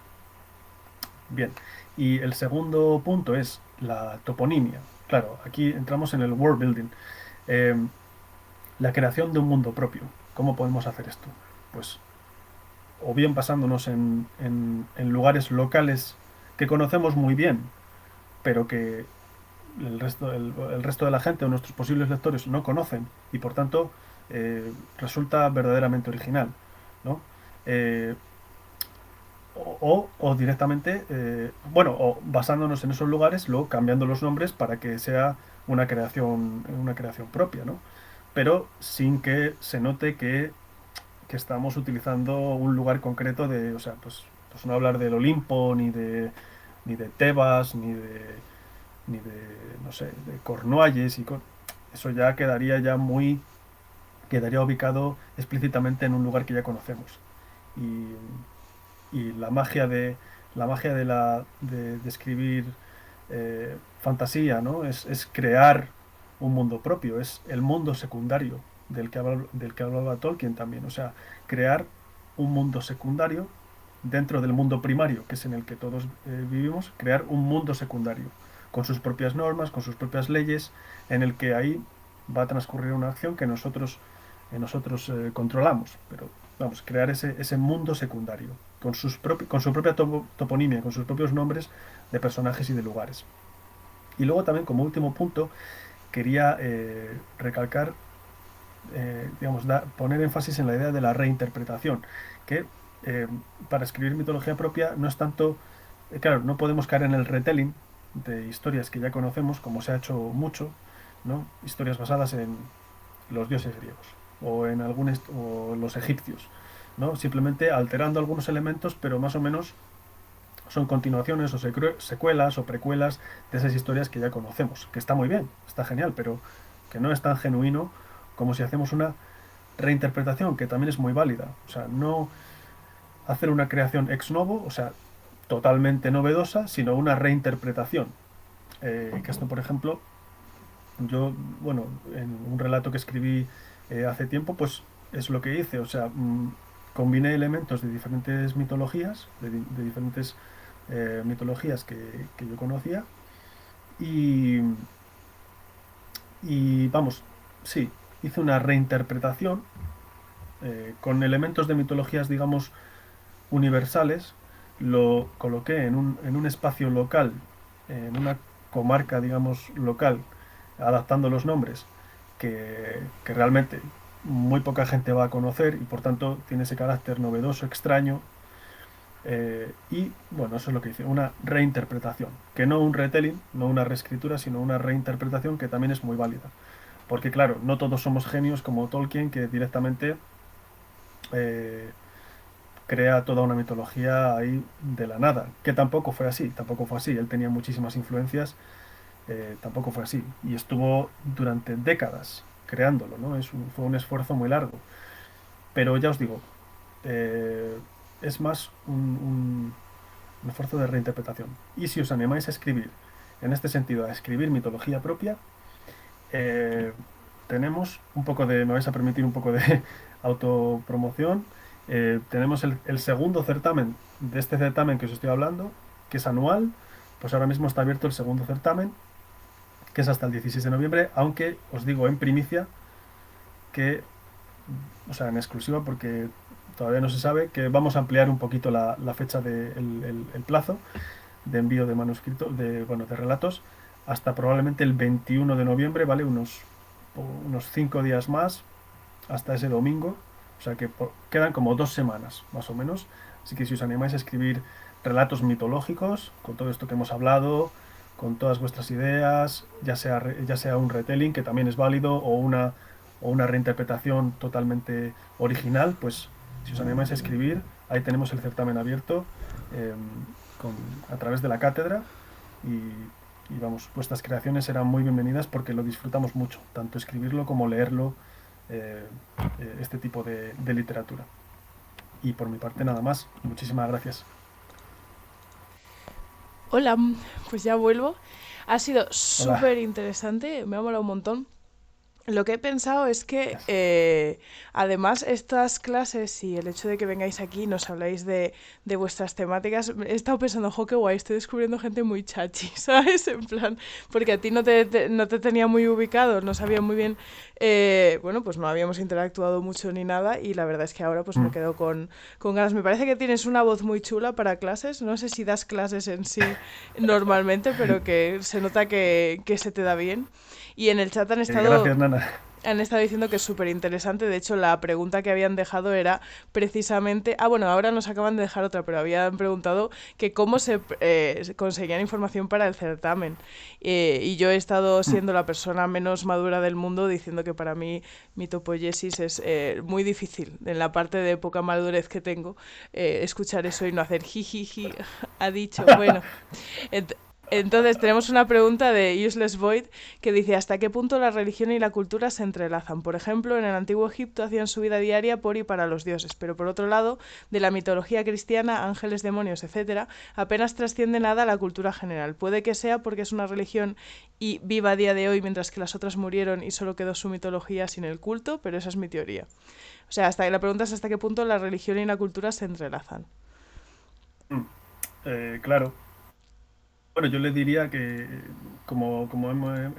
Bien, y el segundo punto es la toponimia. Claro, aquí entramos en el world building. Eh, la creación de un mundo propio. ¿Cómo podemos hacer esto? Pues o bien basándonos en lugares locales que conocemos muy bien, pero que el resto de la gente o nuestros posibles lectores no conocen, y por tanto resulta verdaderamente original, ¿no? O directamente, bueno, o basándonos en esos lugares, luego cambiando los nombres para que sea una creación propia, ¿no? Pero sin que se note que estamos utilizando un lugar concreto o sea, pues no hablar del Olimpo, ni de Tebas, ni de, no sé, de Cornualles, eso ya quedaría ubicado explícitamente en un lugar que ya conocemos. Y la magia de escribir fantasía, ¿no? Es crear un mundo propio, es el mundo secundario del que hablaba Tolkien también, o sea, crear un mundo secundario dentro del mundo primario, que es en el que todos vivimos, crear un mundo secundario, con sus propias normas, con sus propias leyes, en el que ahí va a transcurrir una acción que nosotros controlamos, pero vamos, crear ese mundo secundario, con su propia toponimia, con sus propios nombres de personajes y de lugares. Y luego también, como último punto, quería recalcar, digamos, poner énfasis en la idea de la reinterpretación, que para escribir mitología propia no es tanto, claro, no podemos caer en el retelling de historias que ya conocemos, como se ha hecho mucho, ¿no? Historias basadas en los dioses griegos o los egipcios, ¿no? Simplemente alterando algunos elementos, pero más o menos son continuaciones o secuelas o precuelas de esas historias que ya conocemos, que está muy bien, está genial, pero que no es tan genuino como si hacemos una reinterpretación, que también es muy válida. O sea, no hacer una creación ex novo, o sea, totalmente novedosa, sino una reinterpretación. Que esto, por ejemplo, yo, bueno, en un relato que escribí hace tiempo, pues es lo que hice, o sea, combiné elementos de diferentes mitologías, de diferentes mitologías que yo conocía, y, y vamos, sí, hice una reinterpretación con elementos de mitologías, digamos, universales, lo coloqué en un espacio local, en una comarca, digamos, local, adaptando los nombres, que realmente muy poca gente va a conocer y por tanto tiene ese carácter novedoso, extraño. Y bueno, eso es lo que hice, una reinterpretación, que no un retelling, no una reescritura, sino una reinterpretación que también es muy válida. Porque claro, no todos somos genios como Tolkien, que directamente eh, crea toda una mitología ahí de la nada, que tampoco fue así, tampoco fue así. Él tenía muchísimas influencias, tampoco fue así. Y estuvo durante décadas creándolo, ¿no? Fue un esfuerzo muy largo. Pero ya os digo, eh, es más un esfuerzo de reinterpretación. Y si os animáis a escribir, en este sentido, a escribir mitología propia, eh, tenemos un poco de, me vais a permitir un poco de autopromoción. Tenemos el segundo certamen de este certamen que os estoy hablando, que es anual. Pues ahora mismo está abierto el segundo certamen, que es hasta el 16 de noviembre, aunque os digo en primicia que, o sea, en exclusiva, porque todavía no se sabe, que vamos a ampliar un poquito la fecha el plazo de envío de manuscritos, bueno, de relatos, hasta probablemente el 21 de noviembre, ¿vale? Unos 5 días más, hasta ese domingo. O sea que quedan como 2 semanas, más o menos. Así que si os animáis a escribir relatos mitológicos, con todo esto que hemos hablado, con todas vuestras ideas, ya sea un retelling, que también es válido, o una reinterpretación totalmente original, pues si os animáis a escribir, ahí tenemos el certamen abierto eh, a través de la cátedra y vamos, vuestras creaciones serán muy bienvenidas porque lo disfrutamos mucho, tanto escribirlo como leerlo, eh, este tipo de literatura. Y por mi parte nada más, muchísimas gracias. Hola, pues ya vuelvo. Ha sido Hola. súper interesante, me ha molado un montón. Lo que he pensado es que Gracias. además estas clases y el hecho de que vengáis aquí y nos habláis de vuestras temáticas, he estado pensando, jo, qué guay, estoy descubriendo gente muy chachi, ¿sabes? En plan, porque a ti no te tenía muy ubicado, no sabía muy bien, bueno, pues no habíamos interactuado mucho ni nada y la verdad es que ahora pues me Mm. quedo con ganas. Me parece que tienes una voz muy chula para clases, no sé si das clases en sí normalmente, pero que se nota que se te da bien. Y en el chat Gracias, Nana. han estado diciendo que es súper interesante. De hecho, la pregunta que habían dejado era precisamente... Ah, bueno, ahora nos acaban de dejar otra, pero habían preguntado que cómo se conseguían información para el certamen. Y yo he estado Mm. siendo la persona menos madura del mundo diciendo que para mí mi topoyesis es muy difícil. En la parte de poca madurez que tengo, escuchar eso y no hacer jijiji, ha dicho. Bueno, entonces tenemos una pregunta de Useless Void que dice ¿hasta qué punto la religión y la cultura se entrelazan? Por ejemplo, en el antiguo Egipto hacían su vida diaria por y para los dioses, pero por otro lado, de la mitología cristiana, ángeles, demonios, etcétera, apenas trasciende nada a la cultura general. Puede que sea porque es una religión y viva a día de hoy mientras que las otras murieron y solo quedó su mitología sin el culto, pero esa es mi teoría. O sea, la pregunta es hasta qué punto la religión y la cultura se entrelazan. Mm. Claro. Bueno, yo le diría que, como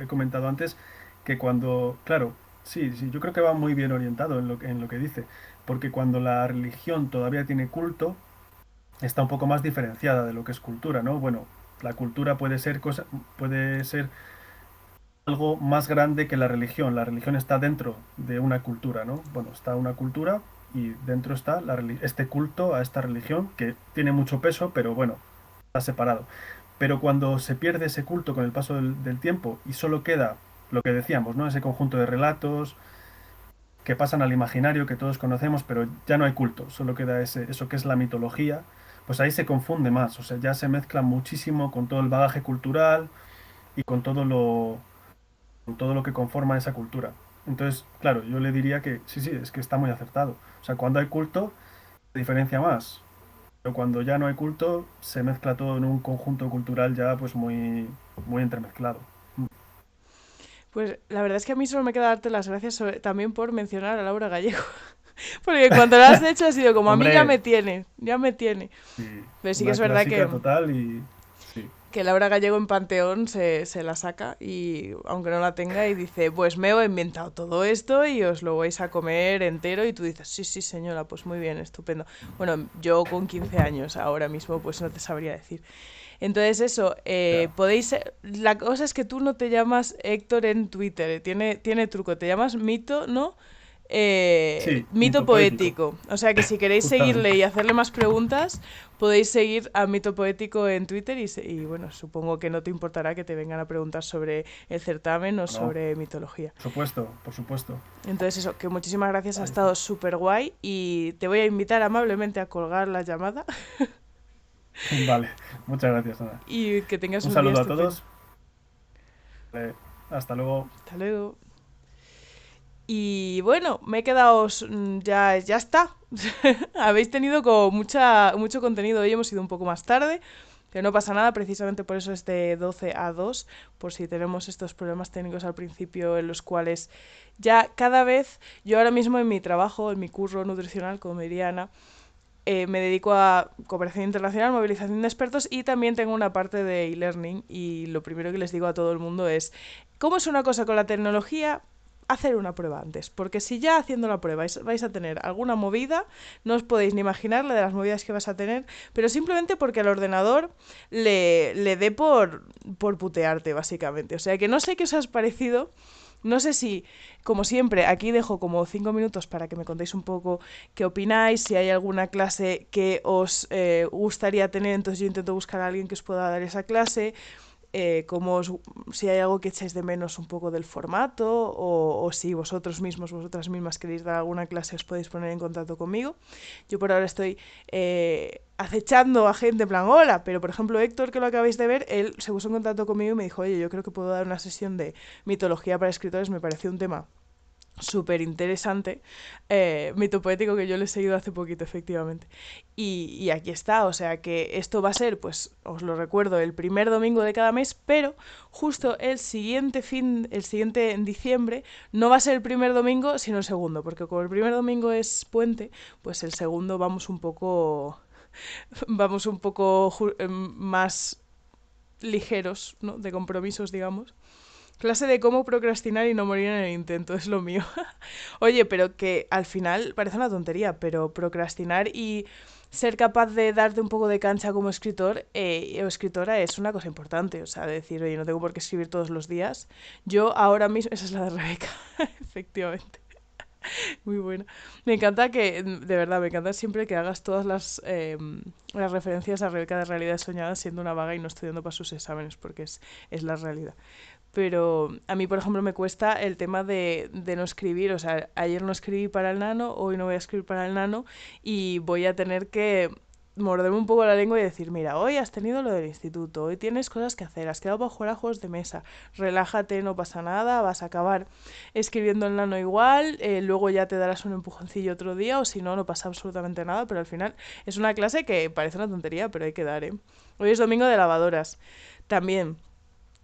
he comentado antes, que cuando, claro, sí, sí, yo creo que va muy bien orientado en lo que dice, porque cuando la religión todavía tiene culto, está un poco más diferenciada de lo que es cultura, ¿no? Bueno, la cultura puede ser algo más grande que la religión. La religión está dentro de una cultura, ¿no? Bueno, está una cultura y dentro está este culto a esta religión que tiene mucho peso, pero bueno, está separado. Pero cuando se pierde ese culto con el paso del tiempo y solo queda lo que decíamos, ¿no? Ese conjunto de relatos que pasan al imaginario que todos conocemos, pero ya no hay culto, solo queda eso que es la mitología, pues ahí se confunde más, o sea, ya se mezcla muchísimo con todo el bagaje cultural y con todo lo que conforma esa cultura. Entonces, claro, yo le diría que sí, sí, es que está muy acertado. O sea, cuando hay culto, se diferencia más. Pero cuando ya no hay culto, se mezcla todo en un conjunto cultural ya pues muy entremezclado. Pues la verdad es que a mí solo me queda darte las gracias también por mencionar a Laura Gallego. Porque cuando lo has hecho ha sido como a mí Hombre, ya me tiene. sí, Pero sí que es una verdad clásica total y sí, que Laura Gallego en Panteón se la saca y aunque no la tenga y dice, pues me he inventado todo esto y os lo vais a comer entero y tú dices, sí, sí señora, pues muy bien, estupendo. Bueno, yo con 15 años ahora mismo pues no te sabría decir. Entonces eso, ya. podéis... La cosa es que tú no te llamas Héctor en Twitter, tiene truco, te llamas Mito, ¿no? Sí, Mito mito poético, Poético. O sea que si queréis seguirle justamente. y hacerle más preguntas, podéis seguir a Mito Poético en Twitter y bueno, supongo que no te importará que te vengan a preguntar sobre el certamen o No, sobre mitología. por supuesto, por supuesto. Entonces eso, que muchísimas gracias, ha Ahí estado está. súper guay y te voy a invitar amablemente a colgar la llamada Vale, muchas gracias, Ana. y que tengas Un un día saludo a estupendo. todos. Hasta luego. Hasta luego. Y bueno, me he quedado... ya está. Habéis tenido como mucho contenido. Hoy hemos ido un poco más tarde. Pero no pasa nada, precisamente por eso es de 12 a 2, por si tenemos estos problemas técnicos al principio en los cuales ya cada vez, yo ahora mismo en mi trabajo, en mi curro nutricional, como diría Ana, me dedico a cooperación internacional, movilización de expertos y también tengo una parte de e-learning y lo primero que les digo a todo el mundo es, ¿cómo es una cosa con la tecnología? Hacer una prueba antes, porque si ya haciendo la prueba vais a tener alguna movida, no os podéis ni imaginar la de las movidas que vas a tener, pero simplemente porque al ordenador le dé por putearte, básicamente. O sea que no sé qué os ha parecido, no sé si, como siempre, aquí dejo como 5 minutos para que me contéis un poco qué opináis, si hay alguna clase que os gustaría tener, entonces yo intento buscar a alguien que os pueda dar esa clase, si hay algo que echáis de menos un poco del formato o si vosotras mismas queréis dar alguna clase os podéis poner en contacto conmigo. Yo por ahora estoy acechando a gente en plan, hola, pero por ejemplo Héctor, que lo acabáis de ver, él se puso en contacto conmigo y me dijo, oye, yo creo que puedo dar una sesión de mitología para escritores, me pareció un tema súper interesante, mito poético que yo le he seguido hace poquito, efectivamente. Y aquí está, o sea que esto va a ser, pues os lo recuerdo, el primer domingo de cada mes, pero justo el siguiente en diciembre, no va a ser el primer domingo, sino el segundo, porque como el primer domingo es puente, pues el segundo vamos un poco más ligeros, ¿no? De compromisos, digamos. Clase de cómo procrastinar y no morir en el intento, es lo mío. Oye, pero que al final parece una tontería, pero procrastinar y ser capaz de darte un poco de cancha como escritor o escritora es una cosa importante. O sea, decir, oye, no tengo por qué escribir todos los días. Yo ahora mismo, esa es la de Rebeca, efectivamente. Muy buena. Me encanta de verdad, me encanta siempre que hagas todas las referencias a Rebeca de Realidad Soñada siendo una vaga y no estudiando para sus exámenes, porque es la realidad. Pero a mí, por ejemplo, me cuesta el tema de no escribir. O sea, ayer no escribí para el nano, hoy no voy a escribir para el nano y voy a tener que morderme un poco la lengua y decir, mira, hoy has tenido lo del instituto, hoy tienes cosas que hacer, has quedado para jugar a juegos de mesa, relájate, no pasa nada, vas a acabar escribiendo el nano igual, luego ya te darás un empujoncillo otro día o si no, no pasa absolutamente nada, pero al final es una clase que parece una tontería, pero hay que dar, ¿eh? Hoy es domingo de lavadoras. También,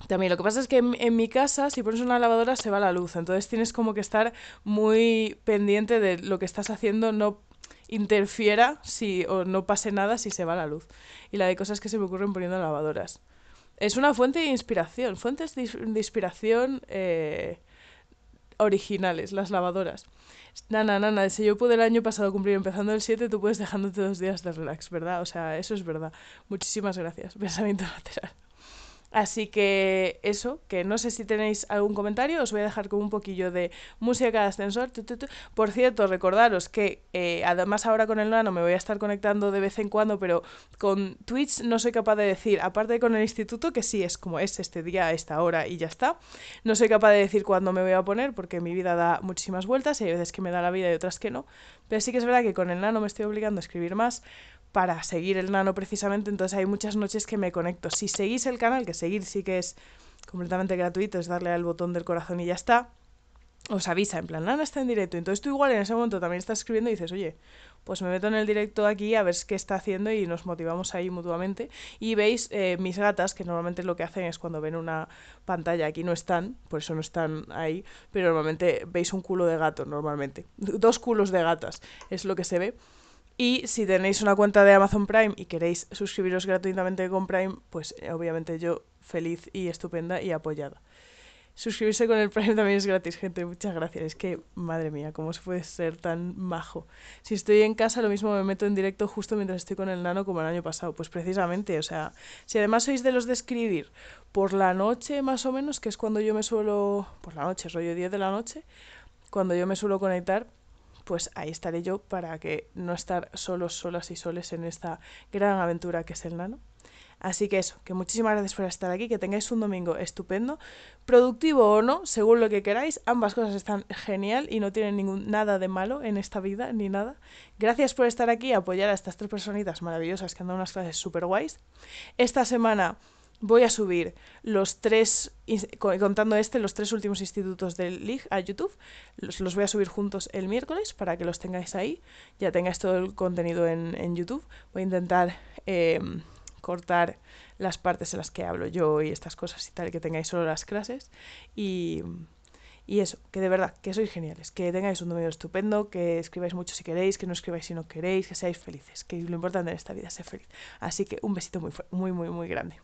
lo que pasa es que en mi casa, si pones una lavadora, se va la luz. Entonces tienes como que estar muy pendiente de lo que estás haciendo, no interfiera o no pase nada si se va la luz. Y la de cosas que se me ocurren poniendo lavadoras. Es una fuente de inspiración, fuentes de inspiración originales, las lavadoras. Nana, nana, si yo pude el año pasado cumplir empezando el 7, tú puedes dejándote 2 días de relax, ¿verdad? O sea, eso es verdad. Muchísimas gracias. Pensamiento lateral. Así que eso, que no sé si tenéis algún comentario, os voy a dejar como un poquillo de música de ascensor. Por cierto, recordaros que además ahora con el nano me voy a estar conectando de vez en cuando, pero con Twitch no soy capaz de decir, aparte de con el instituto, que sí es como es este día, a esta hora y ya está. No soy capaz de decir cuándo me voy a poner porque mi vida da muchísimas vueltas y hay veces que me da la vida y otras que no. Pero sí que es verdad que con el nano me estoy obligando a escribir más para seguir el nano precisamente, entonces hay muchas noches que me conecto. Si seguís el canal, que seguir sí que es completamente gratuito, es darle al botón del corazón y ya está, os avisa, en plan, Nana está en directo. Entonces tú igual en ese momento también estás escribiendo y dices, oye, pues me meto en el directo aquí a ver qué está haciendo y nos motivamos ahí mutuamente. Y veis mis gatas, que normalmente lo que hacen es cuando ven una pantalla, aquí no están, por eso no están ahí, pero normalmente veis un culo de gato, normalmente. 2 culos de gatas es lo que se ve. Y si tenéis una cuenta de Amazon Prime y queréis suscribiros gratuitamente con Prime, pues obviamente yo feliz y estupenda y apoyada. Suscribirse con el Prime también es gratis, gente. Muchas gracias. Es que, madre mía, ¿cómo se puede ser tan majo? Si estoy en casa, lo mismo me meto en directo justo mientras estoy con el nano como el año pasado. Pues precisamente, o sea, si además sois de los de escribir por la noche más o menos, que es cuando yo me suelo... Por la noche, rollo 10 de la noche, cuando yo me suelo conectar, pues ahí estaré yo para que no estar solos, solas y soles en esta gran aventura que es el nano. Así que eso, que muchísimas gracias por estar aquí, que tengáis un domingo estupendo, productivo o no, según lo que queráis, ambas cosas están genial y no tienen nada de malo en esta vida, ni nada. Gracias por estar aquí y apoyar a estas 3 personitas maravillosas que han dado unas clases súper guays. Esta semana voy a subir los 3, contando los 3 últimos institutos del LIG a YouTube. Los voy a subir juntos el miércoles para que los tengáis ahí, ya tengáis todo el contenido en YouTube. Voy a intentar... cortar las partes en las que hablo yo y estas cosas y tal, que tengáis solo las clases y eso, que de verdad, que sois geniales, que tengáis un domingo estupendo, que escribáis mucho si queréis, que no escribáis si no queréis, que seáis felices, que lo importante en esta vida es ser feliz. Así que un besito muy, muy, muy, muy grande.